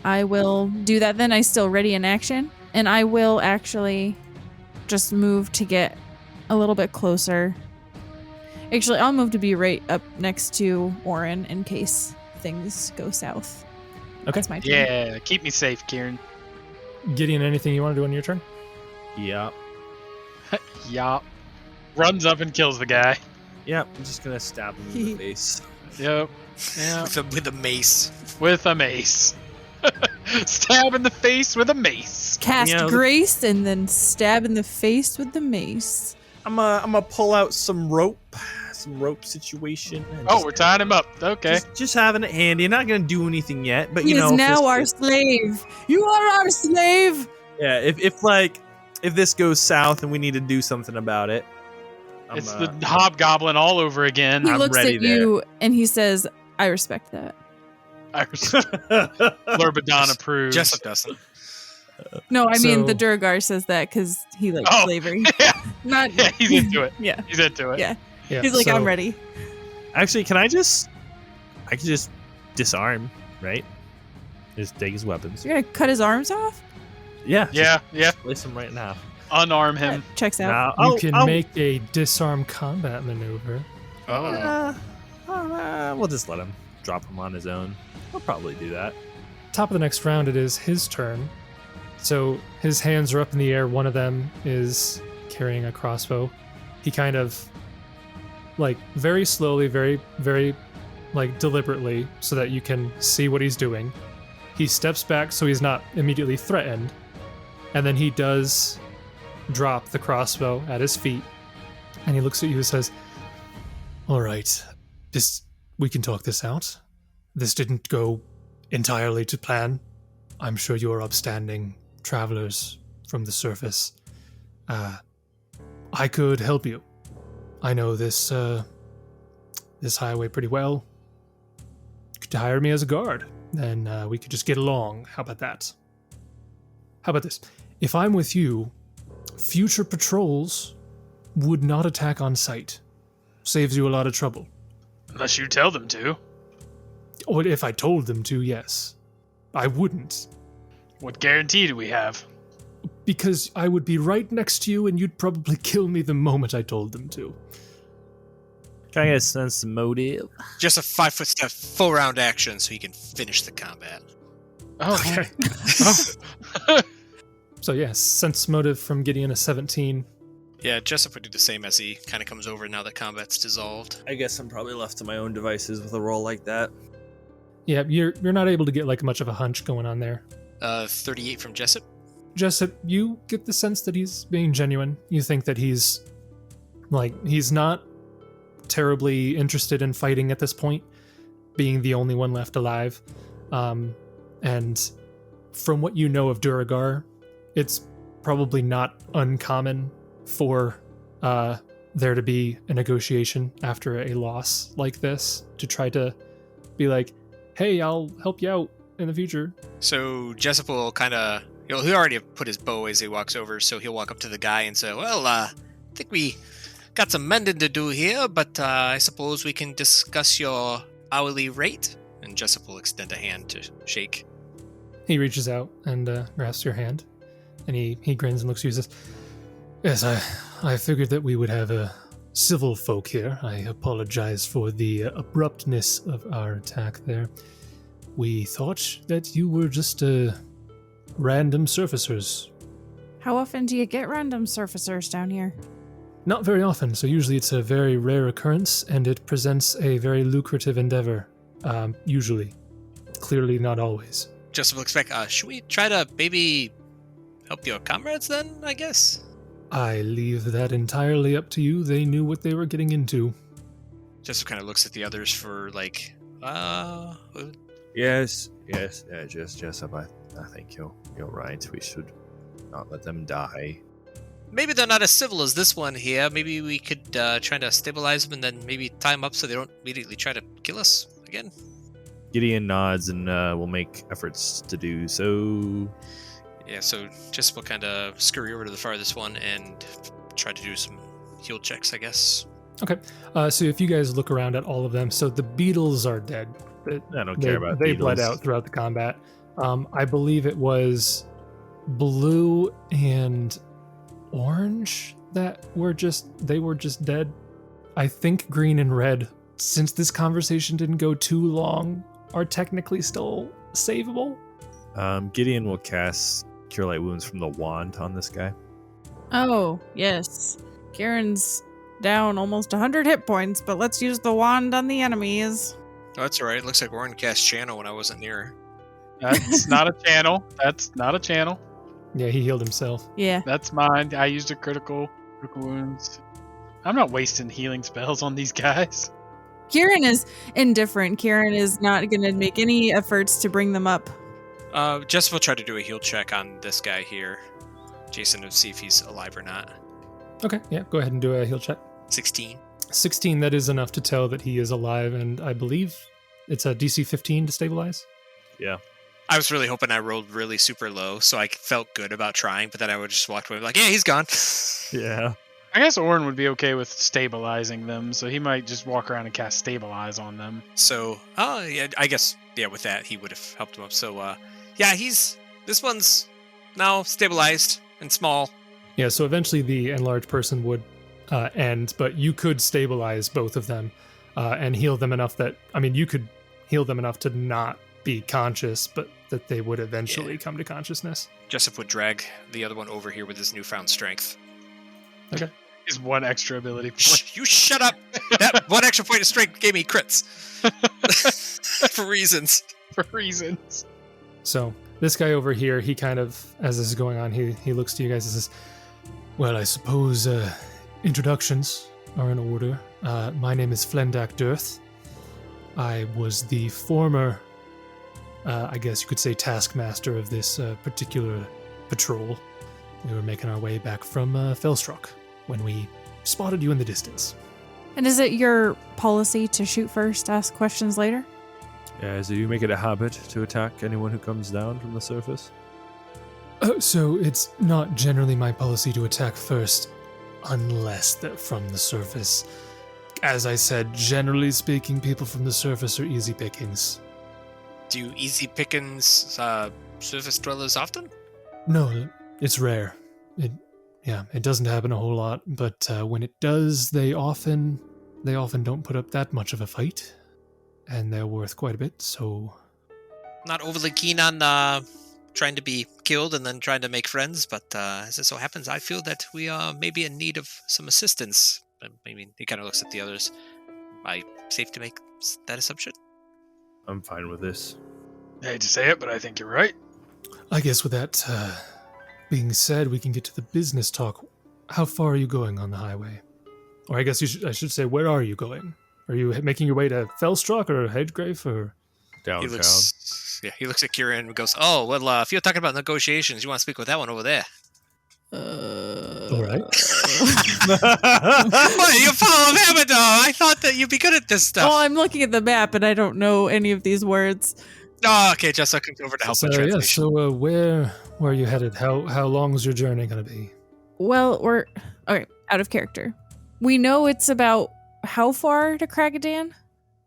I will do that then. I still ready in action, and I will actually just move to get a little bit closer. Actually, I'll move to be right up next to Oran in case things go south. Okay. That's my turn. Yeah, keep me safe, Kieran. Gideon, anything you want to do on your turn? Yeah. Yup. Runs up and kills the guy. Yep, I'm just gonna stab him in the face. Yep. Yeah. With a mace. With a mace. Stab in the face with a mace. Cast You know, grace and then stab in the face with the mace. I'm gonna pull out some rope situation. And Oh, we're tying him up. Okay. just having it handy. Not gonna do anything yet, but He you know. is if now this- our slave. You are our slave. Yeah, if this goes south and we need to do something about it, It's the hobgoblin all over again. He I'm looks ready at you and he says, "I respect that." Lurbadan approves. Jessup doesn't. No, I mean So- the Durgar says that because he likes Oh. slavery. Yeah. Not. Yeah, he's into it. Yeah. He's into it. Yeah. Yeah. He's like, so- I'm ready. Actually, I can just disarm, right? Just take his weapons. You're gonna cut his arms off? Yeah. Yeah. Yeah. Place him right now. Unarm him. That checks out. Now, You can make a disarm combat maneuver. We'll just let him drop him on his own. We'll probably do that. Top of the next round, it is his turn. So his hands are up in the air. One of them is carrying a crossbow. He kind of, like, very slowly, very, very, like, deliberately, so that you can see what he's doing. He steps back so he's not immediately threatened. And then he does drop the crossbow at his feet. And he looks at you and says, "All right, we can talk this out. This didn't go entirely to plan. I'm sure you're upstanding travelers from the surface. I could help you. I know this highway pretty well. You could hire me as a guard, then we could just get along. How about that? How about this? If I'm with you, future patrols would not attack on sight. Saves you a lot of trouble. Unless you tell them to. Or if I told them to, yes. I wouldn't. What guarantee do we have? Because I would be right next to you and you'd probably kill me the moment I told them to. Can I get a sense of motive? Just a 5-foot step, full round action, so he can finish the combat. Oh, Okay. oh. So yeah, sense motive from Gideon, a 17. Yeah, Jessup would do the same as he kind of comes over now that combat's dissolved. I guess I'm probably left to my own devices with a roll like that. Yeah, you're not able to get like much of a hunch going on there. 38 from Jessup. Jessup, you get the sense that he's being genuine. You think that he's not terribly interested in fighting at this point, being the only one left alive. And from what you know of Duragar, it's probably not uncommon for there to be a negotiation after a loss like this to try to be like, hey, I'll help you out in the future. So Jessup will kind of, he already put his bow as he walks over, so he'll walk up to the guy and say, well, I think we got some mending to do here, but I suppose we can discuss your hourly rate. And Jessup will extend a hand to shake. He reaches out and grasps your hand, and he grins and looks at you and says, yes, I figured that we would have civil folk here. I apologize for the abruptness of our attack there. We thought that you were just random surfacers. How often do you get random surfacers down here? Not very often, so usually it's a very rare occurrence, and it presents a very lucrative endeavor. Usually. Clearly not always. Jessup will expect, should we try to maybe help your comrades then, I guess? I leave that entirely up to you. They knew what they were getting into. Jessup kind of looks at the others for like, Yes, Jessup, I think you're right. We should not let them die. maybe they're not as civil as this one here. Maybe we could try to stabilize them and then maybe tie them up so they don't immediately try to kill us again. Gideon nods and will make efforts to do so. Yeah, so Jessup will kind of scurry over to the farthest one and try to do some heal checks, I guess. Okay, so if you guys look around at all of them, so the beetles are dead. I don't care about They beetles. bled out throughout the combat. I believe it was blue and orange that were just dead. I think green and red, since this conversation didn't go too long, are technically still savable. Gideon will cast Cure Light Wounds from the wand on this guy. Oh, yes. Kieran's down almost 100 hit points, but let's use the wand on the enemies. Oh, that's all right. It looks like Oran cast channel when I wasn't near. That's not a channel. That's not a channel. Yeah, he healed himself. Yeah. That's mine. I used a critical wounds. I'm not wasting healing spells on these guys. Kieran is indifferent. Kieran is not going to make any efforts to bring them up. Jessup will try to do a heal check on this guy here. Jason to see if he's alive or not. Okay, yeah, go ahead and do a heal check. 16. 16, that is enough to tell that he is alive, and I believe it's a DC 15 to stabilize. Yeah. I was really hoping I rolled really super low, so I felt good about trying, but then I would just walk away like, yeah, he's gone. Yeah. I guess Oran would be okay with stabilizing them, so he might just walk around and cast Stabilize on them. So, yeah, I guess, yeah, with that, he would have helped him up. So, yeah, this one's now stabilized and small. Yeah, so eventually the enlarged person would end, but you could stabilize both of them and heal them enough that, I mean, you could heal them enough to not be conscious, but that they would eventually come to consciousness. Jessup would drag the other one over here with his newfound strength. Okay. Is one extra ability point. Shh, you shut up! That one extra point of strength gave me crits. For reasons. For reasons. So this guy over here, he kind of, as this is going on, he looks to you guys and says, well, I suppose introductions are in order. My name is Phaendar Dirth. I was the former, I guess you could say, taskmaster of this particular patrol. We were making our way back from Fellstruck when we spotted you in the distance. And is it your policy to shoot first, ask questions later? Yeah, so you make it a habit to attack anyone who comes down from the surface? So it's not generally my policy to attack first, unless they're from the surface. As I said, generally speaking, people from the surface are easy pickings. Do easy pickings surface dwellers often? No, it's rare. It doesn't happen a whole lot, but when it does, they often don't put up that much of a fight, and they're worth quite a bit, so... Not overly keen on trying to be killed and then trying to make friends, but as it so happens, I feel that we are maybe in need of some assistance. I mean, he kind of looks at the others. Am I safe to make that assumption? I'm fine with this. I hate to say it, but I think you're right. I guess with that being said, we can get to the business talk. How far are you going on the highway? Or I guess I should say, where are you going? Are you making your way to Fellstruck or Hedgegrave or Downtown. He looks at Kieran and goes, oh, well, if you're talking about negotiations, you want to speak with that one over there. All right. What, you follow Amador? I thought that you'd be good at this stuff. Oh, I'm looking at the map and I don't know any of these words. Oh, okay, Jessica comes over to help with translation. So where are you headed? How long is your journey going to be? Well, we're... Okay, out of character. We know it's about how far to Kraggodan?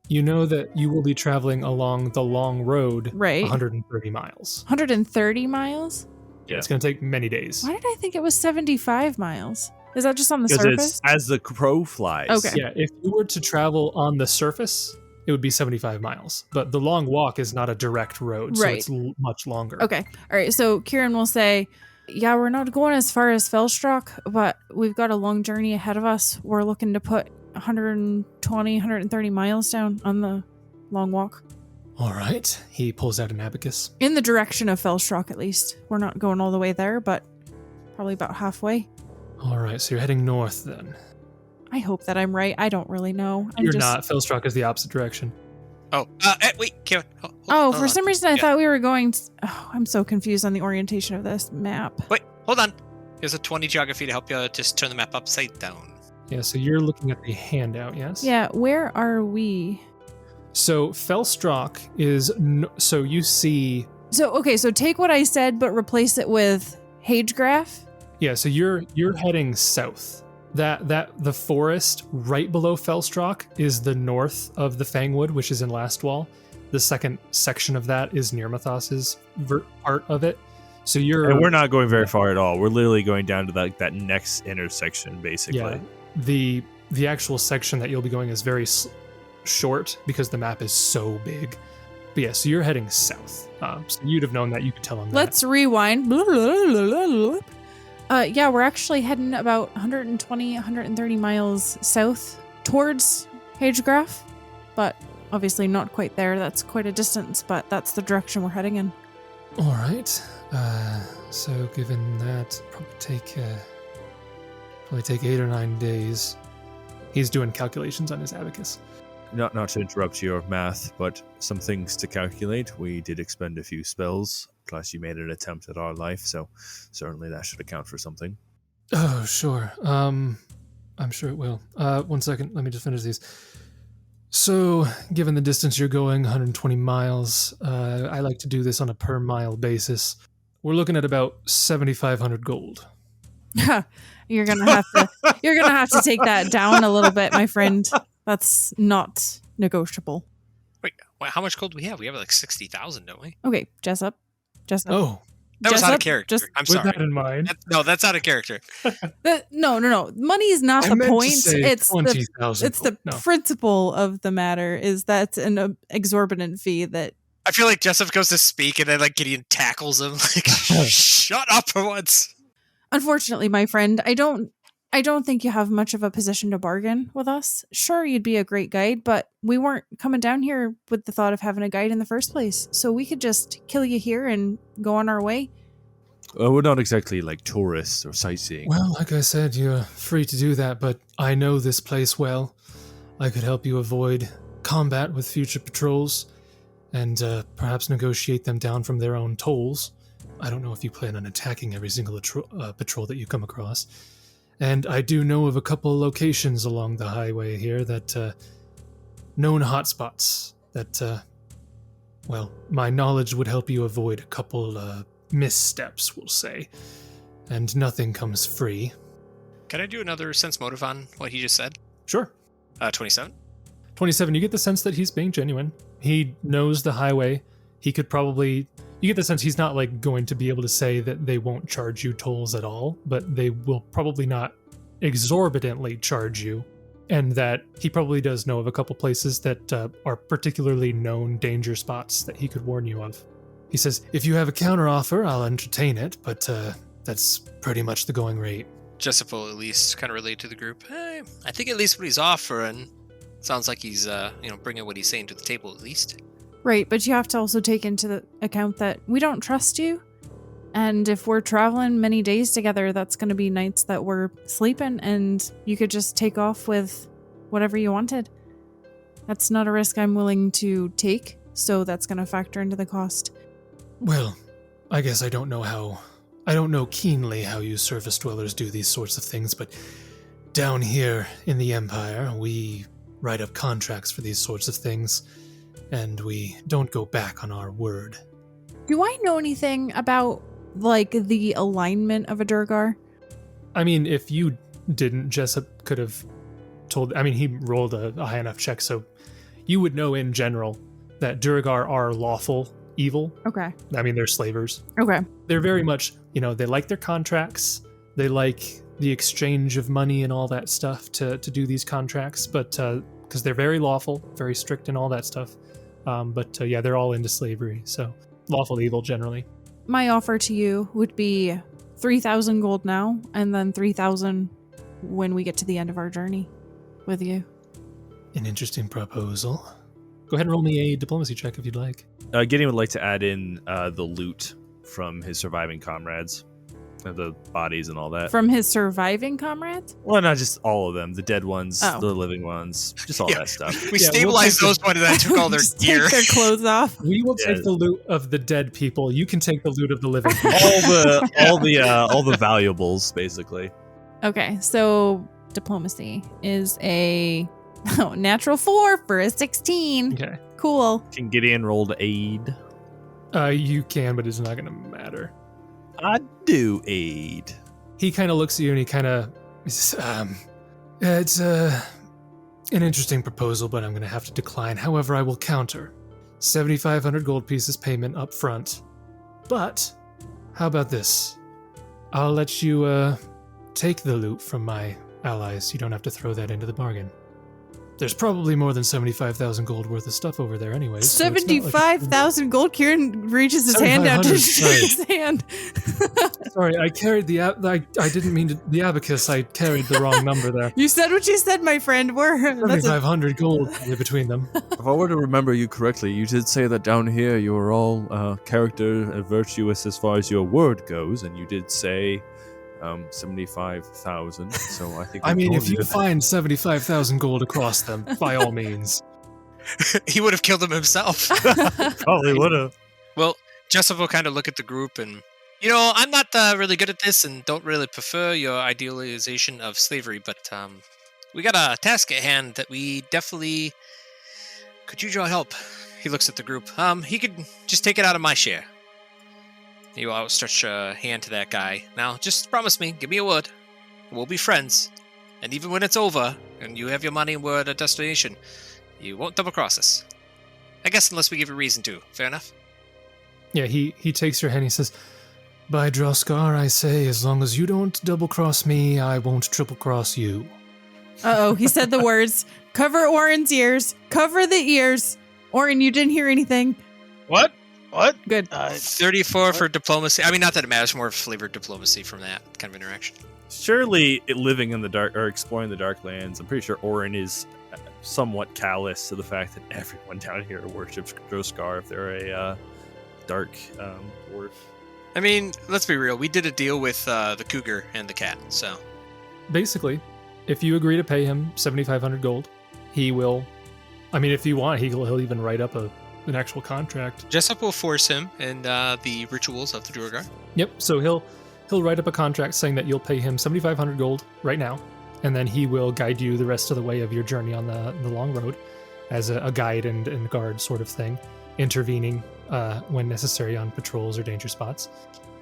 You know that you will be traveling along the long road, Right. 130 miles. 130 miles? Yeah, it's going to take many days. Why did I think it was 75 miles? Is that just on the Because surface? it's as the crow flies. Okay. Yeah, if you were to travel on the surface, it would be 75 miles. But the long walk is not a direct road, so Right. it's much longer. Okay. All right. So Kieran will say, yeah, we're not going as far as Fellstruck, but we've got a long journey ahead of us. We're looking to put 120, 130 miles down on the long walk. All right. He pulls out an abacus. In the direction of Fellstruck, at least. We're not going all the way there, but probably about halfway. All right, so you're heading north then. I hope that I'm right. I don't really know. You're not. Fellstruck is the opposite direction. Oh, wait, Kieran. For some reason I thought we were going to... Oh, I'm so confused on the orientation of this map. Wait, hold on. Here's a 20 geography to help you just turn the map upside down. Yeah, so you're looking at the handout, yes? Yeah, where are we? So Fellstruck is... So you see... So take what I said, but replace it with Hagegraph? Yeah, so you're heading south. The forest right below Fellstruck is the north of the Fangwood, which is in Lastwall. The second section of that is Nirmathos's part of it. So And we're not going very far at all. We're literally going down to that next intersection, basically. Yeah, the actual section that you'll be going is very short because the map is so big. But yeah, so you're heading south. So you'd have known that. You could tell him that. Let's rewind. Yeah, we're actually heading about 120, 130 miles south towards Hagegraph, but obviously not quite there. That's quite a distance, but that's the direction we're heading in. All right. So given that, probably take 8 or 9 days. He's doing calculations on his abacus. Not to interrupt your math, but some things to calculate. We did expend a few spells, plus you made an attempt at our life, so certainly that should account for something. Oh, sure. I'm sure it will. 1 second, let me just finish these. So, given the distance you're going, 120 miles, I like to do this on a per mile basis. We're looking at about 7,500 gold. You're gonna have to take that down a little bit, my friend. That's not negotiable. Wait, how much gold do we have? We have like 60,000, don't we? Okay, Jessup. Oh, That was out of Jessup, character. I'm with sorry. that in mind. That's out of character. No. Money is not I the meant to point. say It's 20,000 it's the gold. No. principle of the matter is that's an exorbitant fee that. I feel like Jessup goes to speak and then like Gideon tackles him. Like, shut up for once. Unfortunately, my friend, I don't think you have much of a position to bargain with us. Sure, you'd be a great guide, but we weren't coming down here with the thought of having a guide in the first place. So we could just kill you here and go on our way. We're not exactly like tourists or sightseeing. Well, like I said, you're free to do that, but I know this place well. I could help you avoid combat with future patrols and perhaps negotiate them down from their own tolls. I don't know if you plan on attacking every single patrol that you come across. And I do know of a couple locations along the highway here that known hotspots that, well, my knowledge would help you avoid a couple missteps, we'll say. And nothing comes free. Can I do another sense motive on what he just said? Sure. 27. 27, you get the sense that he's being genuine. He knows the highway. He could probably... You get the sense he's not like going to be able to say that they won't charge you tolls at all, but they will probably not exorbitantly charge you, and that he probably does know of a couple places that are particularly known danger spots that he could warn you of. He says, if you have a counteroffer, I'll entertain it, but that's pretty much the going rate. Jessup will at least kind of relate to the group. Hey, I think at least what he's offering sounds like he's, bringing what he's saying to the table at least. Right, but you have to also take into the account that we don't trust you. And if we're traveling many days together, that's going to be nights that we're sleeping, and you could just take off with whatever you wanted. That's not a risk I'm willing to take, so that's going to factor into the cost. Well, I guess I don't know keenly how you surface dwellers do these sorts of things, but down here in the Empire, we write up contracts for these sorts of things, and we don't go back on our word. Do I know anything about, like, the alignment of a Durgar? I mean, if you didn't, Jessup could have told... I mean, he rolled a high enough check, so you would know in general that Durgar are lawful evil. Okay. I mean, they're slavers. Okay. They're very much, they like their contracts. They like the exchange of money and all that stuff to do these contracts, but because they're very lawful, very strict and all that stuff. But they're all into slavery, so lawful evil generally. My offer to you would be 3,000 gold now, and then 3,000 when we get to the end of our journey with you. An interesting proposal. Go ahead and roll me a diplomacy check if you'd like. Gideon would like to add in the loot from his surviving comrades, the bodies and all that. From his surviving comrades? Well, not just all of them, the dead ones, Oh. the living ones, just all that stuff. We Yeah, stabilized we'll those ones and then took all their Just gear. Take their clothes off. We will Yeah. take the loot of the dead people. You can take the loot of the living people. all the valuables, basically. Okay, so diplomacy is a natural 4 for a 16. Okay. Cool. Can Gideon roll to aid? You can, but it's not going to matter. I do aid. He kind of looks at you and he kind of it's an interesting proposal, but I'm going to have to decline. However, I will counter 7,500 gold pieces payment up front. But how about this? I'll let you take the loot from my allies. You don't have to throw that into the bargain. There's probably more than 75,000 gold worth of stuff over there anyways. so it's not like- 75,000 gold. Kieran reaches his hand out to 7,500, his hand. Sorry, I carried I didn't mean the abacus. I carried the wrong number there. You said what you said, my friend. That's a 7,500 gold between them. If I were to remember you correctly, you did say that down here you were all character and virtuous as far as your word goes, and you did say 75,000. So I think. I mean, if you find 75,000 gold across them, by all means. He would have killed him himself. Probably would have. Well, Jessup will kind of look at the group and, I'm not really good at this and don't really prefer your idealization of slavery, but we got a task at hand that we definitely could use your help. He looks at the group. He could just take it out of my share. He will outstretch a hand to that guy. Now, just promise me, give me a word. We'll be friends. And even when it's over, and you have your money and we're at a destination, you won't double-cross us. I guess unless we give you reason to. Fair enough? Yeah, he takes your hand. He says, "By Droskar, I say, as long as you don't double-cross me, I won't triple-cross you." Uh-oh, he said the words. Cover Oran's ears. Cover the ears. Oran, you didn't hear anything. What? Good. 34 for diplomacy. I mean, not that it matters. More flavored diplomacy from that kind of interaction. Surely, living in the dark or exploring the Darklands, I'm pretty sure Oran is somewhat callous to the fact that everyone down here worships Droskar if they're a dark dwarf. I mean, let's be real. We did a deal with the cougar and the cat, so. Basically, if you agree to pay him 7,500 gold, he will. I mean, if you want, he'll even write up an actual contract. Jessup will force him in the rituals of the Duergar. Yep. So he'll write up a contract saying that you'll pay him 7,500 gold right now, and then he will guide you the rest of the way of your journey on the long road as a guide and guard sort of thing, intervening when necessary on patrols or danger spots,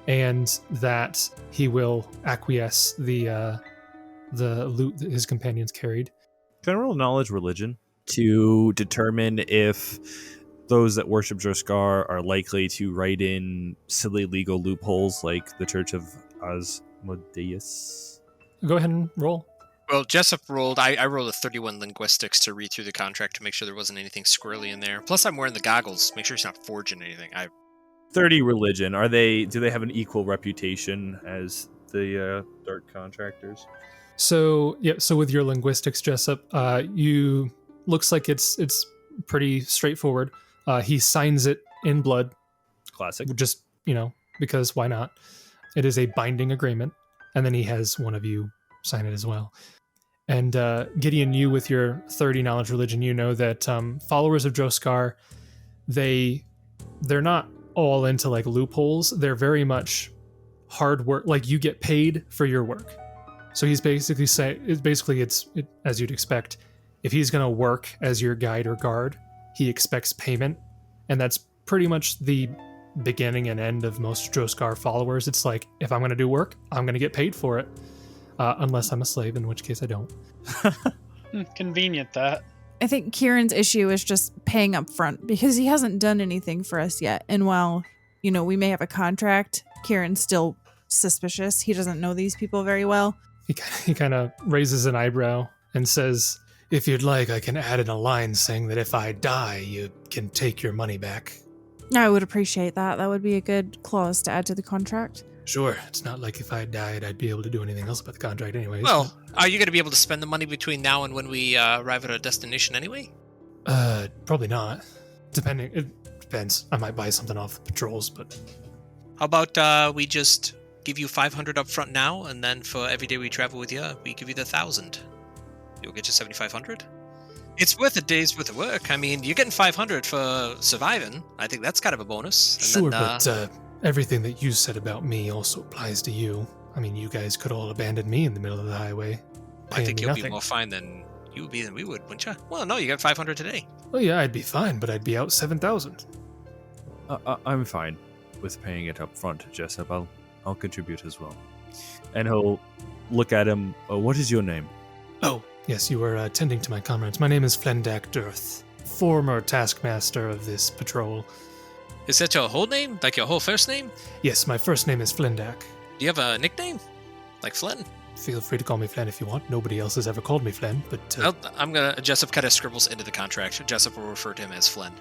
and that he will acquiesce the loot that his companions carried. Can I roll knowledge religion to determine if those that worship Droskar are likely to write in silly legal loopholes like the Church of Asmodeus? Go ahead and roll. Well, Jessup rolled. I rolled a 31 linguistics to read through the contract to make sure there wasn't anything squirrely in there. Plus, I'm wearing the goggles. Make sure he's not forging anything. 30 religion. Do they have an equal reputation as the dark contractors? So with your linguistics, Jessup, you looks like it's pretty straightforward. He signs it in blood. Classic. Just, because why not? It is a binding agreement, and then he has one of you sign it as well. And Gideon, you with your 30 knowledge religion, you know that followers of Droskar, they're not all into like loopholes. They're very much hard work. Like you get paid for your work. So he's basically saying, it's as you'd expect. If he's going to work as your guide or guard, he expects payment, and that's pretty much the beginning and end of most Droskar followers. It's like, if I'm going to do work, I'm going to get paid for it, unless I'm a slave, in which case I don't. Convenient, that. I think Kieran's issue is just paying up front because he hasn't done anything for us yet. And while, we may have a contract, Kieran's still suspicious. He doesn't know these people very well. He kind of raises an eyebrow and says, "If you'd like, I can add in a line saying that if I die, you can take your money back." I would appreciate that. That would be a good clause to add to the contract. Sure. It's not like if I died, I'd be able to do anything else about the contract anyways. Well, are you going to be able to spend the money between now and when we arrive at our destination anyway? Probably not. It depends. I might buy something off the patrols, but... How about we just give you 500 up front now, and then for every day we travel with you, we give you the 1,000. You'll get you 7,500. It's worth a day's worth of work. I mean, you're getting 500 for surviving. I think that's kind of a bonus. And sure, then, but everything that you said about me also applies to you. I mean, you guys could all abandon me in the middle of the highway. I think you'll nothing. be more fine than you would be than we would, wouldn't you? Well, no, you got 500 today. Well, yeah, I'd be fine, but I'd be out 7,000. I'm fine with paying it up front, Jessup. I'll contribute as well. And he'll look at him. What is your name? Oh, yes, you were attending to my comrades. My name is Phaendar Dirth, former taskmaster of this patrol. Is that your whole name? Like your whole first name? Yes, my first name is Flindak. Do you have a nickname? Like Flynn? feel free to call me Flen if you want. Nobody else has ever called me Flen, but I'm gonna. Jessup kind of scribbles into the contract. Jessup will refer to him as Flynn.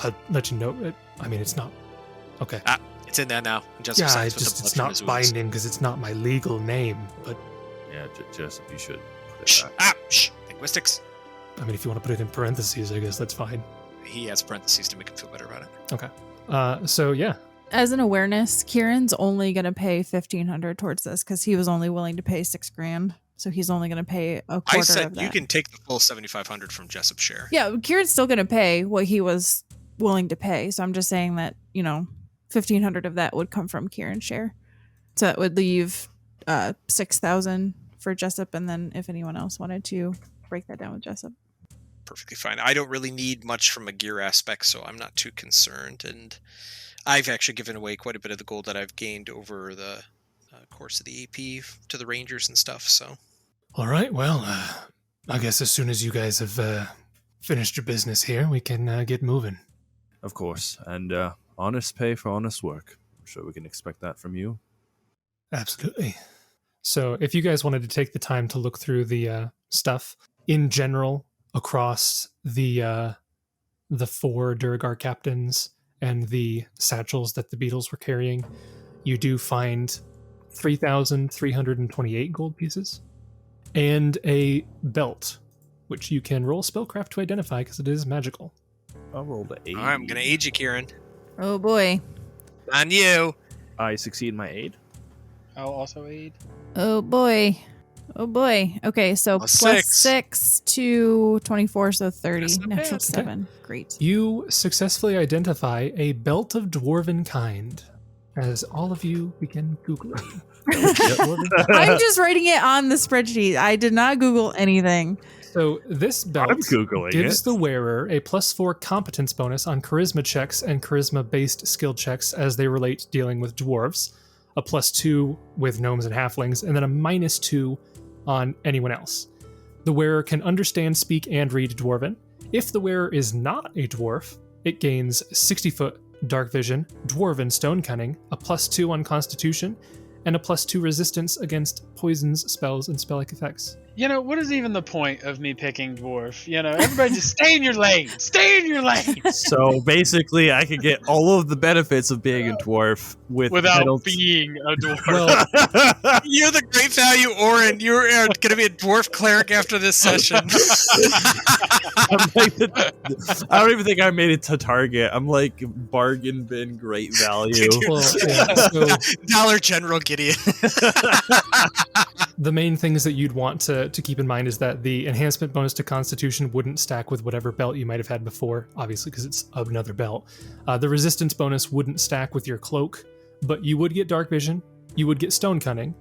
I'll let you know. I mean, it's not. Okay. It's in there now. Jessup Yeah, signs it's with the blood it's from not his wounds. binding because it's not my legal name. But Yeah, Jessup, you should put Shh, it back. shh. Linguistics. I mean, if you want to put it in parentheses, I guess that's fine. He has parentheses to make him feel better about it. Okay. So yeah, As an awareness, Kieran's only going to pay 1,500 towards this because he was only willing to pay $6,000. So he's only going to pay a quarter I of said that. you can take the full 7,500 from Jessup's share. Yeah, Kieran's still going to pay what he was willing to pay. So I'm just saying that, 1,500 of that would come from Kieran's share. So that would leave 6,000 for Jessup, and then if anyone else wanted to break that down with Jessup. Perfectly fine. I don't really need much from a gear aspect, so I'm not too concerned. And I've actually given away quite a bit of the gold that I've gained over the course of the AP to the Rangers and stuff. So, all right. Well, I guess as soon as you guys have finished your business here, we can get moving. Of course. And honest pay for honest work. I'm sure we can expect that from you. Absolutely. So if you guys wanted to take the time to look through the stuff in general across the 4 Duragar captains and the satchels that the Beatles were carrying, you do find 3,328 gold pieces and a belt, which you can roll spellcraft to identify because it is magical. I'll roll the 8. all right, I'm going to aid you, Kieran. Oh boy. On you. I succeed in my aid. I'll also aid. Oh boy. Oh boy. Okay, so Plus plus 6. 6 to 24, so 30. That's not Natural bad. 7. Great. You successfully identify a belt of dwarven kind as all of you begin Googling. I'm just writing it on the spreadsheet. I did not Google anything. So this belt I'm Googling gives it. the wearer a +4 competence bonus on charisma checks and charisma-based skill checks as they relate to dealing with dwarves, a +2 with gnomes and halflings, and then a -2 on anyone else. The wearer can understand, speak, and read Dwarven. If the wearer is not a dwarf, it gains 60-foot dark vision, dwarven stone cunning, a +2 on constitution, and a +2 resistance against poisons, spells, and spell-like effects. What is even the point of me picking dwarf? Everybody just stay in your lane. Stay in your lane. So basically, I could get all of the benefits of being a dwarf Without penalty- being a dwarf. Well, You're the great value, Oran. You're going to be a dwarf cleric after this session. I'm like I don't even think I made it to target. I'm like bargain bin, great value. well, yeah, so Dollar General Gideon. the main things that you'd want to keep in mind is that the enhancement bonus to constitution wouldn't stack with whatever belt you might have had before, obviously because it's another belt. The resistance bonus wouldn't stack with your cloak, but you would get dark vision, you would get stone cunning,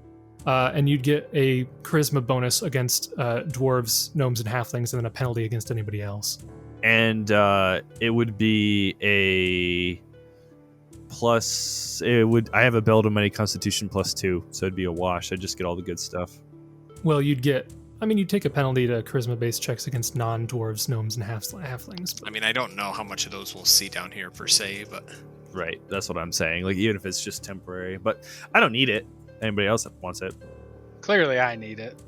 and you'd get a charisma bonus against dwarves, gnomes, and halflings, and then a penalty against anybody else. And it would be a plus. I have a belt of money constitution +2, so it'd be a wash. I'd just get all the good stuff. Well, you'd take a penalty to charisma-based checks against non-dwarves, gnomes, and halflings. I mean, I don't know how much of those we'll see down here per se, but Right, that's what I'm saying. Like even if it's just temporary, but I don't need it. Anybody else that wants it? Clearly, I need it.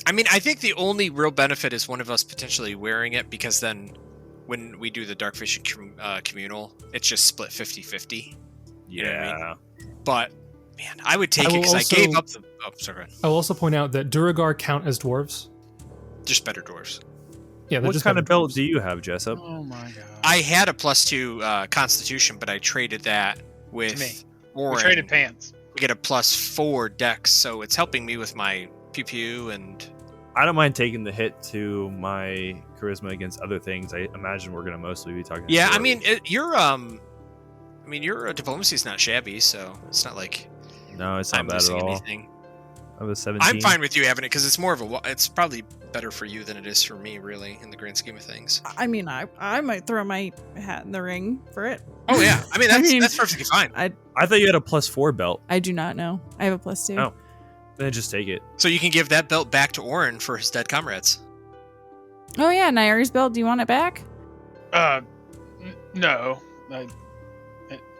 I mean, I think the only real benefit is one of us potentially wearing it, because then when we do the Dark Vision communal, it's just split 50-50. You know what I mean? But man, I would take it because I gave up the. Oh, sorry. I will also point out that Duragar count as dwarves. Just better dwarves. Yeah, they're What just kind of better belt dwarves. do you have, Jessup? Oh my god. I had a +2 Constitution, but I traded that with me. Oran. We traded pants. We get a +4 Dex, so it's helping me with my PPU and. I don't mind taking the hit to my charisma against other things. I imagine we're gonna mostly be talking. Yeah, I dwarves. mean, your diplomacy's not shabby, so it's not like no, it's not I'm bad at missing all. anything. I was 17. I'm fine with you having it because it's more of a. It's probably better for you than it is for me, really, in the grand scheme of things. I mean, I might throw my hat in the ring for it. Oh yeah, I mean that's perfectly fine. I thought you had a +4 belt. I do not know. I have a +2. Oh. Then just take it. So you can give that belt back to Oran for his dead comrades. Oh yeah, Nairi's belt. Do you want it back? No.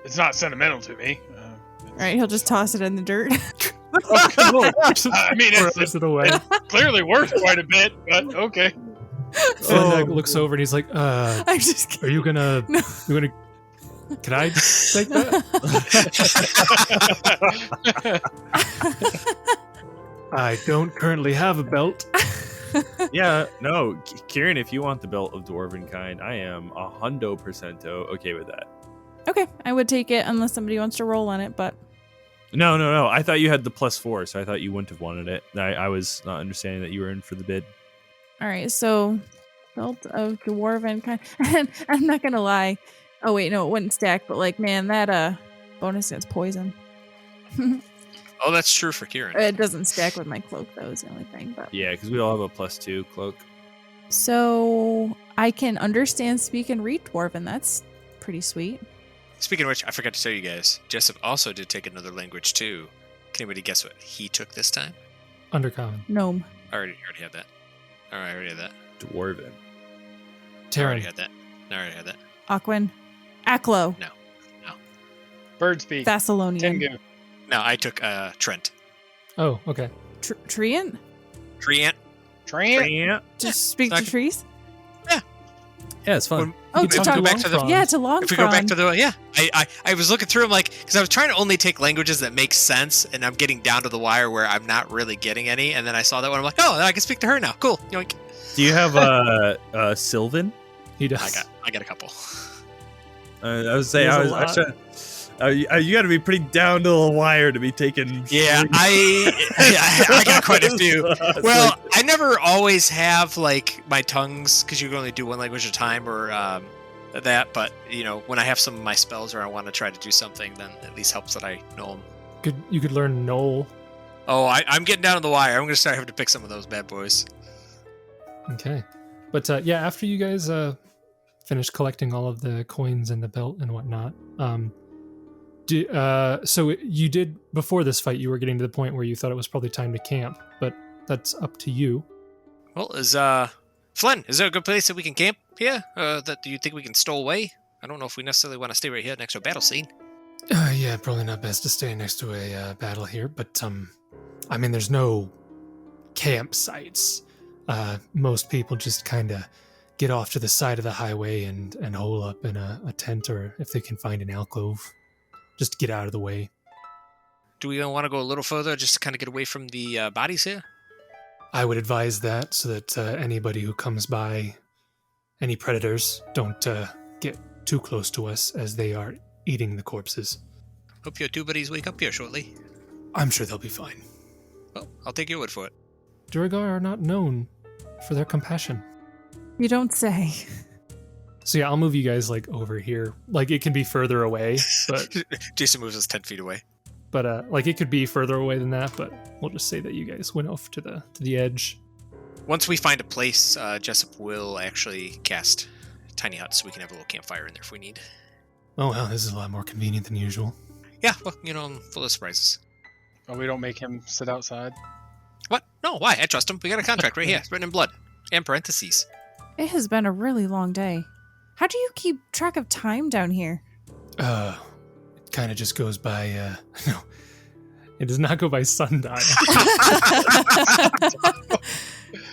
It's not sentimental to me. All right, he'll just toss it in the dirt. Oh, good lord. I mean, throws it away. it's clearly worth quite a bit, but okay. Phaendar looks over and he's like, I'm just kidding. are you gonna, No. can I take that? I don't currently have a belt. Yeah, no, Kieran, if you want the belt of dwarven kind, I am 100% okay with that. Okay, I would take it unless somebody wants to roll on it, but No. I thought you had the +4, so I thought you wouldn't have wanted it. I was not understanding that you were in for the bid. all right, so belt of dwarven kind. And I'm not gonna lie. Oh wait, no, it wouldn't stack, but like, man, that bonus gets poison. Oh, that's true for Kieran. It doesn't stack with my cloak, though, is the only thing. But Yeah, because we all have a +2 cloak. so I can understand, speak, and read dwarven. That's pretty sweet. Speaking of which, I forgot to tell you guys, Jessup also did take another language too. Can anybody guess what he took this time? Undercommon. Gnome. I already had that. All right, I already had that. Dwarven. I already Terran. had that. I already had that. Aquan. Aklo. Bird speak. Thessalonian. Tengu. No, I took Trent. Oh, okay. Treant? Treant. Tran. Just speak Not to trees? Yeah, it's fun. Oh, You to can talk go back to the- Longfrond. Yeah, to long If we go back to the I was looking through them like because I was trying to only take languages that make sense, and I'm getting down to the wire where I'm not really getting any, and then I saw that one. I'm like, oh, I can speak to her now. Cool. Yoink. Do you have Sylvan? He does. I got a couple. I was saying, There's a I was trying. You got to be pretty down to the wire to be taking. Yeah, I got quite a few. It's Well, like- I never always have like my tongues because you can only do one language at a time or that. But you know, when I have some of my spells or I want to try to do something, then at least helps that I know them. You could learn Knoll. Oh, I'm getting down to the wire. I'm gonna start having to pick some of those bad boys. Okay. But yeah, after you guys finish collecting all of the coins and the belt and whatnot, so you did, before this fight, you were getting to the point where you thought it was probably time to camp, but that's up to you. Well, Flynn, is there a good place that we can camp here? That do you think we can stow away? I don't know if we necessarily want to stay right here next to a battle scene. Yeah, probably not best to stay next to a battle here, but I mean, there's no campsites. Most people just kind of get off to the side of the highway and hole up in a tent, or if they can find an alcove, just to get out of the way. Do we want to go a little further just to kind of get away from the bodies here? I would advise that so that anybody who comes by, any predators, don't get too close to us as they are eating the corpses. Hope your two buddies wake up here shortly. I'm sure they'll be fine. Well, I'll take your word for it. Duergar are not known for their compassion. You don't say. So yeah, I'll move you guys like over here. Like it can be further away, but Jason moves us 10 feet away. like it could be further away than that. But we'll just say that you guys went off to the edge. Once we find a place, Jessup will actually cast tiny huts so we can have a little campfire in there if we need. Oh well, this is a lot more convenient than usual. Yeah, well, you know, I'm full of surprises. Oh, we don't make him sit outside. What? No, why? I trust him. We got a contract right here. It's written in blood. And parentheses. It has been a really long day. How do you keep track of time down here? It kind of just goes by. No, it does not go by sundial.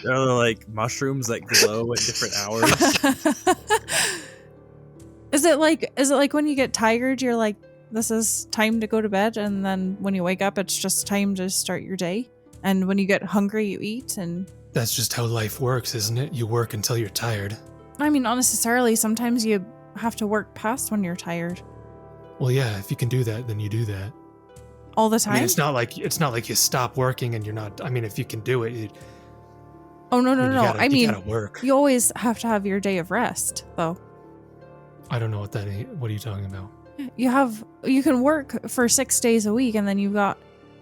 There are like mushrooms that glow at different hours. Is it like when you get tired, you're like, this is time to go to bed, and then when you wake up, it's just time to start your day? And when you get hungry, you eat, and... That's just how life works, isn't it? You work until you're tired. I mean, not necessarily. Sometimes you have to work past when you're tired. Well, yeah, if you can do that, then you do that. All the I time? mean, it's not like you stop working and you're not. I mean, if you can do it, Oh, no. you gotta work. You always have to have your day of rest, though. I don't know what that is. What are you talking about? You can work for 6 days a week, and then you've got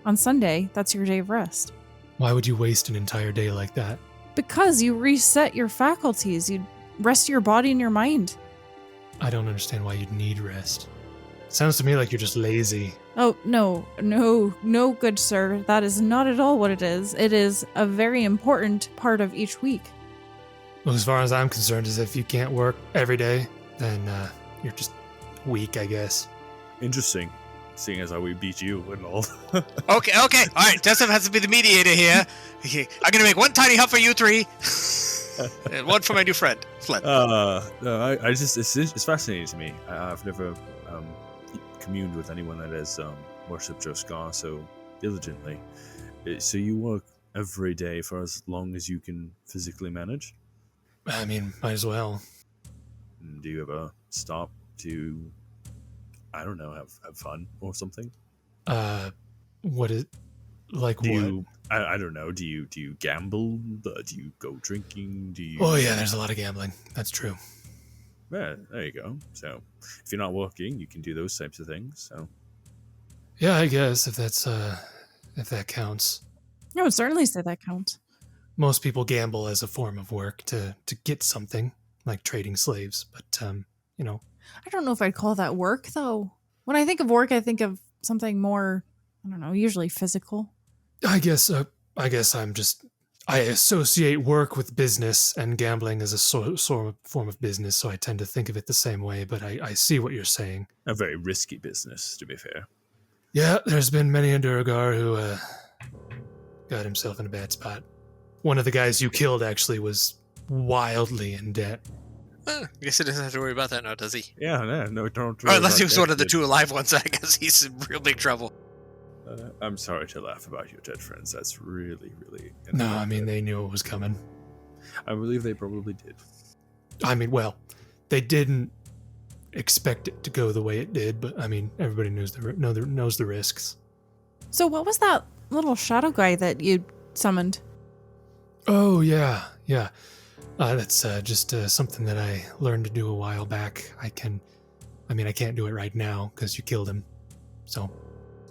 on Sunday, that's your day of rest. Why would you waste an entire day like that? Because you reset your faculties, you rest your body and your mind. I don't understand why you'd need rest. Sounds to me like you're just lazy. Oh, no, good sir. That is not at all what it is. It is a very important part of each week. Well, as far as I'm concerned, is if you can't work every day, then you're just weak, I guess. Interesting. seeing as how we beat you and all. Okay. All right, Jessup has to be the mediator here. I'm gonna make one tiny hut for you three, and one for my new friend, Flint. No, I just it's fascinating to me. I've never communed with anyone that has worshipped your scar so diligently. So you work every day for as long as you can physically manage? I mean, might as well. Do you ever stop to, I don't know, have fun or something? What is, like Do what? you, I don't know, do you gamble? Do you go drinking? Do you... Oh yeah, there's a lot of gambling. That's true. Yeah, there you go. So if you're not working, you can do those types of things. So Yeah, I guess if that counts. I would certainly say that counts. Most people gamble as a form of work to get something, like trading slaves. But you know, I don't know if I'd call that work, though. When I think of work, I think of something more, I don't know, usually physical. I guess I associate work with business, and gambling is a sort of form of business, so I tend to think of it the same way. But I see what you're saying. a very risky business, to be fair. Yeah, there's been many a Duragar who got himself in a bad spot. One of the guys you killed actually was wildly in debt. I guess he doesn't have to worry about that now, does he? Yeah, no, don't. Or unless he was one of the two alive ones, I guess he's in real big trouble. I'm sorry to laugh about your dead friends. That's really, really... No, I mean, they knew it was coming. I believe they probably did. I mean, well, they didn't expect it to go the way it did, but I mean, everybody knows the risks. So what was that little shadow guy that you summoned? Oh, yeah. That's just something that I learned to do a while back. I can't do it right now because you killed him. So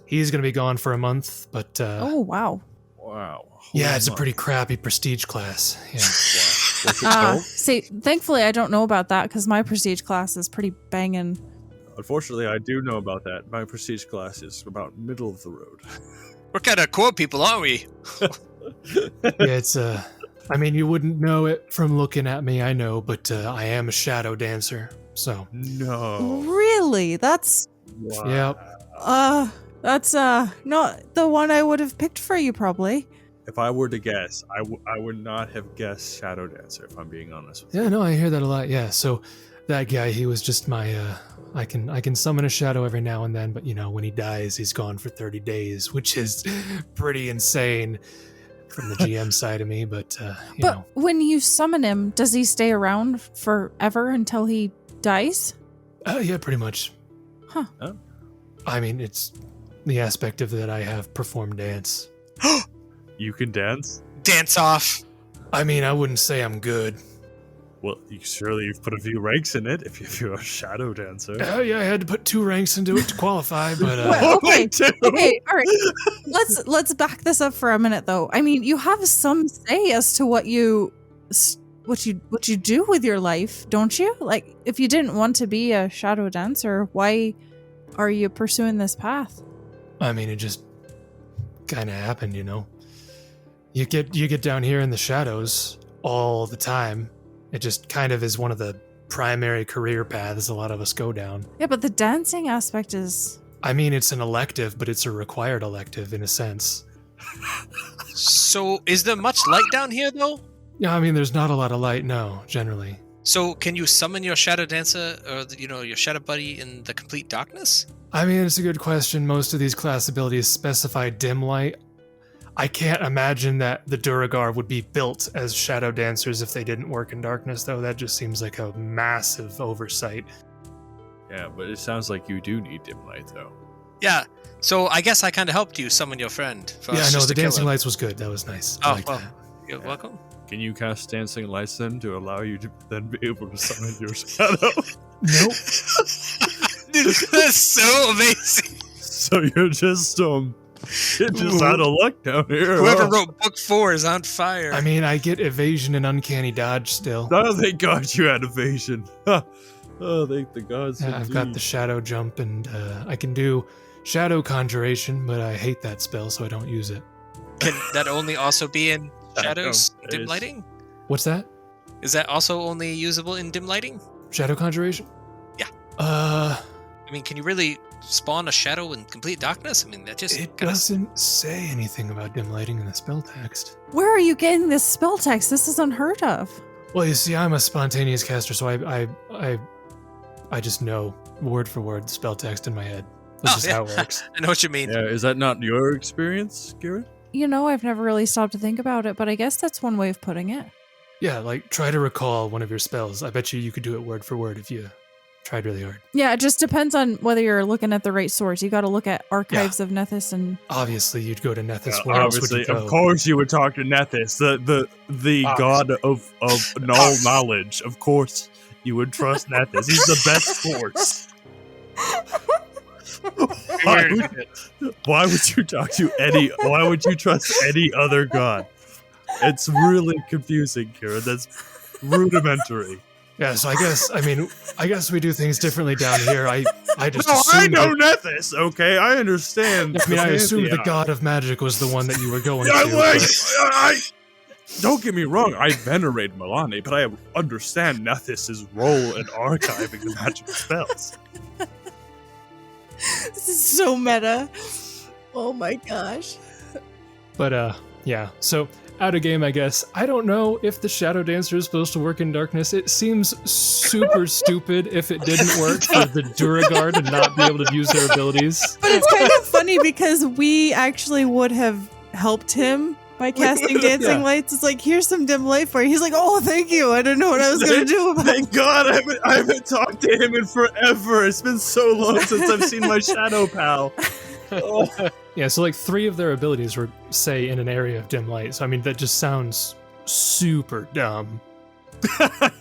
he's going to be gone for a month, but... Oh, wow. Wow. Yeah, it's a pretty crappy prestige class. Yeah. Wow. What's it called? See, thankfully I don't know about that because my prestige class is pretty banging. Unfortunately, I do know about that. My prestige class is about middle of the road. We're kind of cool people, aren't we? Yeah, it's I mean, you wouldn't know it from looking at me, I know, but I am a shadow dancer, so... No. Really? That's Wow. Yep. that's not the one I would have picked for you probably. If I were to guess, I would not have guessed Shadow Dancer, if I'm being honest with you. Yeah, no, I hear that a lot. Yeah, so that guy, he was just my I can summon a shadow every now and then, but you know, when he dies, he's gone for 30 days, which is pretty insane from the GM side of me, but you know. When you summon him, does he stay around forever until he dies? Yeah, pretty much. Huh. Oh. I mean, it's the aspect of that I have performed dance. You can dance? Dance off. I mean, I wouldn't say I'm good. Well, you've put a few ranks in it if you're a Shadow Dancer. Yeah, I had to put 2 ranks into it to qualify, but Well, okay. Two? Okay, all right. Let's back this up for a minute, though. I mean, you have some say as to what you do with your life, don't you? Like, if you didn't want to be a shadow dancer, why are you pursuing this path? I mean, it just kind of happened, you know. You get down here in the shadows all the time. It just kind of is one of the primary career paths a lot of us go down. Yeah, but the dancing aspect is... I mean, it's an elective, but it's a required elective in a sense. So, is there much light down here, though? Yeah, I mean, there's not a lot of light, no, generally. So, can you summon your shadow dancer, or your shadow buddy, in the complete darkness? I mean, it's a good question. Most of these class abilities specify dim light. I can't imagine that the Duragar would be built as shadow dancers if they didn't work in darkness, though. That just seems like a massive oversight. Yeah, but it sounds like you do need dim light, though. Yeah. So, I guess I kind of helped you summon your friend. For Yeah, us no, just the to kill dancing him. lights was good. That was nice. I Oh, liked well. that. You're welcome. Can you cast Dancing Lights then to allow you to then be able to summon your shadow? Nope. Dude, that's so amazing. So you're just out of luck down here. Whoever huh? wrote book 4 is on fire. I mean, I get evasion and uncanny dodge still. Oh, thank God you had evasion. Oh, thank the gods. Yeah, I've got the shadow jump, and I can do shadow conjuration, but I hate that spell, so I don't use it. Can that only also be in shadows, don't- dim it's- lighting? What's that? Is that also only usable in dim lighting? Shadow conjuration? Yeah. Uh, I mean, can you really spawn a shadow in complete darkness? I mean, that just It doesn't say anything about dim lighting in the spell text. Where are you getting this spell text? This is unheard of. Well, you see, I'm a spontaneous caster, so I just know word for word the spell text in my head. That's just how it works. I know what you mean. Yeah, is that not your experience, Kieran? You know, I've never really stopped to think about it, but I guess that's one way of putting it. Yeah, like try to recall one of your spells. I bet you could do it word for word if you tried really hard. Yeah, it just depends on whether you're looking at the right source. You got to look at Archives of Nethys and... Obviously, you'd go to Nethys. Where else would you go? Of course, you would talk to Nethys, the god of null knowledge. Of course, you would trust Nethys. He's the best source. Why would you talk to any? Why would you trust any other god? It's really confusing, Kieran. That's rudimentary. Yeah, so I guess we do things differently down here. I just No, I assumed know Nethys. Okay, I understand. I mean, I assumed the pantheon. god of magic was the one that you were going I, to. don't get me wrong. I venerate Milani, but I understand Nethys' role in archiving the magic spells. This is so meta. Oh my gosh. But yeah. So out of game, I guess. I don't know if the Shadow Dancer is supposed to work in darkness. It seems super stupid if it didn't work for the Duragard to not be able to use their abilities. But it's kind of funny because we actually would have helped him by casting Dancing Lights. It's like, here's some dim light for you. He's like, oh, thank you. I didn't know what I was going to do about it. Thank God I haven't talked to him in forever. It's been so long since I've seen my shadow pal. Oh. Yeah, so like 3 of their abilities were, say, in an area of dim light. So I mean, that just sounds super dumb.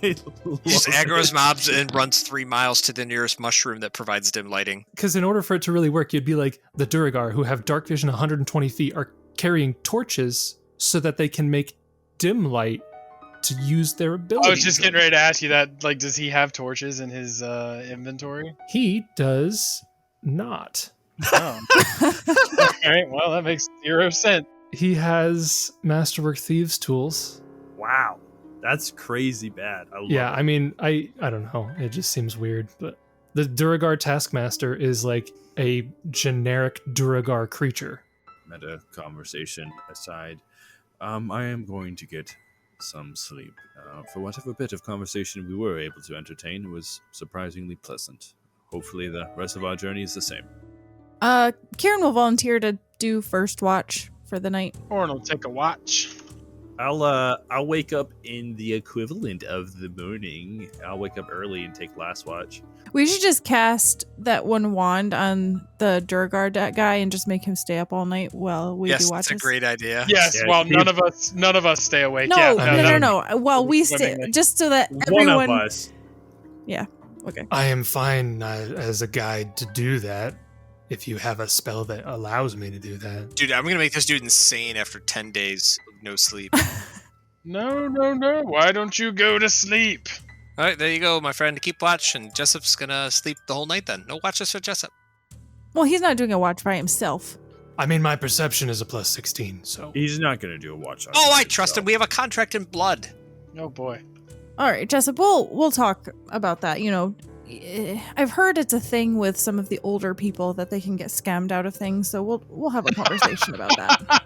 He just aggroes mobs and runs 3 miles to the nearest mushroom that provides dim lighting. Because in order for it to really work, you'd be like the Duragar, who have dark vision 120 feet, are carrying torches so that they can make dim light to use their abilities. I was just getting ready to ask you that. Like, does he have torches in his inventory? He does not. Oh. Alright, well, that makes 0 sense. He has Masterwork Thieves tools. Wow. That's crazy bad. I love it. I mean, I don't know. It just seems weird. But the Duragar Taskmaster is like a generic Duragar creature. Meta conversation aside, I am going to get some sleep. For whatever bit of conversation we were able to entertain was surprisingly pleasant. Hopefully the rest of our journey is the same. Kieran will volunteer to do first watch for the night. Oran will take a watch. I'll wake up in the equivalent of the morning. I'll wake up early and take last watch. We should just cast that one wand on the Durgar guy and just make him stay up all night while we do Yes, watches. that's a great idea. Yes, Yeah, well, keep- none of us stay awake. No, Yeah, no. Well, we stay Swimmingly. just so that One everyone. of us. Okay. I am fine as a guide to do that if you have a spell that allows me to do that. Dude, I'm gonna make this dude insane after 10 days of no sleep. No. Why don't you go to sleep? All right, there you go, my friend. Keep watch, and Jessup's gonna sleep the whole night then. No watches for Jessup. Well, he's not doing a watch by himself. I mean, my perception is a plus 16, so... He's not going to do a watch on Oh, I himself. trust him. We have a contract in blood. Oh boy. All right, Jessup, we'll talk about that. You know, I've heard it's a thing with some of the older people that they can get scammed out of things, so we'll have a conversation about that.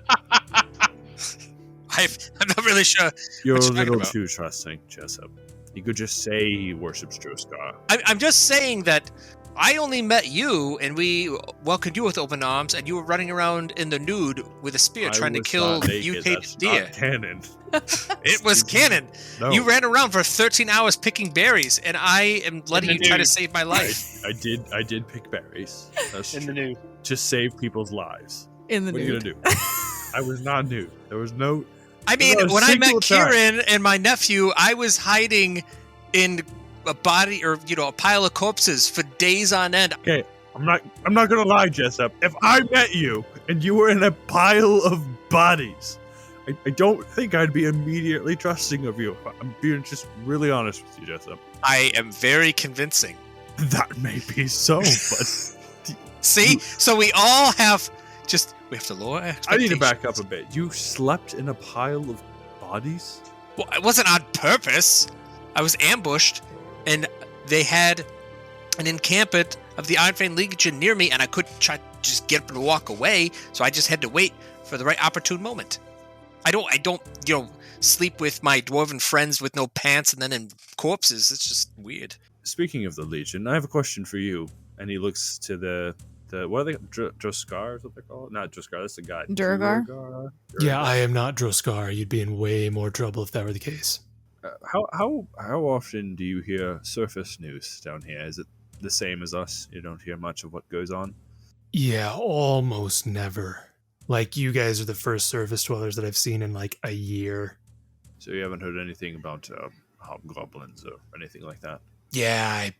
I'm not really sure. You're What a you talking little about? too trusting, Jessup. You could just say he worships Droskar. I'm just saying that I only met you, and we welcomed you with open arms, and you were running around in the nude with a spear trying to kill mutated deer. Not canon. It was canon. No. You ran around for 13 hours picking berries, and I am letting the you try to nude. save my life. I did pick berries. That's In the true. nude. Just save people's lives. In the What are you nude. gonna do? I was not nude. There was no. I mean, No, when I met single time. Kieran and my nephew, I was hiding in a body or a pile of corpses for days on end. I'm not gonna lie, Jessup. If I met you and you were in a pile of bodies, I don't think I'd be immediately trusting of you. I'm being just really honest with you, Jessup. I am very convincing. That may be so, but See? So we all have we have to lower I expectations. need to back up a bit. You slept in a pile of bodies? Well, it wasn't on purpose. I was ambushed, and they had an encampment of the Ironfang Legion near me, and I couldn't try to just get up and walk away, so I just had to wait for the right opportune moment. I don't, sleep with my dwarven friends with no pants and then in corpses. It's just weird. Speaking of the Legion, I have a question for you. And he looks to the what are they? Droskar is what they call it? Not Droskar, that's the guy. Durgar? Yeah, I am not Droskar. You'd be in way more trouble if that were the case. How often do you hear surface news down here? Is it the same as us? You don't hear much of what goes on? Yeah, almost never. Like, you guys are the first surface dwellers that I've seen in like a year. So you haven't heard anything about hobgoblins or anything like that? Yeah,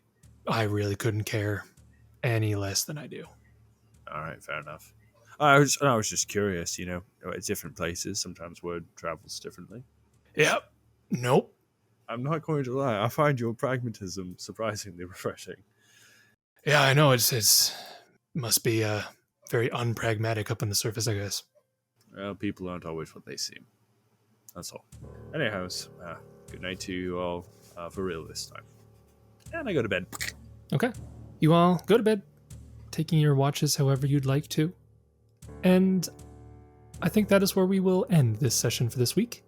I really couldn't care any less than I do. All right, fair enough. I was just curious, at different places, sometimes word travels differently. Yep. Nope. I'm not going to lie, I find your pragmatism surprisingly refreshing. Yeah, I know. It's must be very unpragmatic up on the surface, I guess. Well, people aren't always what they seem. That's all. Anyhows, good night to you all for real this time. And I go to bed. Okay. You all go to bed, taking your watches however you'd like to. And I think that is where we will end this session for this week.